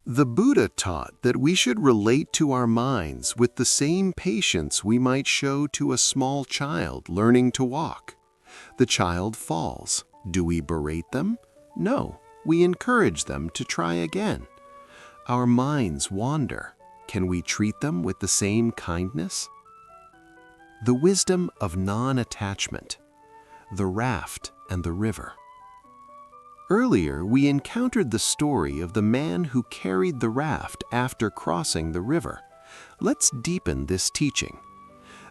The Buddha taught that we should relate to our minds with the same patience we might show to a small child learning to walk. The child falls. Do we berate them? No, we encourage them to try again. Our minds wander. Can we treat them with the same kindness? The wisdom of non-attachment. The raft and the river. Earlier, we encountered the story of the man who carried the raft after crossing the river. Let's deepen this teaching.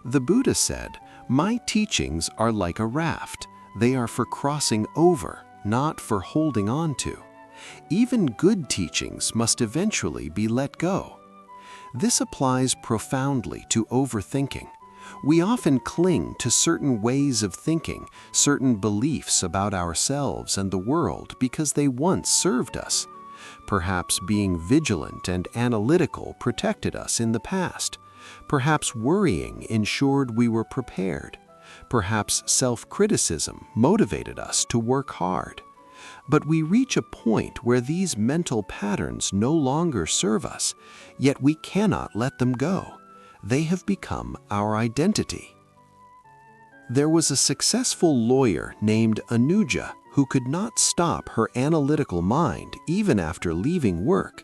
The Buddha said, "My teachings are like a raft. They are for crossing over, not for holding on to. Even good teachings must eventually be let go." This applies profoundly to overthinking. We often cling to certain ways of thinking, certain beliefs about ourselves and the world because they once served us. Perhaps being vigilant and analytical protected us in the past. Perhaps worrying ensured we were prepared. Perhaps self-criticism motivated us to work hard. But we reach a point where these mental patterns no longer serve us, yet we cannot let them go. They have become our identity. There was a successful lawyer named Anuja who could not stop her analytical mind even after leaving work.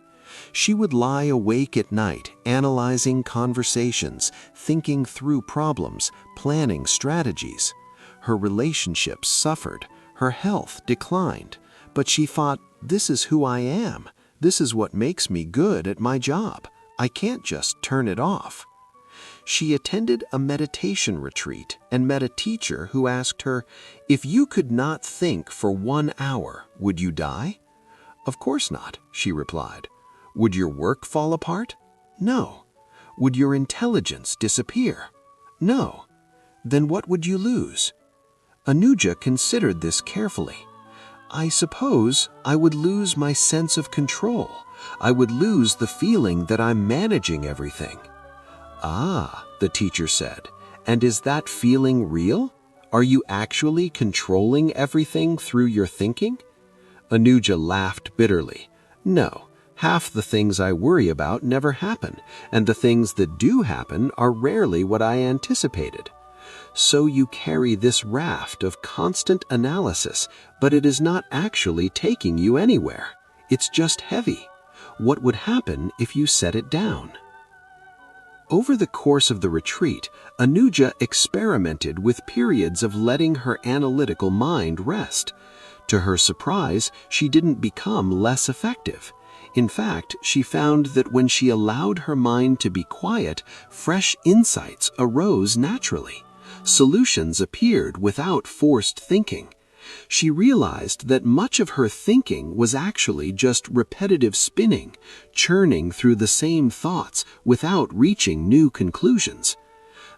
She would lie awake at night, analyzing conversations, thinking through problems, planning strategies. Her relationships suffered, her health declined, but she thought, "This is who I am. This is what makes me good at my job. I can't just turn it off." She attended a meditation retreat and met a teacher who asked her, "If you could not think for 1 hour, would you die?" "Of course not," she replied. "Would your work fall apart?" "No." "Would your intelligence disappear?" "No." "Then what would you lose?" Anuja considered this carefully. "I suppose I would lose my sense of control. I would lose the feeling that I'm managing everything." "Ah," the teacher said, "and is that feeling real? Are you actually controlling everything through your thinking?" Anuja laughed bitterly. "No, half the things I worry about never happen, and the things that do happen are rarely what I anticipated." "So you carry this raft of constant analysis, but it is not actually taking you anywhere. It's just heavy. What would happen if you set it down?" Over the course of the retreat, Anuja experimented with periods of letting her analytical mind rest. To her surprise, she didn't become less effective. In fact, she found that when she allowed her mind to be quiet, fresh insights arose naturally. Solutions appeared without forced thinking. She realized that much of her thinking was actually just repetitive spinning, churning through the same thoughts without reaching new conclusions.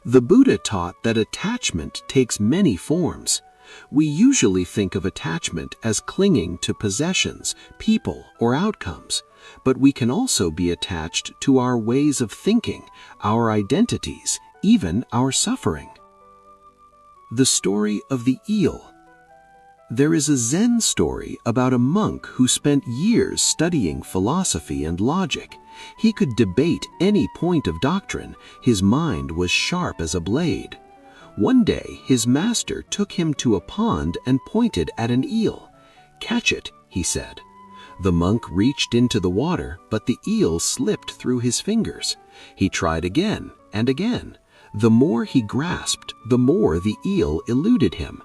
The Buddha taught that attachment takes many forms. We usually think of attachment as clinging to possessions, people, or outcomes, but we can also be attached to our ways of thinking, our identities, even our suffering. The story of the eel. There is a Zen story about a monk who spent years studying philosophy and logic. He could debate any point of doctrine. His mind was sharp as a blade. One day, his master took him to a pond and pointed at an eel. "Catch it," he said. The monk reached into the water, but the eel slipped through his fingers. He tried again and again. The more he grasped, the more the eel eluded him.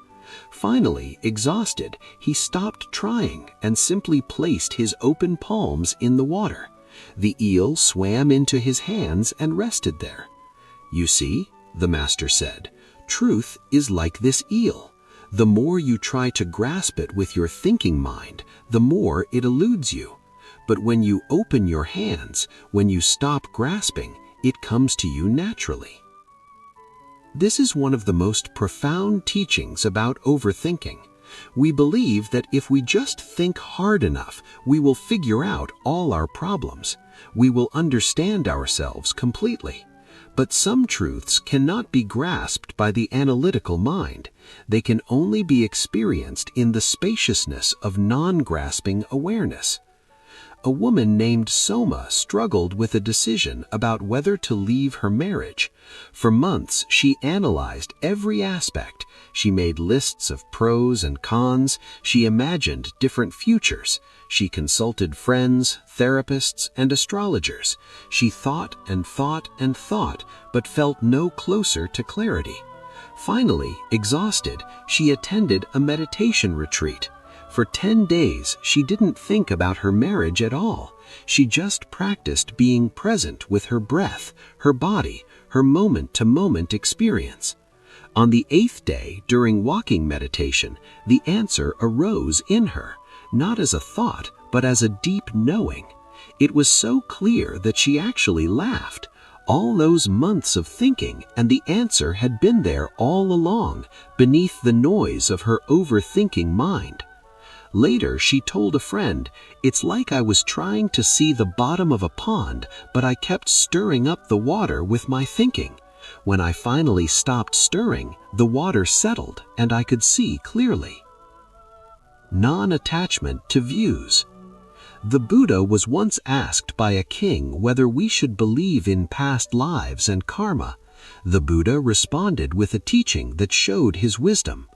Finally, exhausted, he stopped trying and simply placed his open palms in the water. The eel swam into his hands and rested there. "You see," the master said, "truth is like this eel. The more you try to grasp it with your thinking mind, the more it eludes you. But when you open your hands, when you stop grasping, it comes to you naturally." This is one of the most profound teachings about overthinking. We believe that if we just think hard enough, we will figure out all our problems. We will understand ourselves completely. But some truths cannot be grasped by the analytical mind. They can only be experienced in the spaciousness of non-grasping awareness. A woman named Soma struggled with a decision about whether to leave her marriage. For months, she analyzed every aspect. She made lists of pros and cons. She imagined different futures. She consulted friends, therapists, and astrologers. She thought and thought and thought, but felt no closer to clarity. Finally, exhausted, she attended a meditation retreat. For 10 days, she didn't think about her marriage at all. She just practiced being present with her breath, her body, her moment-to-moment experience. On the 8th day, during walking meditation, the answer arose in her, not as a thought, but as a deep knowing. It was so clear that she actually laughed. All those months of thinking, and the answer had been there all along, beneath the noise of her overthinking mind. Later, she told a friend, "It's like I was trying to see the bottom of a pond, but I kept stirring up the water with my thinking. When I finally stopped stirring, the water settled and I could see clearly." Non-attachment to views. The Buddha was once asked by a king whether we should believe in past lives and karma. The Buddha responded with a teaching that showed his wisdom.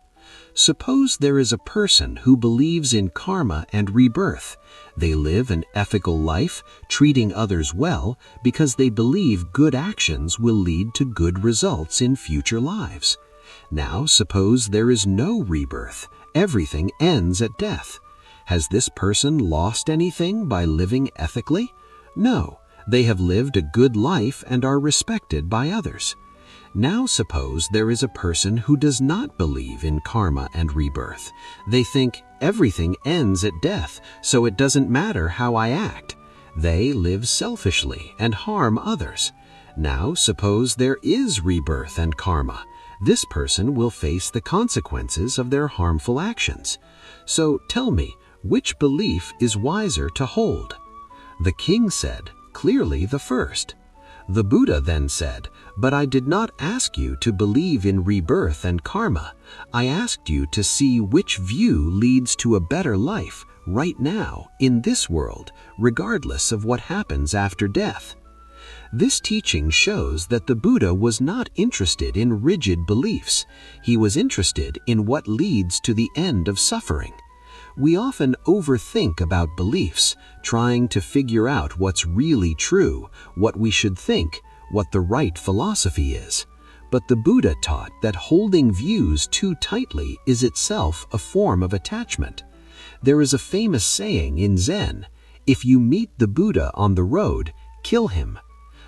Suppose there is a person who believes in karma and rebirth. They live an ethical life, treating others well, because they believe good actions will lead to good results in future lives. Now suppose there is no rebirth. Everything ends at death. Has this person lost anything by living ethically? No, they have lived a good life and are respected by others. Now suppose there is a person who does not believe in karma and rebirth. They think everything ends at death, so it doesn't matter how I act. They live selfishly and harm others. Now suppose there is rebirth and karma. This person will face the consequences of their harmful actions. So tell me, which belief is wiser to hold? The king said, "Clearly the first." The Buddha then said, "But I did not ask you to believe in rebirth and karma. I asked you to see which view leads to a better life right now, in this world, regardless of what happens after death." This teaching shows that the Buddha was not interested in rigid beliefs. He was interested in what leads to the end of suffering. We often overthink about beliefs, trying to figure out what's really true, what we should think, what the right philosophy is. But the Buddha taught that holding views too tightly is itself a form of attachment. There is a famous saying in Zen, "If you meet the Buddha on the road, kill him."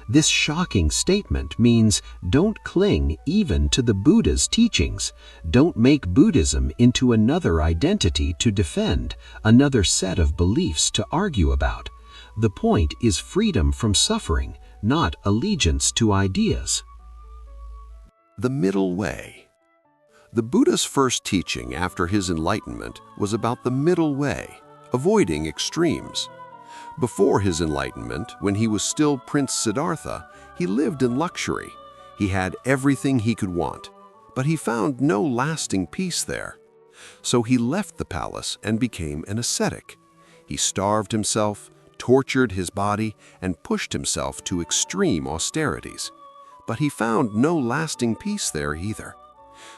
This shocking statement means don't cling even to the Buddha's teachings. Don't make Buddhism into another identity to defend, another set of beliefs to argue about. The point is freedom from suffering, not allegiance to ideas. The middle way. The Buddha's first teaching after his enlightenment was about the middle way, avoiding extremes. Before his enlightenment, when he was still Prince Siddhartha, he lived in luxury. He had everything he could want, but he found no lasting peace there. So he left the palace and became an ascetic. He starved himself, tortured his body, and pushed himself to extreme austerities. But he found no lasting peace there either.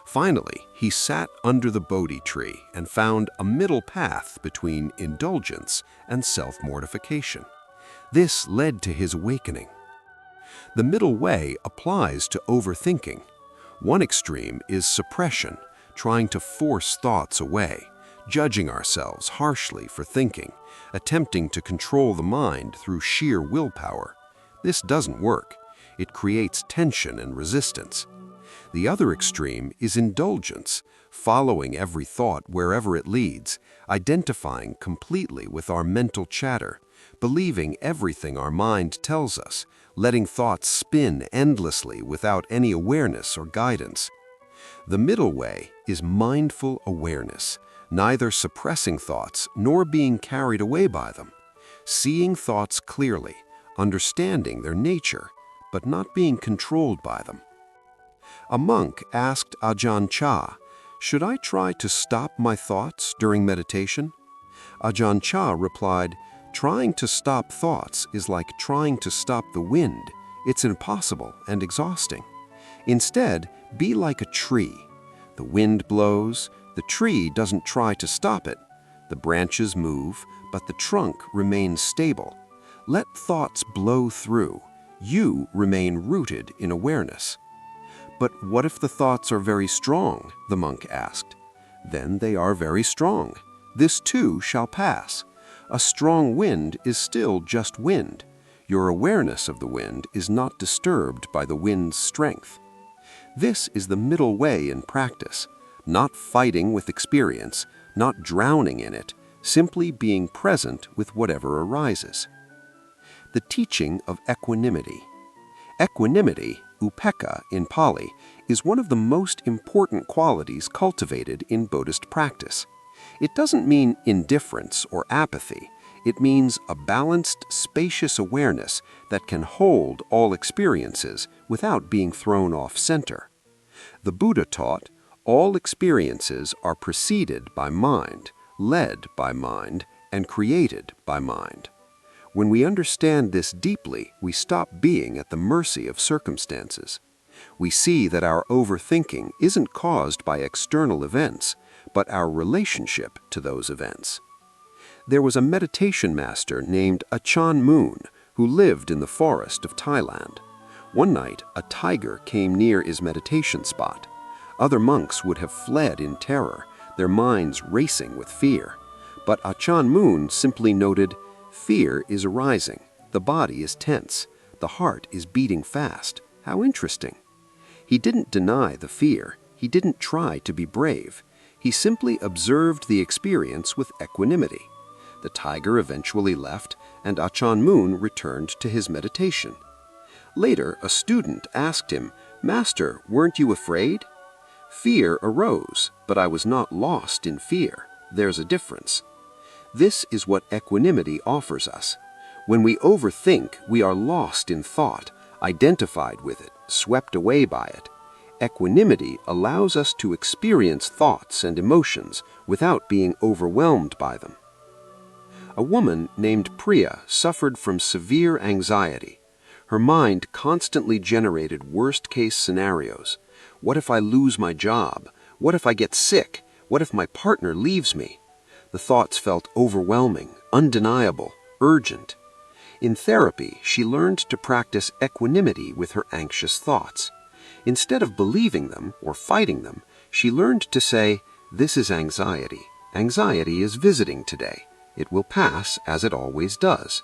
Finally, he sat under the Bodhi tree and found a middle path between indulgence and self-mortification. This led to his awakening. The middle way applies to overthinking. One extreme is suppression, trying to force thoughts away, judging ourselves harshly for thinking, attempting to control the mind through sheer willpower. This doesn't work. It creates tension and resistance. The other extreme is indulgence, following every thought wherever it leads, identifying completely with our mental chatter, believing everything our mind tells us, letting thoughts spin endlessly without any awareness or guidance. The middle way is mindful awareness, neither suppressing thoughts nor being carried away by them, seeing thoughts clearly, understanding their nature, but not being controlled by them. A monk asked Ajahn Chah, "Should I try to stop my thoughts during meditation?" Ajahn Chah replied, "Trying to stop thoughts is like trying to stop the wind. It's impossible and exhausting. Instead, be like a tree. The wind blows, the tree doesn't try to stop it. The branches move, but the trunk remains stable. Let thoughts blow through. You remain rooted in awareness." "But what if the thoughts are very strong?" the monk asked. "Then they are very strong. This too shall pass. A strong wind is still just wind. Your awareness of the wind is not disturbed by the wind's strength." This is the middle way in practice, not fighting with experience, not drowning in it, simply being present with whatever arises. The teaching of equanimity. Equanimity, upekkha in Pali, is one of the most important qualities cultivated in Buddhist practice. It doesn't mean indifference or apathy. It means a balanced, spacious awareness that can hold all experiences without being thrown off center. The Buddha taught, all experiences are preceded by mind, led by mind, and created by mind. When we understand this deeply, we stop being at the mercy of circumstances. We see that our overthinking isn't caused by external events, but our relationship to those events. There was a meditation master named Achan Moon who lived in the forest of Thailand. One night, a tiger came near his meditation spot. Other monks would have fled in terror, their minds racing with fear. But Achan Moon simply noted, "Fear is arising. The body is tense. The heart is beating fast. How interesting." He didn't deny the fear. He didn't try to be brave. He simply observed the experience with equanimity. The tiger eventually left, and Achan Moon returned to his meditation. Later, a student asked him, "Master, weren't you afraid?" "Fear arose, but I was not lost in fear. There's a difference." This is what equanimity offers us. When we overthink, we are lost in thought, identified with it, swept away by it. Equanimity allows us to experience thoughts and emotions without being overwhelmed by them. A woman named Priya suffered from severe anxiety. Her mind constantly generated worst-case scenarios. What if I lose my job? What if I get sick? What if my partner leaves me? The thoughts felt overwhelming, undeniable, urgent. In therapy, she learned to practice equanimity with her anxious thoughts. Instead of believing them or fighting them, she learned to say, "This is anxiety. Anxiety is visiting today. It will pass as it always does."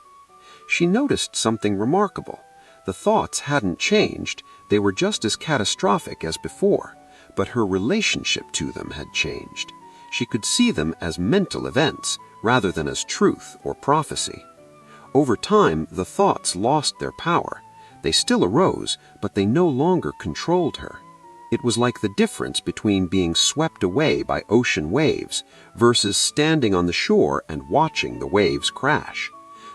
She noticed something remarkable. The thoughts hadn't changed, they were just as catastrophic as before, but her relationship to them had changed. She could see them as mental events rather than as truth or prophecy. Over time, the thoughts lost their power. They still arose, but they no longer controlled her. It was like the difference between being swept away by ocean waves versus standing on the shore and watching the waves crash.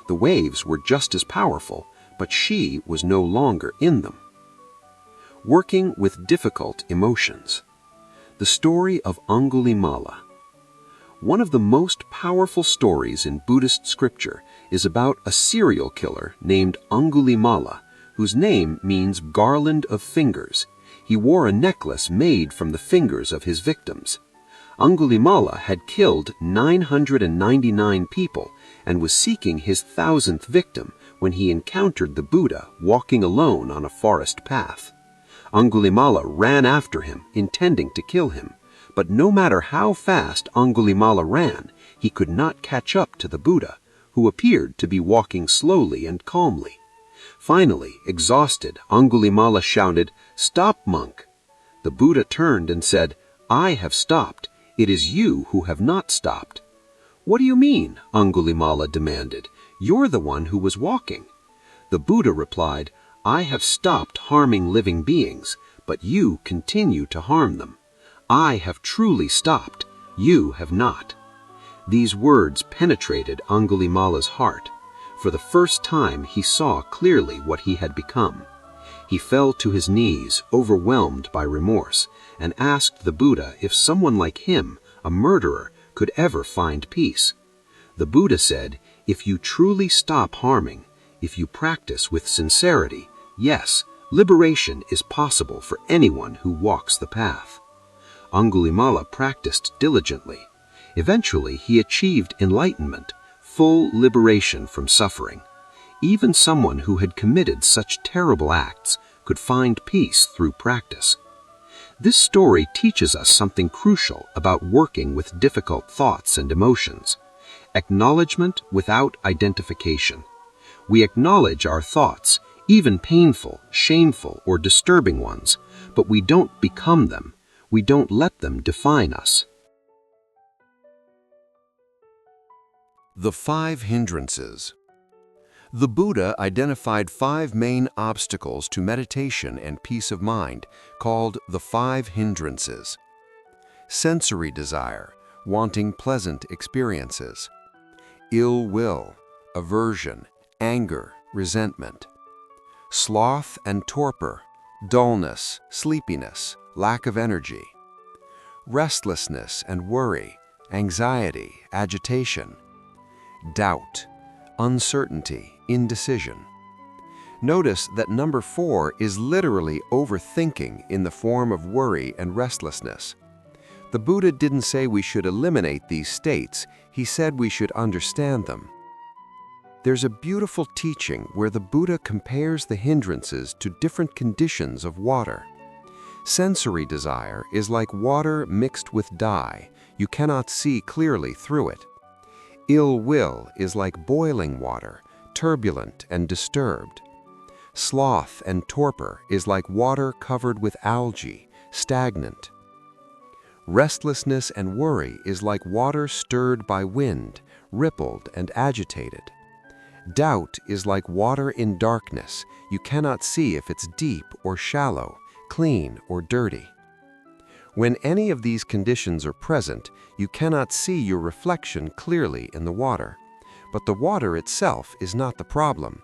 The waves were just as powerful, but she was no longer in them. Working with difficult emotions. The story of Angulimala. One of the most powerful stories in Buddhist scripture is about a serial killer named Angulimala, whose name means garland of fingers. He wore a necklace made from the fingers of his victims. Angulimala had killed 999 people and was seeking his 1,000th victim when he encountered the Buddha walking alone on a forest path. Angulimala ran after him, intending to kill him, but no matter how fast Angulimala ran, he could not catch up to the Buddha, who appeared to be walking slowly and calmly. Finally, exhausted, Angulimala shouted, "Stop, monk!" The Buddha turned and said, "I have stopped. It is you who have not stopped." "What do you mean?" Angulimala demanded. "You're the one who was walking." The Buddha replied, "I have stopped harming living beings, but you continue to harm them. I have truly stopped. You have not." These words penetrated Angulimala's heart. For the first time, he saw clearly what he had become. He fell to his knees, overwhelmed by remorse, and asked the Buddha if someone like him, a murderer, could ever find peace. The Buddha said, "If you truly stop harming, if you practice with sincerity, yes, liberation is possible for anyone who walks the path." Angulimala practiced diligently. Eventually, he achieved enlightenment, full liberation from suffering. Even someone who had committed such terrible acts could find peace through practice. This story teaches us something crucial about working with difficult thoughts and emotions. Acknowledgement without identification. We acknowledge our thoughts, even painful, shameful, or disturbing ones, but we don't become them. We don't let them define us. The 5 hindrances. The Buddha identified 5 main obstacles to meditation and peace of mind, called the 5 hindrances. Sensory desire, wanting pleasant experiences. Ill will, aversion, anger, resentment. Sloth and torpor, dullness, sleepiness, lack of energy. Restlessness and worry, anxiety, agitation. Doubt, uncertainty, indecision. Notice that number 4 is literally overthinking in the form of worry and restlessness. The Buddha didn't say we should eliminate these states, he said we should understand them. There's a beautiful teaching where the Buddha compares the hindrances to different conditions of water. Sensory desire is like water mixed with dye. You cannot see clearly through it. Ill will is like boiling water, turbulent and disturbed. Sloth and torpor is like water covered with algae, stagnant. Restlessness and worry is like water stirred by wind, rippled and agitated. Doubt is like water in darkness. You cannot see if it's deep or shallow, clean or dirty. When any of these conditions are present, you cannot see your reflection clearly in the water. But the water itself is not the problem.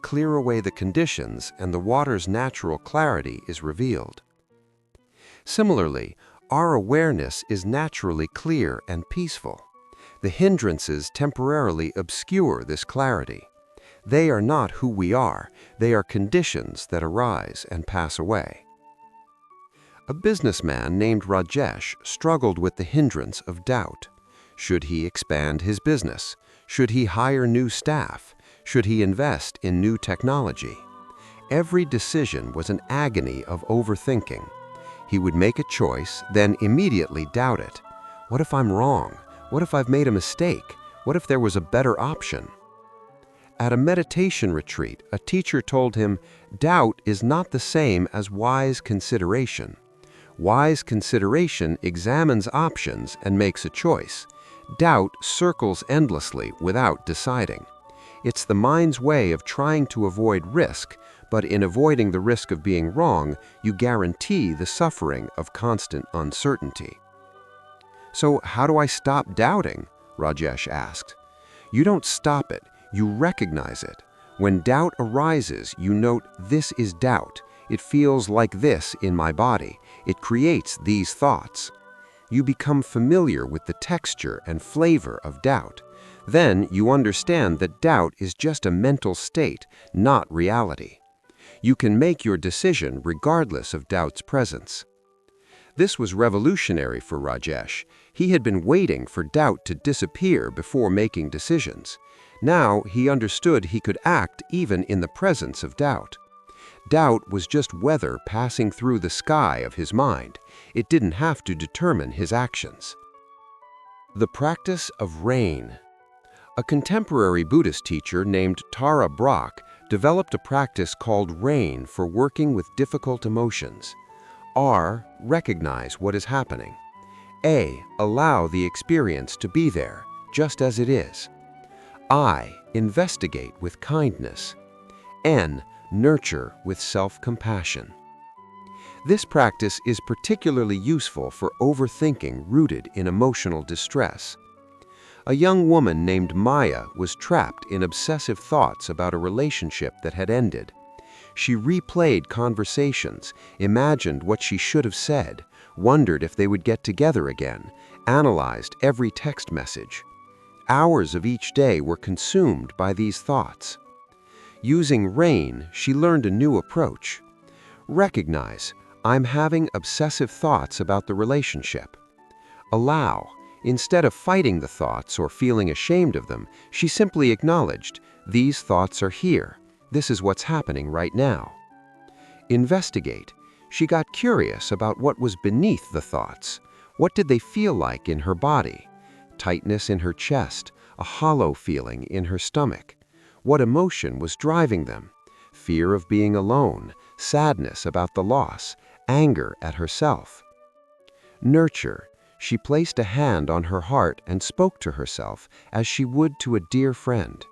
Clear away the conditions and the water's natural clarity is revealed. Similarly, our awareness is naturally clear and peaceful. The hindrances temporarily obscure this clarity. They are not who we are, they are conditions that arise and pass away. A businessman named Rajesh struggled with the hindrance of doubt. Should he expand his business? Should he hire new staff? Should he invest in new technology? Every decision was an agony of overthinking. He would make a choice, then immediately doubt it. What if I'm wrong? What if I've made a mistake? What if there was a better option? At a meditation retreat, a teacher told him, doubt is not the same as wise consideration. Wise consideration examines options and makes a choice. Doubt circles endlessly without deciding. It's the mind's way of trying to avoid risk, but in avoiding the risk of being wrong, you guarantee the suffering of constant uncertainty. So how do I stop doubting? Rajesh asked. You don't stop it, you recognize it. When doubt arises, you note, this is doubt. It feels like this in my body. It creates these thoughts. You become familiar with the texture and flavor of doubt. Then you understand that doubt is just a mental state, not reality. You can make your decision regardless of doubt's presence. This was revolutionary for Rajesh. He had been waiting for doubt to disappear before making decisions. Now he understood he could act even in the presence of doubt. Doubt was just weather passing through the sky of his mind. It didn't have to determine his actions. The practice of rain. A contemporary Buddhist teacher named Tara Brach developed a practice called rain for working with difficult emotions. R. Recognize what is happening. A. Allow the experience to be there, just as it is. I. Investigate with kindness. N. Nurture with self-compassion. This practice is particularly useful for overthinking rooted in emotional distress. A young woman named Maya was trapped in obsessive thoughts about a relationship that had ended. She replayed conversations, imagined what she should have said, wondered if they would get together again, analyzed every text message. Hours of each day were consumed by these thoughts. Using rain, she learned a new approach. Recognize, I'm having obsessive thoughts about the relationship. Allow, instead of fighting the thoughts or feeling ashamed of them, she simply acknowledged, these thoughts are here. This is what's happening right now. Investigate. She got curious about what was beneath the thoughts. What did they feel like in her body? Tightness in her chest, a hollow feeling in her stomach. What emotion was driving them? Fear of being alone, sadness about the loss, anger at herself. Nurture. She placed a hand on her heart and spoke to herself as she would to a dear friend.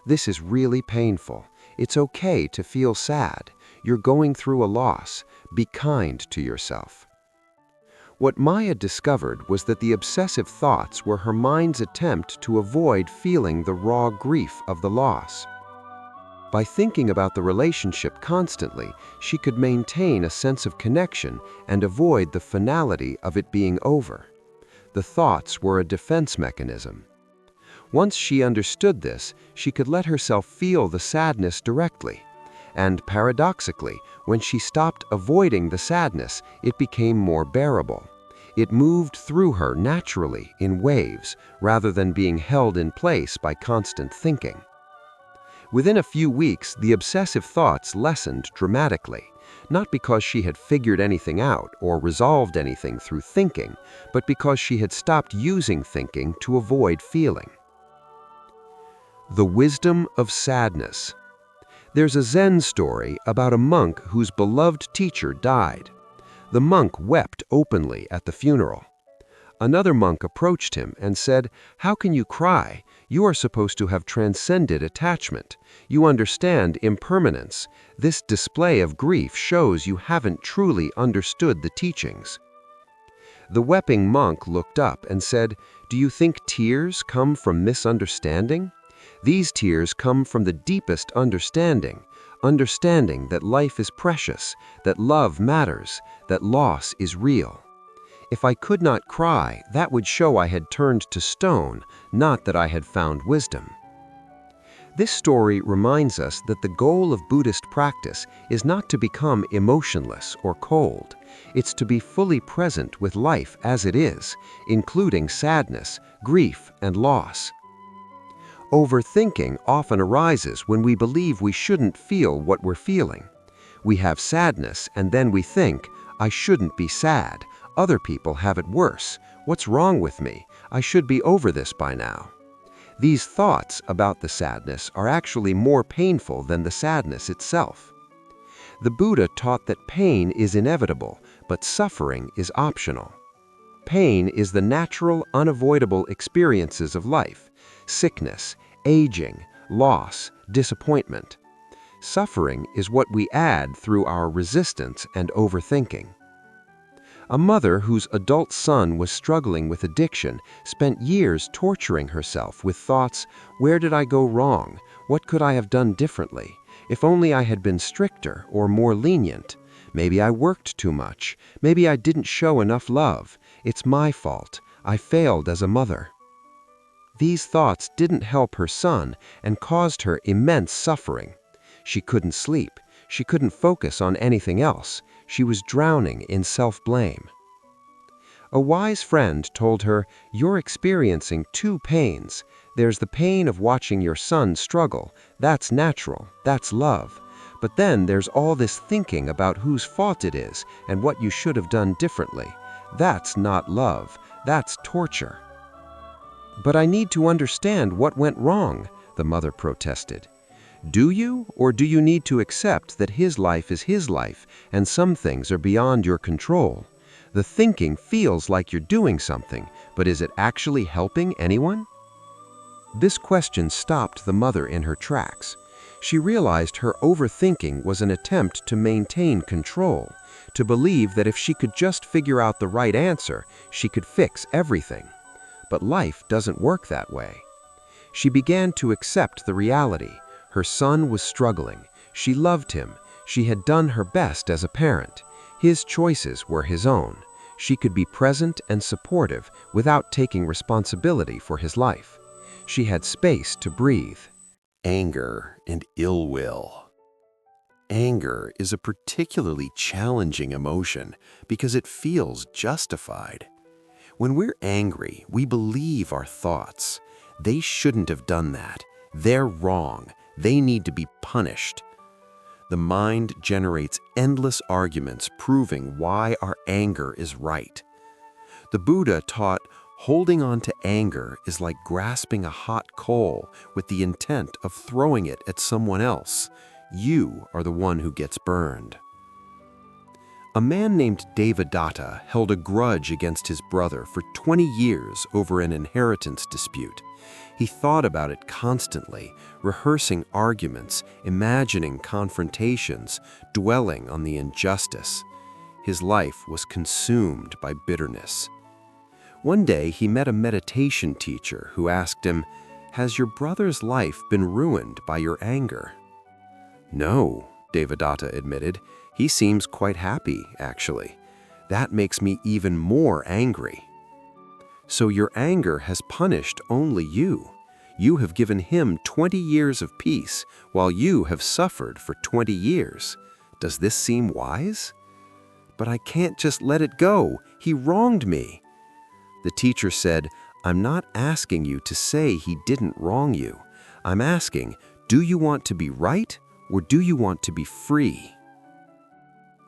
This is really painful. It's okay to feel sad. You're going through a loss. Be kind to yourself. What Maya discovered was that the obsessive thoughts were her mind's attempt to avoid feeling the raw grief of the loss. By thinking about the relationship constantly, she could maintain a sense of connection and avoid the finality of it being over. The thoughts were a defense mechanism. Once she understood this, she could let herself feel the sadness directly. And paradoxically, when she stopped avoiding the sadness, it became more bearable. It moved through her naturally in waves, rather than being held in place by constant thinking. Within a few weeks, the obsessive thoughts lessened dramatically, not because she had figured anything out or resolved anything through thinking, but because she had stopped using thinking to avoid feeling. The wisdom of sadness. There's a Zen story about a monk whose beloved teacher died. The monk wept openly at the funeral. Another monk approached him and said, "How can you cry? You are supposed to have transcended attachment. You understand impermanence. This display of grief shows you haven't truly understood the teachings." The weeping monk looked up and said, "Do you think tears come from misunderstanding? These tears come from the deepest understanding that life is precious, that love matters, that loss is real. If I could not cry, that would show I had turned to stone, not that I had found wisdom." This story reminds us that the goal of Buddhist practice is not to become emotionless or cold. It's to be fully present with life as it is, including sadness, grief, and loss. Overthinking often arises when we believe we shouldn't feel what we're feeling. We have sadness and then we think, "I shouldn't be sad. Other people have it worse. What's wrong with me? I should be over this by now." These thoughts about the sadness are actually more painful than the sadness itself. The Buddha taught that pain is inevitable, but suffering is optional. Pain is the natural, unavoidable experiences of life: sickness, aging, loss, disappointment. Suffering is what we add through our resistance and overthinking. A mother whose adult son was struggling with addiction spent years torturing herself with thoughts, "Where did I go wrong? What could I have done differently? If only I had been stricter or more lenient. Maybe I worked too much. Maybe I didn't show enough love. It's my fault. I failed as a mother." These thoughts didn't help her son and caused her immense suffering. She couldn't sleep. She couldn't focus on anything else. She was drowning in self-blame. A wise friend told her, "You're experiencing two pains. There's the pain of watching your son struggle. That's natural. That's love. But then there's all this thinking about whose fault it is and what you should have done differently. That's not love. That's torture." "But I need to understand what went wrong," the mother protested. "Do you, or do you need to accept that his life is his life and some things are beyond your control? The thinking feels like you're doing something, but is it actually helping anyone?" This question stopped the mother in her tracks. She realized her overthinking was an attempt to maintain control, to believe that if she could just figure out the right answer, she could fix everything. But life doesn't work that way. She began to accept the reality. Her son was struggling. She loved him. She had done her best as a parent. His choices were his own. She could be present and supportive without taking responsibility for his life. She had space to breathe. Anger and ill will. Anger is a particularly challenging emotion because it feels justified. When we're angry, we believe our thoughts. They shouldn't have done that. They're wrong. They need to be punished. The mind generates endless arguments proving why our anger is right. The Buddha taught holding on to anger is like grasping a hot coal with the intent of throwing it at someone else. You are the one who gets burned. A man named Devadatta held a grudge against his brother for 20 years over an inheritance dispute. He thought about it constantly, rehearsing arguments, imagining confrontations, dwelling on the injustice. His life was consumed by bitterness. One day, he met a meditation teacher who asked him, "Has your brother's life been ruined by your anger?" "No," Devadatta admitted. "He seems quite happy, actually. That makes me even more angry." "So your anger has punished only you. You have given him 20 years of peace, while you have suffered for 20 years. Does this seem wise?" "But I can't just let it go. He wronged me." The teacher said, "I'm not asking you to say he didn't wrong you. I'm asking, do you want to be right or do you want to be free?"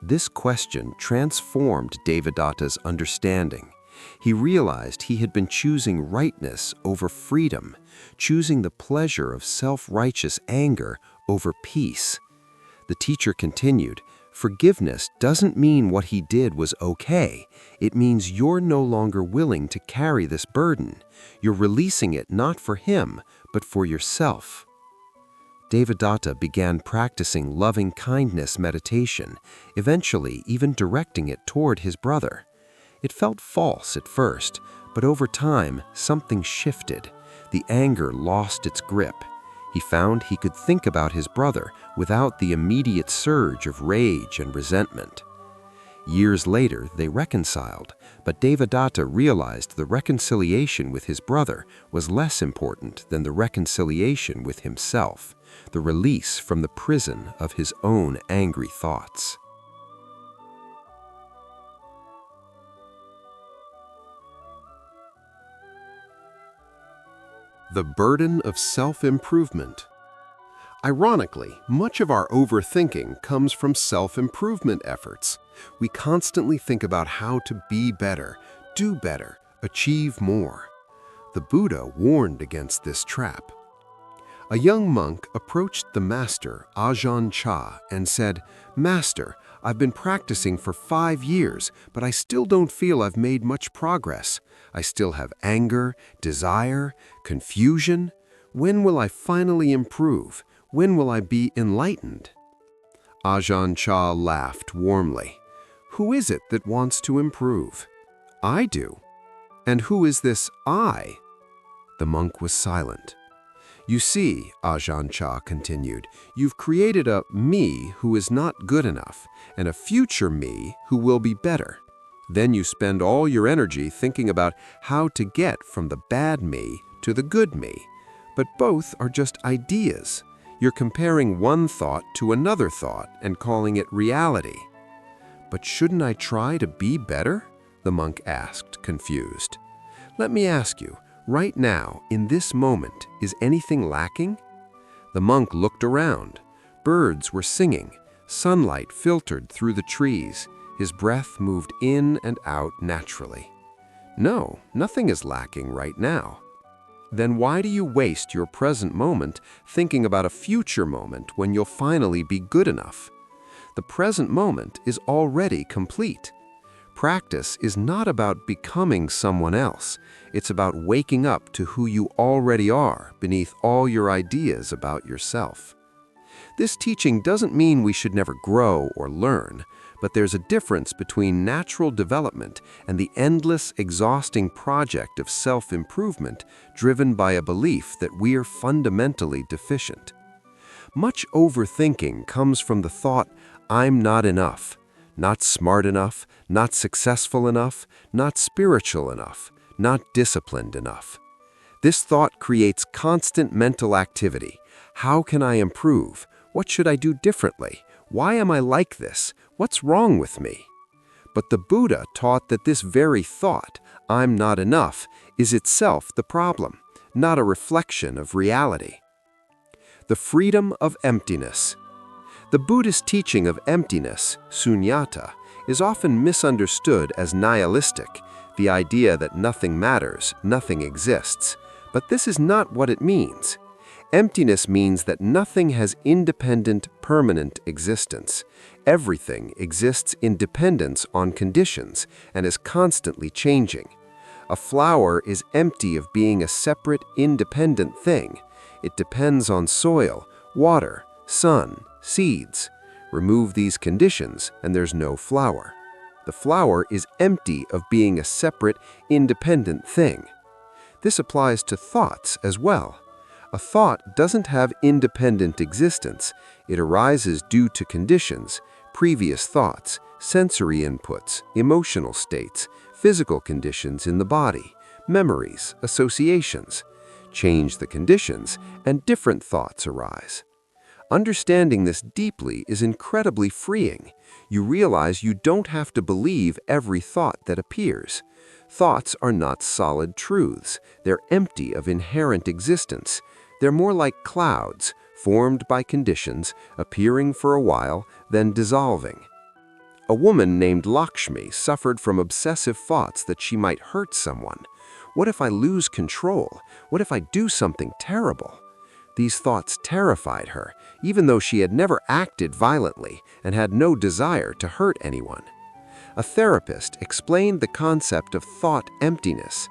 This question transformed Devadatta's understanding. He realized he had been choosing rightness over freedom, choosing the pleasure of self-righteous anger over peace. The teacher continued, "Forgiveness doesn't mean what he did was okay. It means you're no longer willing to carry this burden. You're releasing it not for him, but for yourself." Devadatta began practicing loving-kindness meditation, eventually even directing it toward his brother. It felt false at first, but over time, something shifted. The anger lost its grip. He found he could think about his brother without the immediate surge of rage and resentment. Years later, they reconciled, but Devadatta realized the reconciliation with his brother was less important than the reconciliation with himself, the release from the prison of his own angry thoughts. The burden of self-improvement. Ironically, much of our overthinking comes from self-improvement efforts. We constantly think about how to be better, do better, achieve more. The Buddha warned against this trap. A young monk approached the master, Ajahn Chah, and said, "Master, I've been practicing for 5 years, but I still don't feel I've made much progress. I still have anger, desire, confusion. When will I finally improve? When will I be enlightened?" Ajahn Chah laughed warmly. "Who is it that wants to improve?" "I do." "And who is this I?" The monk was silent. "You see," Ajahn Chah continued, "you've created a me who is not good enough and a future me who will be better. Then you spend all your energy thinking about how to get from the bad me to the good me. But both are just ideas. You're comparing one thought to another thought and calling it reality." "But shouldn't I try to be better?" the monk asked, confused. "Let me ask you, right now, in this moment, is anything lacking?" The monk looked around. Birds were singing. Sunlight filtered through the trees. His breath moved in and out naturally. "No, nothing is lacking right now." "Then why do you waste your present moment thinking about a future moment when you'll finally be good enough? The present moment is already complete. Practice is not about becoming someone else. It's about waking up to who you already are beneath all your ideas about yourself." This teaching doesn't mean we should never grow or learn, but there's a difference between natural development and the endless, exhausting project of self-improvement driven by a belief that we are fundamentally deficient. Much overthinking comes from the thought, "I'm not enough, not smart enough, not successful enough, not spiritual enough, not disciplined enough." This thought creates constant mental activity. How can I improve? What should I do differently? Why am I like this? What's wrong with me? But the Buddha taught that this very thought, "I'm not enough," is itself the problem, not a reflection of reality. The freedom of emptiness. The Buddhist teaching of emptiness, sunyata, is often misunderstood as nihilistic, the idea that nothing matters, nothing exists. But this is not what it means. Emptiness means that nothing has independent, permanent existence. Everything exists in dependence on conditions and is constantly changing. A flower is empty of being a separate, independent thing. It depends on soil, water, sun, seeds. Remove these conditions and there's no flower. The flower is empty of being a separate, independent thing. This applies to thoughts as well. A thought doesn't have independent existence. It arises due to conditions, previous thoughts, sensory inputs, emotional states, physical conditions in the body, memories, associations. Change the conditions, and different thoughts arise. Understanding this deeply is incredibly freeing. You realize you don't have to believe every thought that appears. Thoughts are not solid truths. They're empty of inherent existence. They're more like clouds, formed by conditions, appearing for a while, then dissolving. A woman named Lakshmi suffered from obsessive thoughts that she might hurt someone. What if I lose control? What if I do something terrible? These thoughts terrified her, even though she had never acted violently and had no desire to hurt anyone. A therapist explained the concept of thought emptiness.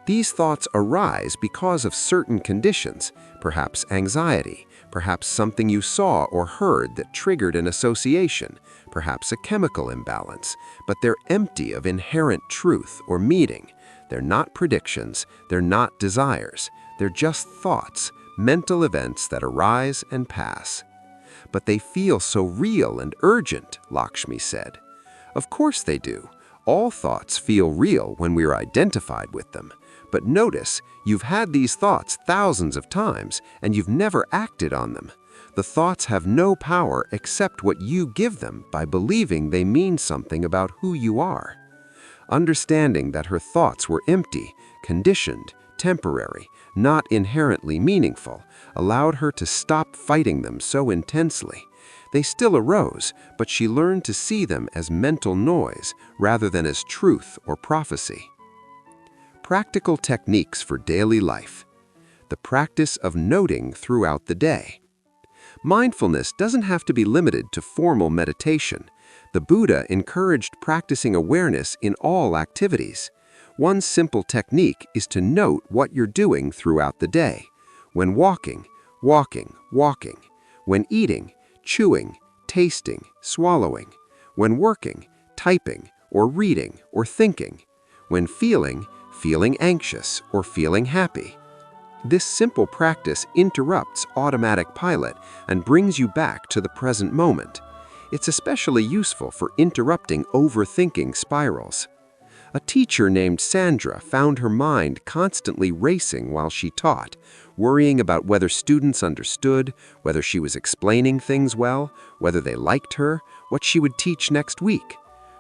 These thoughts arise because of certain conditions, perhaps anxiety, perhaps something you saw or heard that triggered an association, perhaps a chemical imbalance, but they're empty of inherent truth or meaning. They're not predictions, they're not desires, they're just thoughts, mental events that arise and pass. But they feel so real and urgent, Lakshmi said. Of course they do. All thoughts feel real when we're identified with them. But notice, you've had these thoughts thousands of times and you've never acted on them. The thoughts have no power except what you give them by believing they mean something about who you are. Understanding that her thoughts were empty, conditioned, temporary, not inherently meaningful, allowed her to stop fighting them so intensely. They still arose, but she learned to see them as mental noise rather than as truth or prophecy. Practical techniques for daily life. The practice of noting throughout the day. Mindfulness doesn't have to be limited to formal meditation. The Buddha encouraged practicing awareness in all activities. One simple technique is to note what you're doing throughout the day. When walking, walking, walking. When eating, chewing, tasting, swallowing. When working, typing, or reading, or thinking. When feeling anxious, or feeling happy. This simple practice interrupts automatic pilot and brings you back to the present moment. It's especially useful for interrupting overthinking spirals. A teacher named Sandra found her mind constantly racing while she taught, worrying about whether students understood, whether she was explaining things well, whether they liked her, what she would teach next week.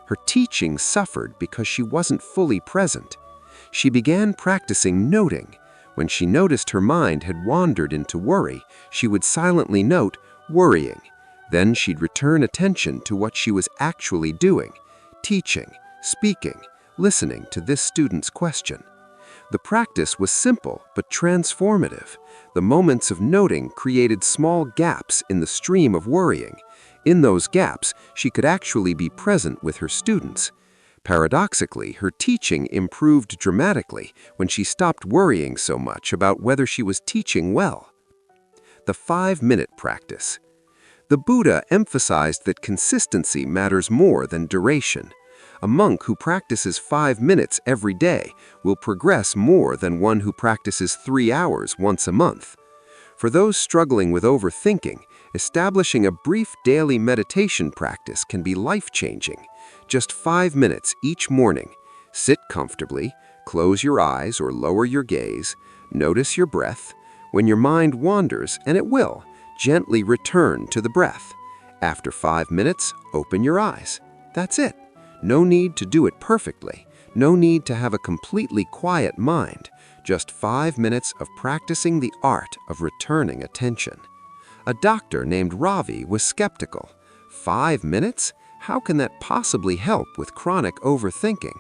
Her teaching suffered because she wasn't fully present. She began practicing noting. When she noticed her mind had wandered into worry, she would silently note, worrying. Then she'd return attention to what she was actually doing, teaching, speaking, listening to this student's question. The practice was simple but transformative. The moments of noting created small gaps in the stream of worrying. In those gaps, she could actually be present with her students. Paradoxically, her teaching improved dramatically when she stopped worrying so much about whether she was teaching well. The 5-minute practice. The Buddha emphasized that consistency matters more than duration. A monk who practices 5 minutes every day will progress more than one who practices 3 hours once a month. For those struggling with overthinking, establishing a brief daily meditation practice can be life-changing. Just 5 minutes each morning. Sit comfortably, close your eyes or lower your gaze, notice your breath. When your mind wanders, and it will, gently return to the breath. After 5 minutes, open your eyes. That's it. No need to do it perfectly. No need to have a completely quiet mind. Just 5 minutes of practicing the art of returning attention. A doctor named Ravi was skeptical. 5 minutes? How can that possibly help with chronic overthinking?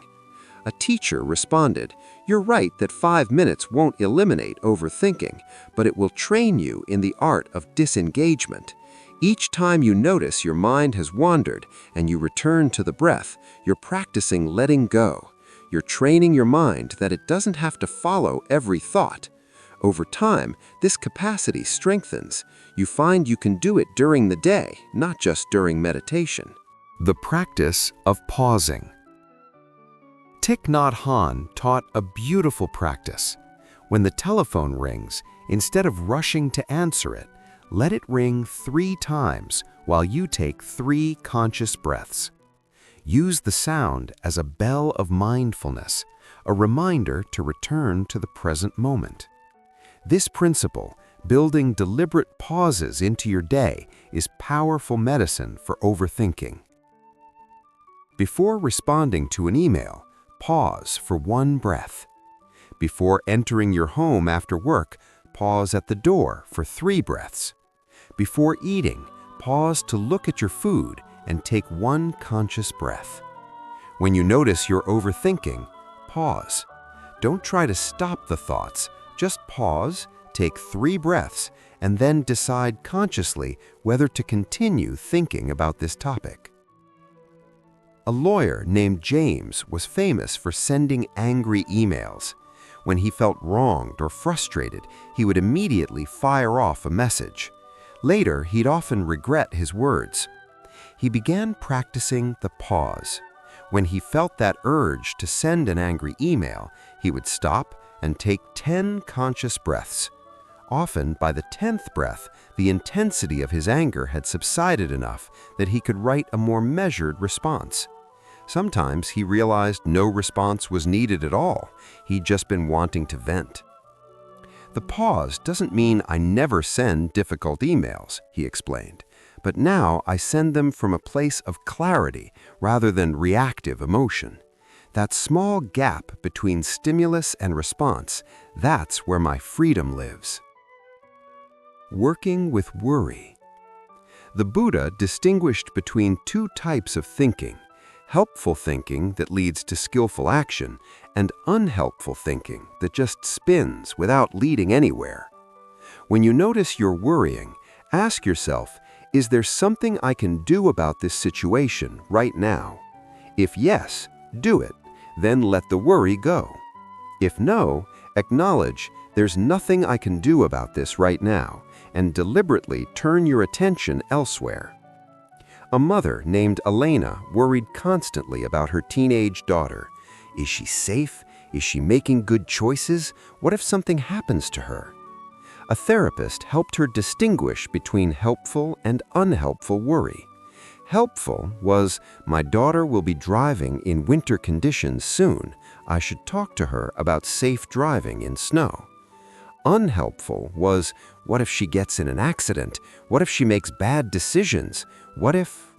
A teacher responded, "You're right that 5 minutes won't eliminate overthinking, but it will train you in the art of disengagement. Each time you notice your mind has wandered and you return to the breath, you're practicing letting go. You're training your mind that it doesn't have to follow every thought. Over time, this capacity strengthens. You find you can do it during the day, not just during meditation." The practice of pausing. Thich Nhat Hanh taught a beautiful practice. When the telephone rings, instead of rushing to answer it, let it ring 3 times while you take 3 conscious breaths. Use the sound as a bell of mindfulness, a reminder to return to the present moment. This principle, building deliberate pauses into your day, is powerful medicine for overthinking. Before responding to an email, pause for 1 breath. Before entering your home after work, pause at the door for 3 breaths. Before eating, pause to look at your food and take 1 conscious breath. When you notice you're overthinking, pause. Don't try to stop the thoughts. Just pause, take 3 breaths, and then decide consciously whether to continue thinking about this topic. A lawyer named James was famous for sending angry emails. When he felt wronged or frustrated, he would immediately fire off a message. Later, he'd often regret his words. He began practicing the pause. When he felt that urge to send an angry email, he would stop and take 10 conscious breaths. Often, by the 10th breath, the intensity of his anger had subsided enough that he could write a more measured response. Sometimes he realized no response was needed at all. He'd just been wanting to vent. "The pause doesn't mean I never send difficult emails," he explained, "but now I send them from a place of clarity rather than reactive emotion. That small gap between stimulus and response, that's where my freedom lives." Working with worry. The Buddha distinguished between 2 types of thinking: helpful thinking that leads to skillful action, and unhelpful thinking that just spins without leading anywhere. When you notice you're worrying, ask yourself, is there something I can do about this situation right now? If yes, do it, then let the worry go. If no, acknowledge there's nothing I can do about this right now, and deliberately turn your attention elsewhere. A mother named Elena worried constantly about her teenage daughter. Is she safe? Is she making good choices? What if something happens to her? A therapist helped her distinguish between helpful and unhelpful worry. Helpful was, my daughter will be driving in winter conditions soon. I should talk to her about safe driving in snow. Unhelpful was, what if she gets in an accident? What if she makes bad decisions? What if?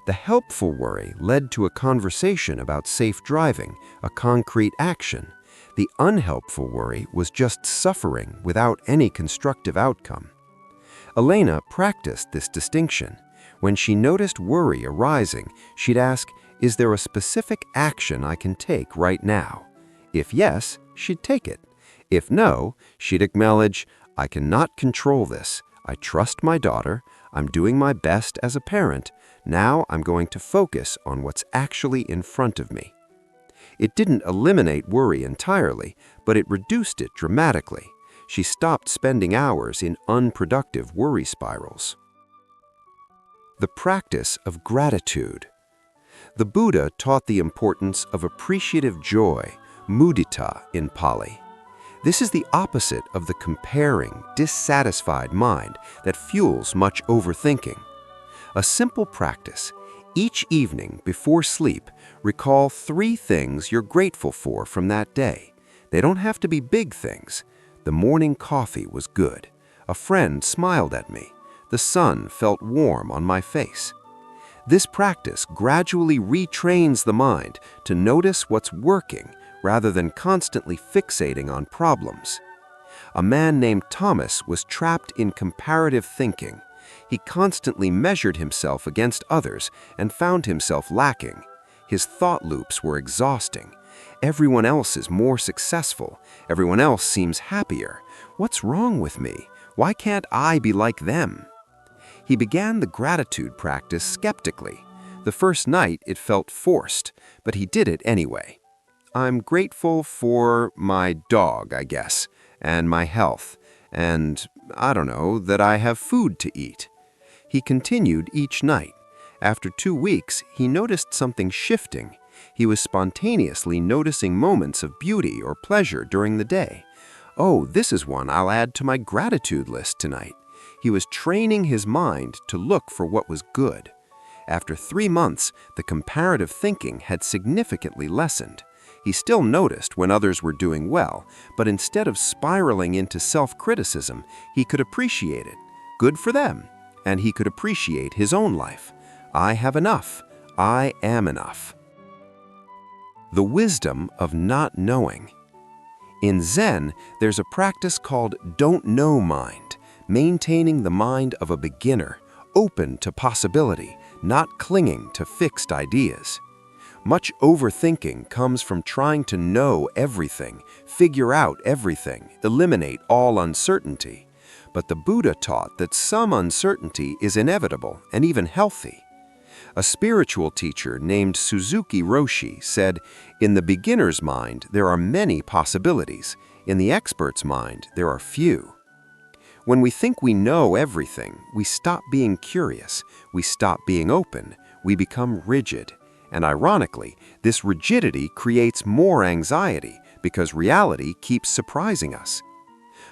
The helpful worry led to a conversation about safe driving, a concrete action. The unhelpful worry was just suffering without any constructive outcome. Elena practiced this distinction. When she noticed worry arising, she'd ask, is there a specific action I can take right now? If yes, she'd take it. If no, she'd acknowledge, I cannot control this. I trust my daughter. I'm doing my best as a parent. Now I'm going to focus on what's actually in front of me. It didn't eliminate worry entirely, but it reduced it dramatically. She stopped spending hours in unproductive worry spirals. The practice of gratitude. The Buddha taught the importance of appreciative joy, mudita in Pali. This is the opposite of the comparing, dissatisfied mind that fuels much overthinking. A simple practice. Each evening before sleep, recall 3 things you're grateful for from that day. They don't have to be big things. The morning coffee was good. A friend smiled at me. The sun felt warm on my face. This practice gradually retrains the mind to notice what's working rather than constantly fixating on problems. A man named Thomas was trapped in comparative thinking. He constantly measured himself against others and found himself lacking. His thought loops were exhausting. Everyone else is more successful. Everyone else seems happier. What's wrong with me? Why can't I be like them? He began the gratitude practice skeptically. The first night it felt forced, but he did it anyway. I'm grateful for my dog, I guess, and my health, and, I don't know, that I have food to eat. He continued each night. After 2 weeks, he noticed something shifting. He was spontaneously noticing moments of beauty or pleasure during the day. Oh, this is one I'll add to my gratitude list tonight. He was training his mind to look for what was good. After 3 months, the comparative thinking had significantly lessened. He still noticed when others were doing well, but instead of spiraling into self-criticism, he could appreciate it. Good for them. And he could appreciate his own life. I have enough. I am enough. The wisdom of not knowing. In Zen, there's a practice called don't know mind, maintaining the mind of a beginner, open to possibility, not clinging to fixed ideas. Much overthinking comes from trying to know everything, figure out everything, eliminate all uncertainty. But the Buddha taught that some uncertainty is inevitable and even healthy. A spiritual teacher named Suzuki Roshi said, "In the beginner's mind, there are many possibilities. In the expert's mind, there are few." When we think we know everything, we stop being curious, we stop being open, we become rigid. And ironically, this rigidity creates more anxiety because reality keeps surprising us.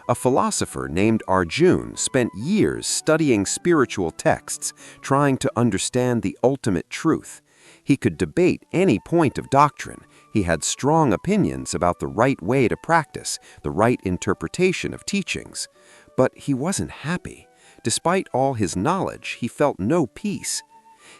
A philosopher named Arjun spent years studying spiritual texts, trying to understand the ultimate truth. He could debate any point of doctrine. He had strong opinions about the right way to practice, the right interpretation of teachings. But he wasn't happy. Despite all his knowledge, he felt no peace.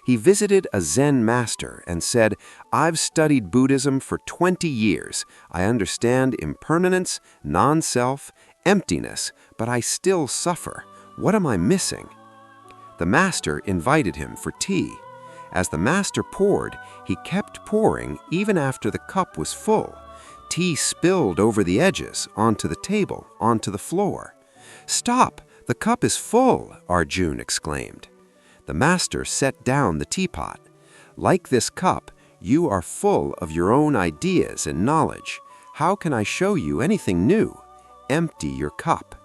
He visited a Zen master and said, "I've studied Buddhism for 20 years. I understand impermanence, non-self, emptiness, but I still suffer. What am I missing?" The master invited him for tea. As the master poured, he kept pouring even after the cup was full. Tea spilled over the edges, onto the table, onto the floor. "Stop! The cup is full!" Arjun exclaimed. The master set down the teapot. "Like this cup, you are full of your own ideas and knowledge. How can I show you anything new? Empty your cup."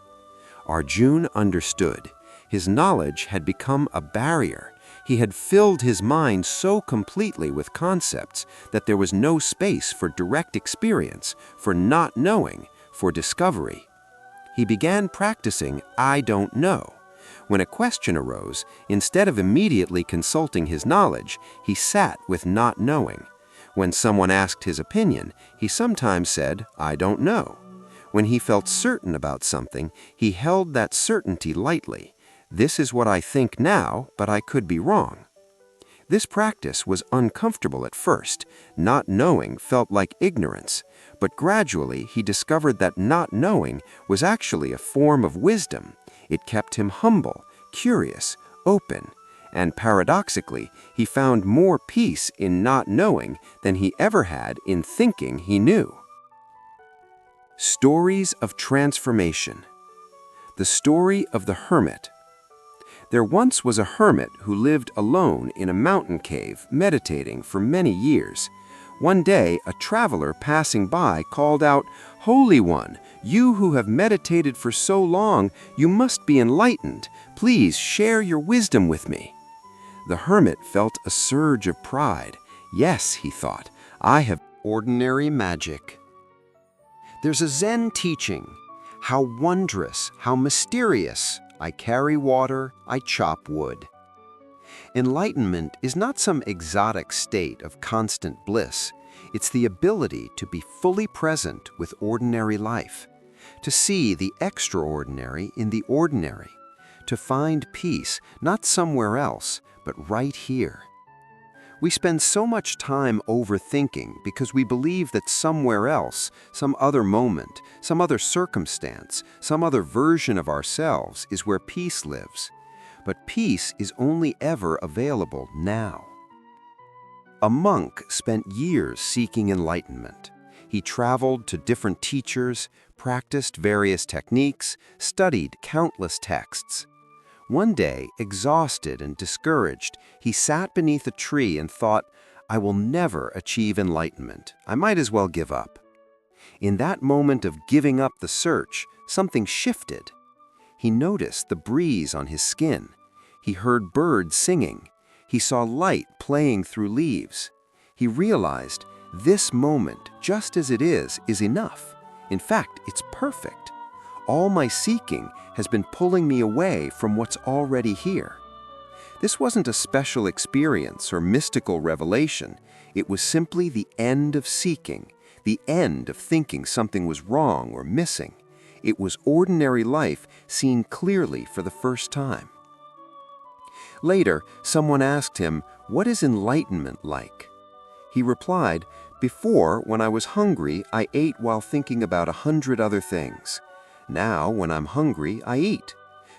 Arjun understood. His knowledge had become a barrier. He had filled his mind so completely with concepts that there was no space for direct experience, for not knowing, for discovery. He began practicing I don't know. When a question arose, instead of immediately consulting his knowledge, he sat with not knowing. When someone asked his opinion, he sometimes said, "I don't know." When he felt certain about something, he held that certainty lightly. "This is what I think now, but I could be wrong." This practice was uncomfortable at first. Not knowing felt like ignorance. But gradually, he discovered that not knowing was actually a form of wisdom. It kept him humble, curious, open, and paradoxically, he found more peace in not knowing than he ever had in thinking he knew. Stories of transformation. The story of the hermit. There once was a hermit who lived alone in a mountain cave, meditating for many years. One day, a traveler passing by called out, "Holy One, you who have meditated for so long, you must be enlightened. Please share your wisdom with me." The hermit felt a surge of pride. Yes, he thought, I have ordinary magic. There's a Zen teaching. How wondrous, how mysterious. I carry water, I chop wood. Enlightenment is not some exotic state of constant bliss. It's the ability to be fully present with ordinary life, to see the extraordinary in the ordinary, to find peace not somewhere else, but right here. We spend so much time overthinking because we believe that somewhere else, some other moment, some other circumstance, some other version of ourselves is where peace lives. But peace is only ever available now. A monk spent years seeking enlightenment. He traveled to different teachers, practiced various techniques, studied countless texts. One day, exhausted and discouraged, he sat beneath a tree and thought, "I will never achieve enlightenment. I might as well give up." In that moment of giving up the search, something shifted. He noticed the breeze on his skin. He heard birds singing. He saw light playing through leaves. He realized this moment, just as it is enough. In fact, it's perfect. All my seeking has been pulling me away from what's already here. This wasn't a special experience or mystical revelation. It was simply the end of seeking, the end of thinking something was wrong or missing. It was ordinary life seen clearly for the first time. Later, someone asked him, "What is enlightenment like?" He replied, "Before, when I was hungry, I ate while thinking about 100 other things. Now, when I'm hungry, I eat.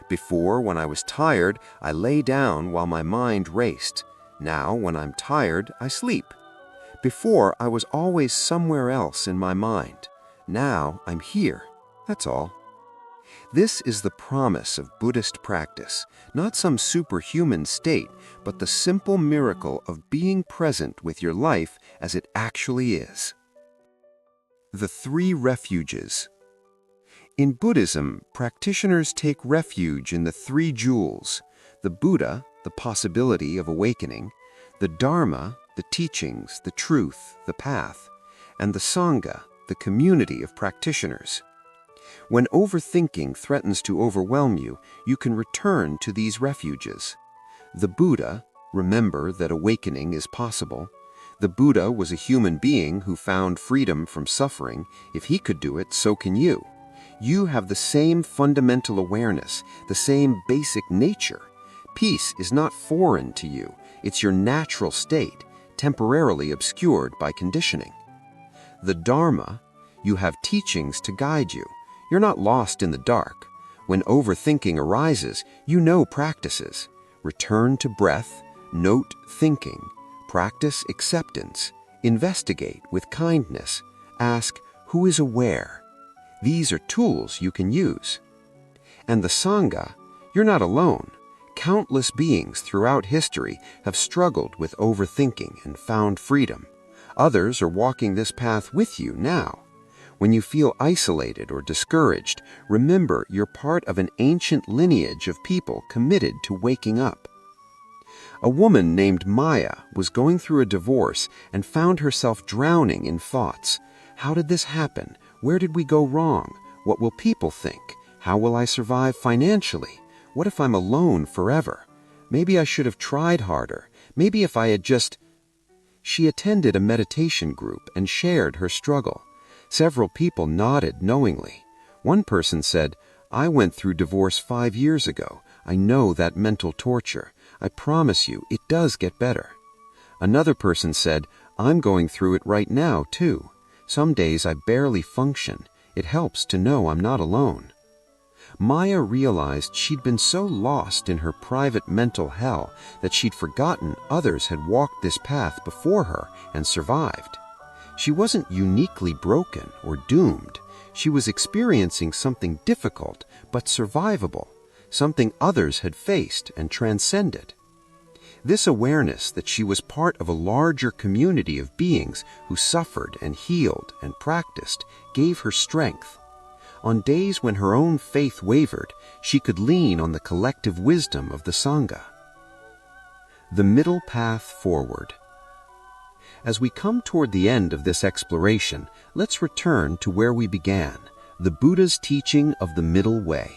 Before, when I was tired, I lay down while my mind raced. Now, when I'm tired, I sleep. Before, I was always somewhere else in my mind. Now, I'm here. That's all." This is the promise of Buddhist practice, not some superhuman state, but the simple miracle of being present with your life as it actually is. The three refuges. In Buddhism, practitioners take refuge in the three jewels: the Buddha, the possibility of awakening; the Dharma, the teachings, the truth, the path; and the Sangha, the community of practitioners. When overthinking threatens to overwhelm you, you can return to these refuges. The Buddha, remember that awakening is possible. The Buddha was a human being who found freedom from suffering. If he could do it, so can you. You have the same fundamental awareness, the same basic nature. Peace is not foreign to you. It's your natural state, temporarily obscured by conditioning. The Dharma, you have teachings to guide you. You're not lost in the dark. When overthinking arises, you know practices. Return to breath, note thinking, practice acceptance, investigate with kindness, ask, "Who is aware?" These are tools you can use. And the Sangha, you're not alone. Countless beings throughout history have struggled with overthinking and found freedom. Others are walking this path with you now. When you feel isolated or discouraged, remember you're part of an ancient lineage of people committed to waking up. A woman named Maya was going through a divorce and found herself drowning in thoughts. How did this happen? Where did we go wrong? What will people think? How will I survive financially? What if I'm alone forever? Maybe I should have tried harder. Maybe if I had just... She attended a meditation group and shared her struggle. Several people nodded knowingly. One person said, "I went through divorce 5 years ago. I know that mental torture. I promise you, it does get better." Another person said, "I'm going through it right now, too. Some days I barely function. It helps to know I'm not alone." Maya realized she'd been so lost in her private mental hell that she'd forgotten others had walked this path before her and survived. She wasn't uniquely broken or doomed. She was experiencing something difficult but survivable, something others had faced and transcended. This awareness that she was part of a larger community of beings who suffered and healed and practiced gave her strength. On days when her own faith wavered, she could lean on the collective wisdom of the Sangha. The middle path forward. As we come toward the end of this exploration, let's return to where we began, the Buddha's teaching of the middle way.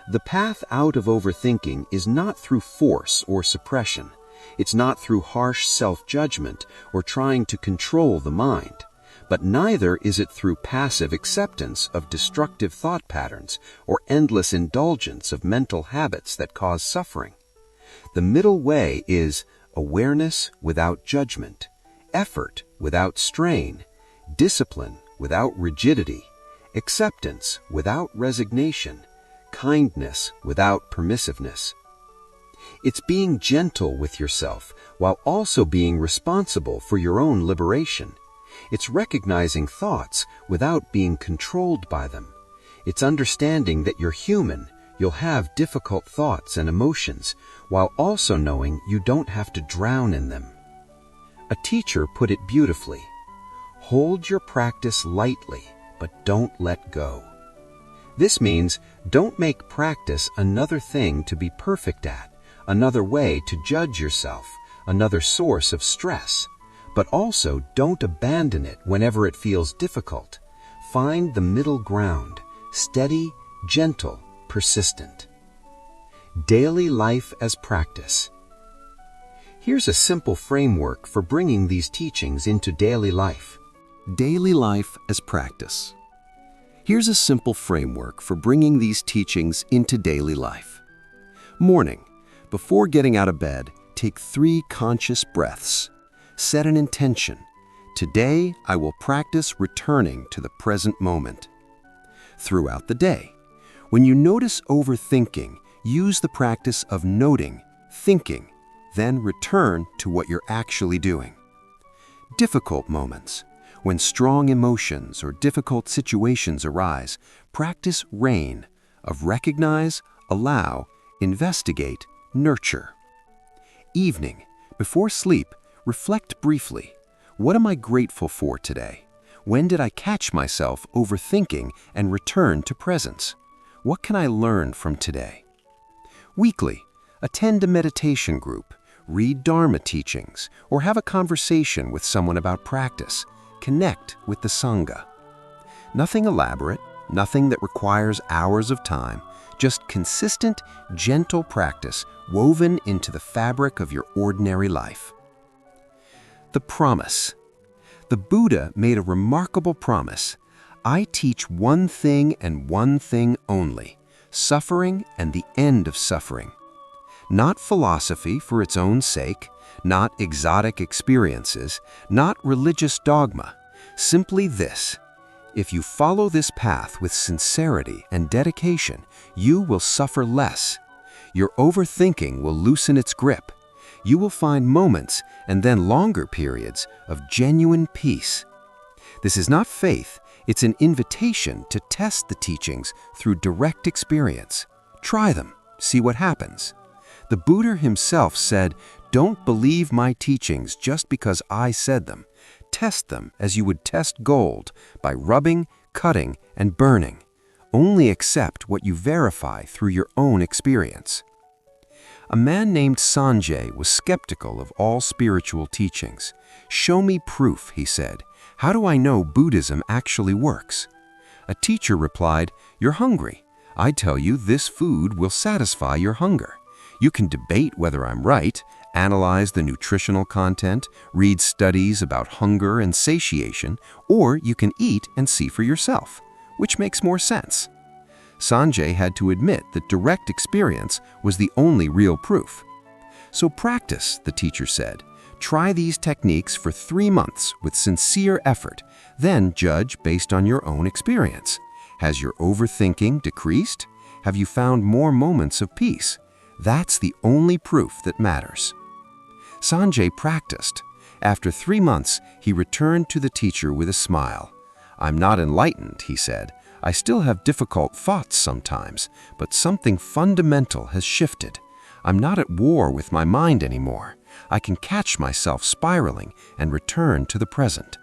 The path out of overthinking is not through force or suppression. It's not through harsh self-judgment or trying to control the mind. But neither is it through passive acceptance of destructive thought patterns or endless indulgence of mental habits that cause suffering. The middle way is awareness without judgment, effort without strain, discipline without rigidity, acceptance without resignation, kindness without permissiveness. It's being gentle with yourself while also being responsible for your own liberation. It's recognizing thoughts without being controlled by them. It's understanding that you're human. You'll have difficult thoughts and emotions, while also knowing you don't have to drown in them. A teacher put it beautifully. Hold your practice lightly, but don't let go. This means don't make practice another thing to be perfect at, another way to judge yourself, another source of stress. But also don't abandon it whenever it feels difficult. Find the middle ground, steady, gentle, persistent. Daily life as practice. Here's a simple framework for bringing these teachings into daily life. Daily life as practice. Here's a simple framework for bringing these teachings into daily life. Morning. Before getting out of bed, take 3 conscious breaths. Set an intention. Today, I will practice returning to the present moment. Throughout the day, when you notice overthinking, use the practice of noting, thinking, then return to what you're actually doing. Difficult moments. When strong emotions or difficult situations arise, practice RAIN of recognize, allow, investigate, nurture. Evening. Before sleep, reflect briefly. What am I grateful for today? When did I catch myself overthinking and return to presence? What can I learn from today? Weekly. Attend a meditation group, read Dharma teachings, or have a conversation with someone about practice. Connect with the Sangha. Nothing elaborate, nothing that requires hours of time, just consistent, gentle practice woven into the fabric of your ordinary life. The promise. The Buddha made a remarkable promise. I teach one thing and one thing only, suffering and the end of suffering. Not philosophy for its own sake, not exotic experiences, not religious dogma, simply this. If you follow this path with sincerity and dedication, you will suffer less. Your overthinking will loosen its grip. You will find moments and then longer periods of genuine peace. This is not faith, it's an invitation to test the teachings through direct experience. Try them, see what happens. The Buddha himself said, "Don't believe my teachings just because I said them. Test them as you would test gold, by rubbing, cutting, and burning. Only accept what you verify through your own experience." A man named Sanjay was skeptical of all spiritual teachings. "Show me proof," he said. "How do I know Buddhism actually works?" A teacher replied, "You're hungry. I tell you this food will satisfy your hunger. You can debate whether I'm right, analyze the nutritional content, read studies about hunger and satiation, or you can eat and see for yourself. Which makes more sense?" Sanjay had to admit that direct experience was the only real proof. "So practice," the teacher said. "Try these techniques for 3 months with sincere effort, then judge based on your own experience. Has your overthinking decreased? Have you found more moments of peace? That's the only proof that matters." Sanjay practiced. After 3 months, he returned to the teacher with a smile. "I'm not enlightened," he said. "I still have difficult thoughts sometimes, but something fundamental has shifted. I'm not at war with my mind anymore. I can catch myself spiraling and return to the present.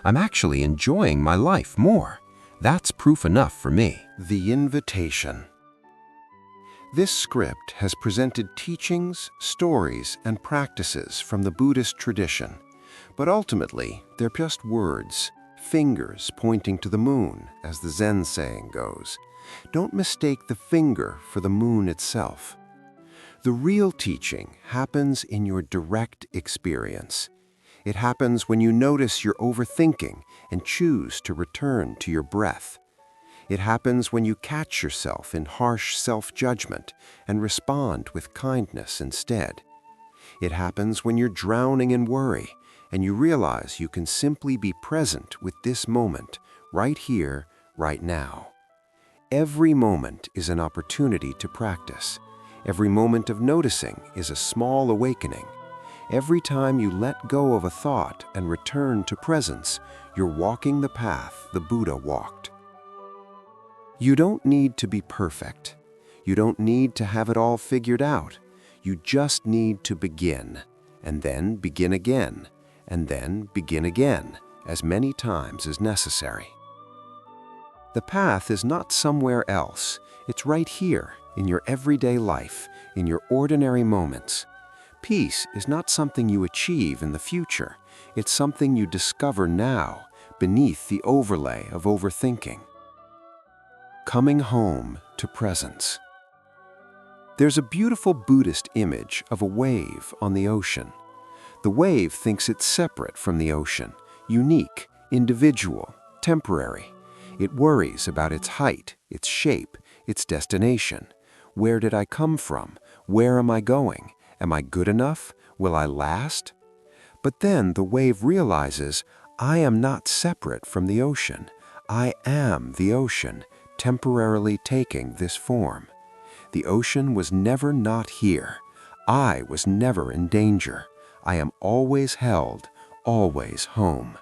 I'm actually enjoying my life more. That's proof enough for me." The invitation. This script has presented teachings, stories, and practices from the Buddhist tradition, but ultimately they're just words, fingers pointing to the moon, as the Zen saying goes. Don't mistake the finger for the moon itself. The real teaching happens in your direct experience. It happens when you notice your overthinking and choose to return to your breath. It happens when you catch yourself in harsh self-judgment and respond with kindness instead. It happens when you're drowning in worry and you realize you can simply be present with this moment, right here, right now. Every moment is an opportunity to practice. Every moment of noticing is a small awakening. Every time you let go of a thought and return to presence, you're walking the path the Buddha walked. You don't need to be perfect. You don't need to have it all figured out. You just need to begin, and then begin again, and then begin again, as many times as necessary. The path is not somewhere else. It's right here, in your everyday life, in your ordinary moments. Peace is not something you achieve in the future. It's something you discover now, beneath the overlay of overthinking. Coming home to presence. There's a beautiful Buddhist image of a wave on the ocean. The wave thinks it's separate from the ocean, unique, individual, temporary. It worries about its height, its shape, its destination. Where did I come from? Where am I going? Am I good enough? Will I last? But then the wave realizes, I am not separate from the ocean. I am the ocean, temporarily taking this form. The ocean was never not here. I was never in danger. I am always held, always home.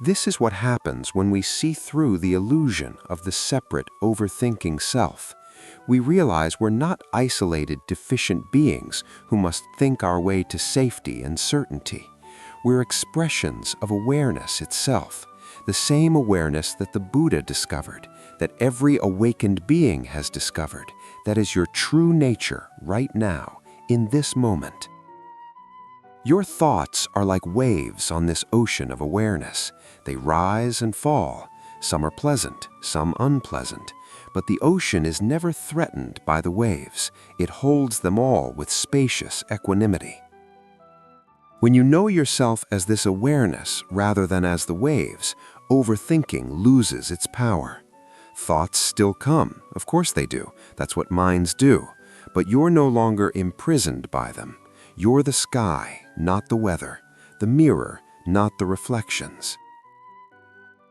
This is what happens when we see through the illusion of the separate, overthinking self. We realize we're not isolated, deficient beings who must think our way to safety and certainty. We're expressions of awareness itself, the same awareness that the Buddha discovered, that every awakened being has discovered, that is your true nature right now, in this moment. Your thoughts are like waves on this ocean of awareness. They rise and fall. Some are pleasant, some unpleasant. But the ocean is never threatened by the waves. It holds them all with spacious equanimity. When you know yourself as this awareness rather than as the waves, overthinking loses its power. Thoughts still come, of course they do. That's what minds do. But you're no longer imprisoned by them. You're the sky, not the weather, the mirror, not the reflections.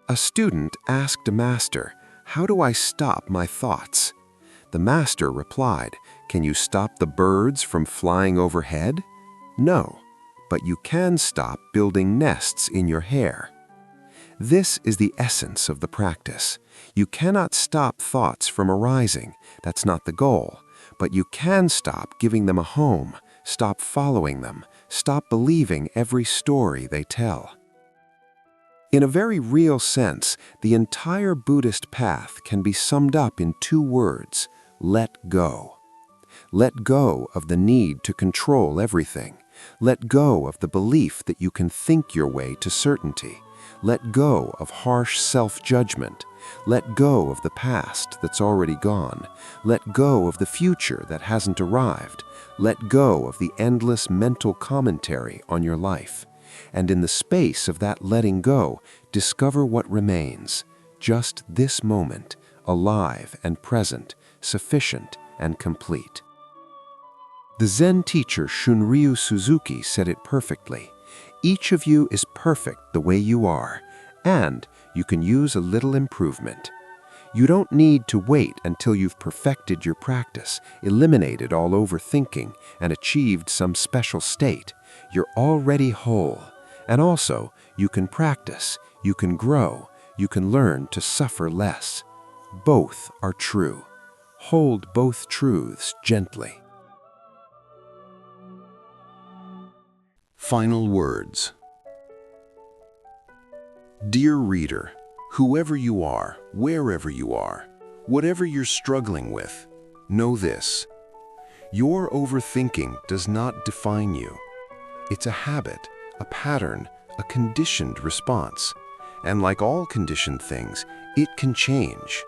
A student asked a master, "How do I stop my thoughts?" The master replied, "Can you stop the birds from flying overhead? No, but you can stop building nests in your hair." This is the essence of the practice. You cannot stop thoughts from arising. That's not the goal. But you can stop giving them a home, stop following them, stop believing every story they tell. In a very real sense, the entire Buddhist path can be summed up in two words: let go. Let go of the need to control everything. Let go of the belief that you can think your way to certainty. Let go of harsh self-judgment. Let go of the past that's already gone. Let go of the future that hasn't arrived. Let go of the endless mental commentary on your life. And in the space of that letting go, discover what remains. Just this moment, alive and present, sufficient and complete. The Zen teacher Shunryu Suzuki said it perfectly. Each of you is perfect the way you are, and you can use a little improvement. You don't need to wait until you've perfected your practice, eliminated all overthinking, and achieved some special state. You're already whole. And also, you can practice, you can grow, you can learn to suffer less. Both are true. Hold both truths gently. Final words. Dear reader, whoever you are, wherever you are, whatever you're struggling with, know this: your overthinking does not define you. It's a habit, a pattern, a conditioned response. And like all conditioned things, it can change.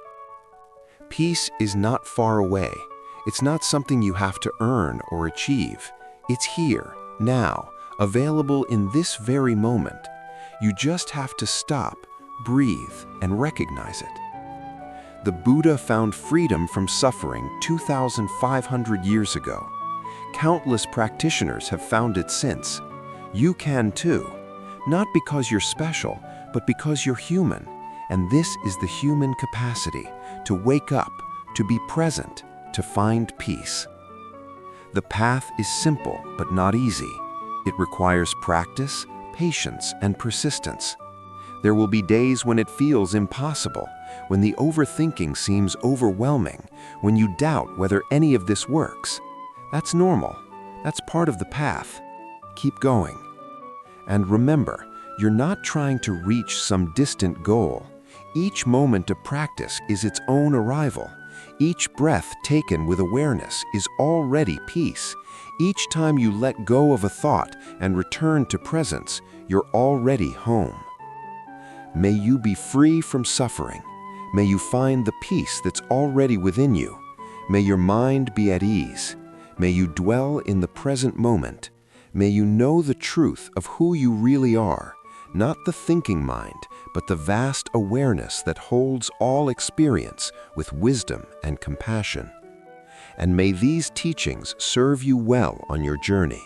Peace is not far away. It's not something you have to earn or achieve. It's here, now, available in this very moment. You just have to stop, breathe, and recognize it. The Buddha found freedom from suffering 2,500 years ago. Countless practitioners have found it since. You can too, not because you're special, but because you're human. And this is the human capacity to wake up, to be present, to find peace. The path is simple but not easy. It requires practice, patience, and persistence. There will be days when it feels impossible, when the overthinking seems overwhelming, when you doubt whether any of this works. That's normal. That's part of the path. Keep going. And remember, you're not trying to reach some distant goal. Each moment of practice is its own arrival. Each breath taken with awareness is already peace. Each time you let go of a thought and return to presence, you're already home. May you be free from suffering. May you find the peace that's already within you. May your mind be at ease. May you dwell in the present moment. May you know the truth of who you really are, not the thinking mind, but the vast awareness that holds all experience with wisdom and compassion. And may these teachings serve you well on your journey.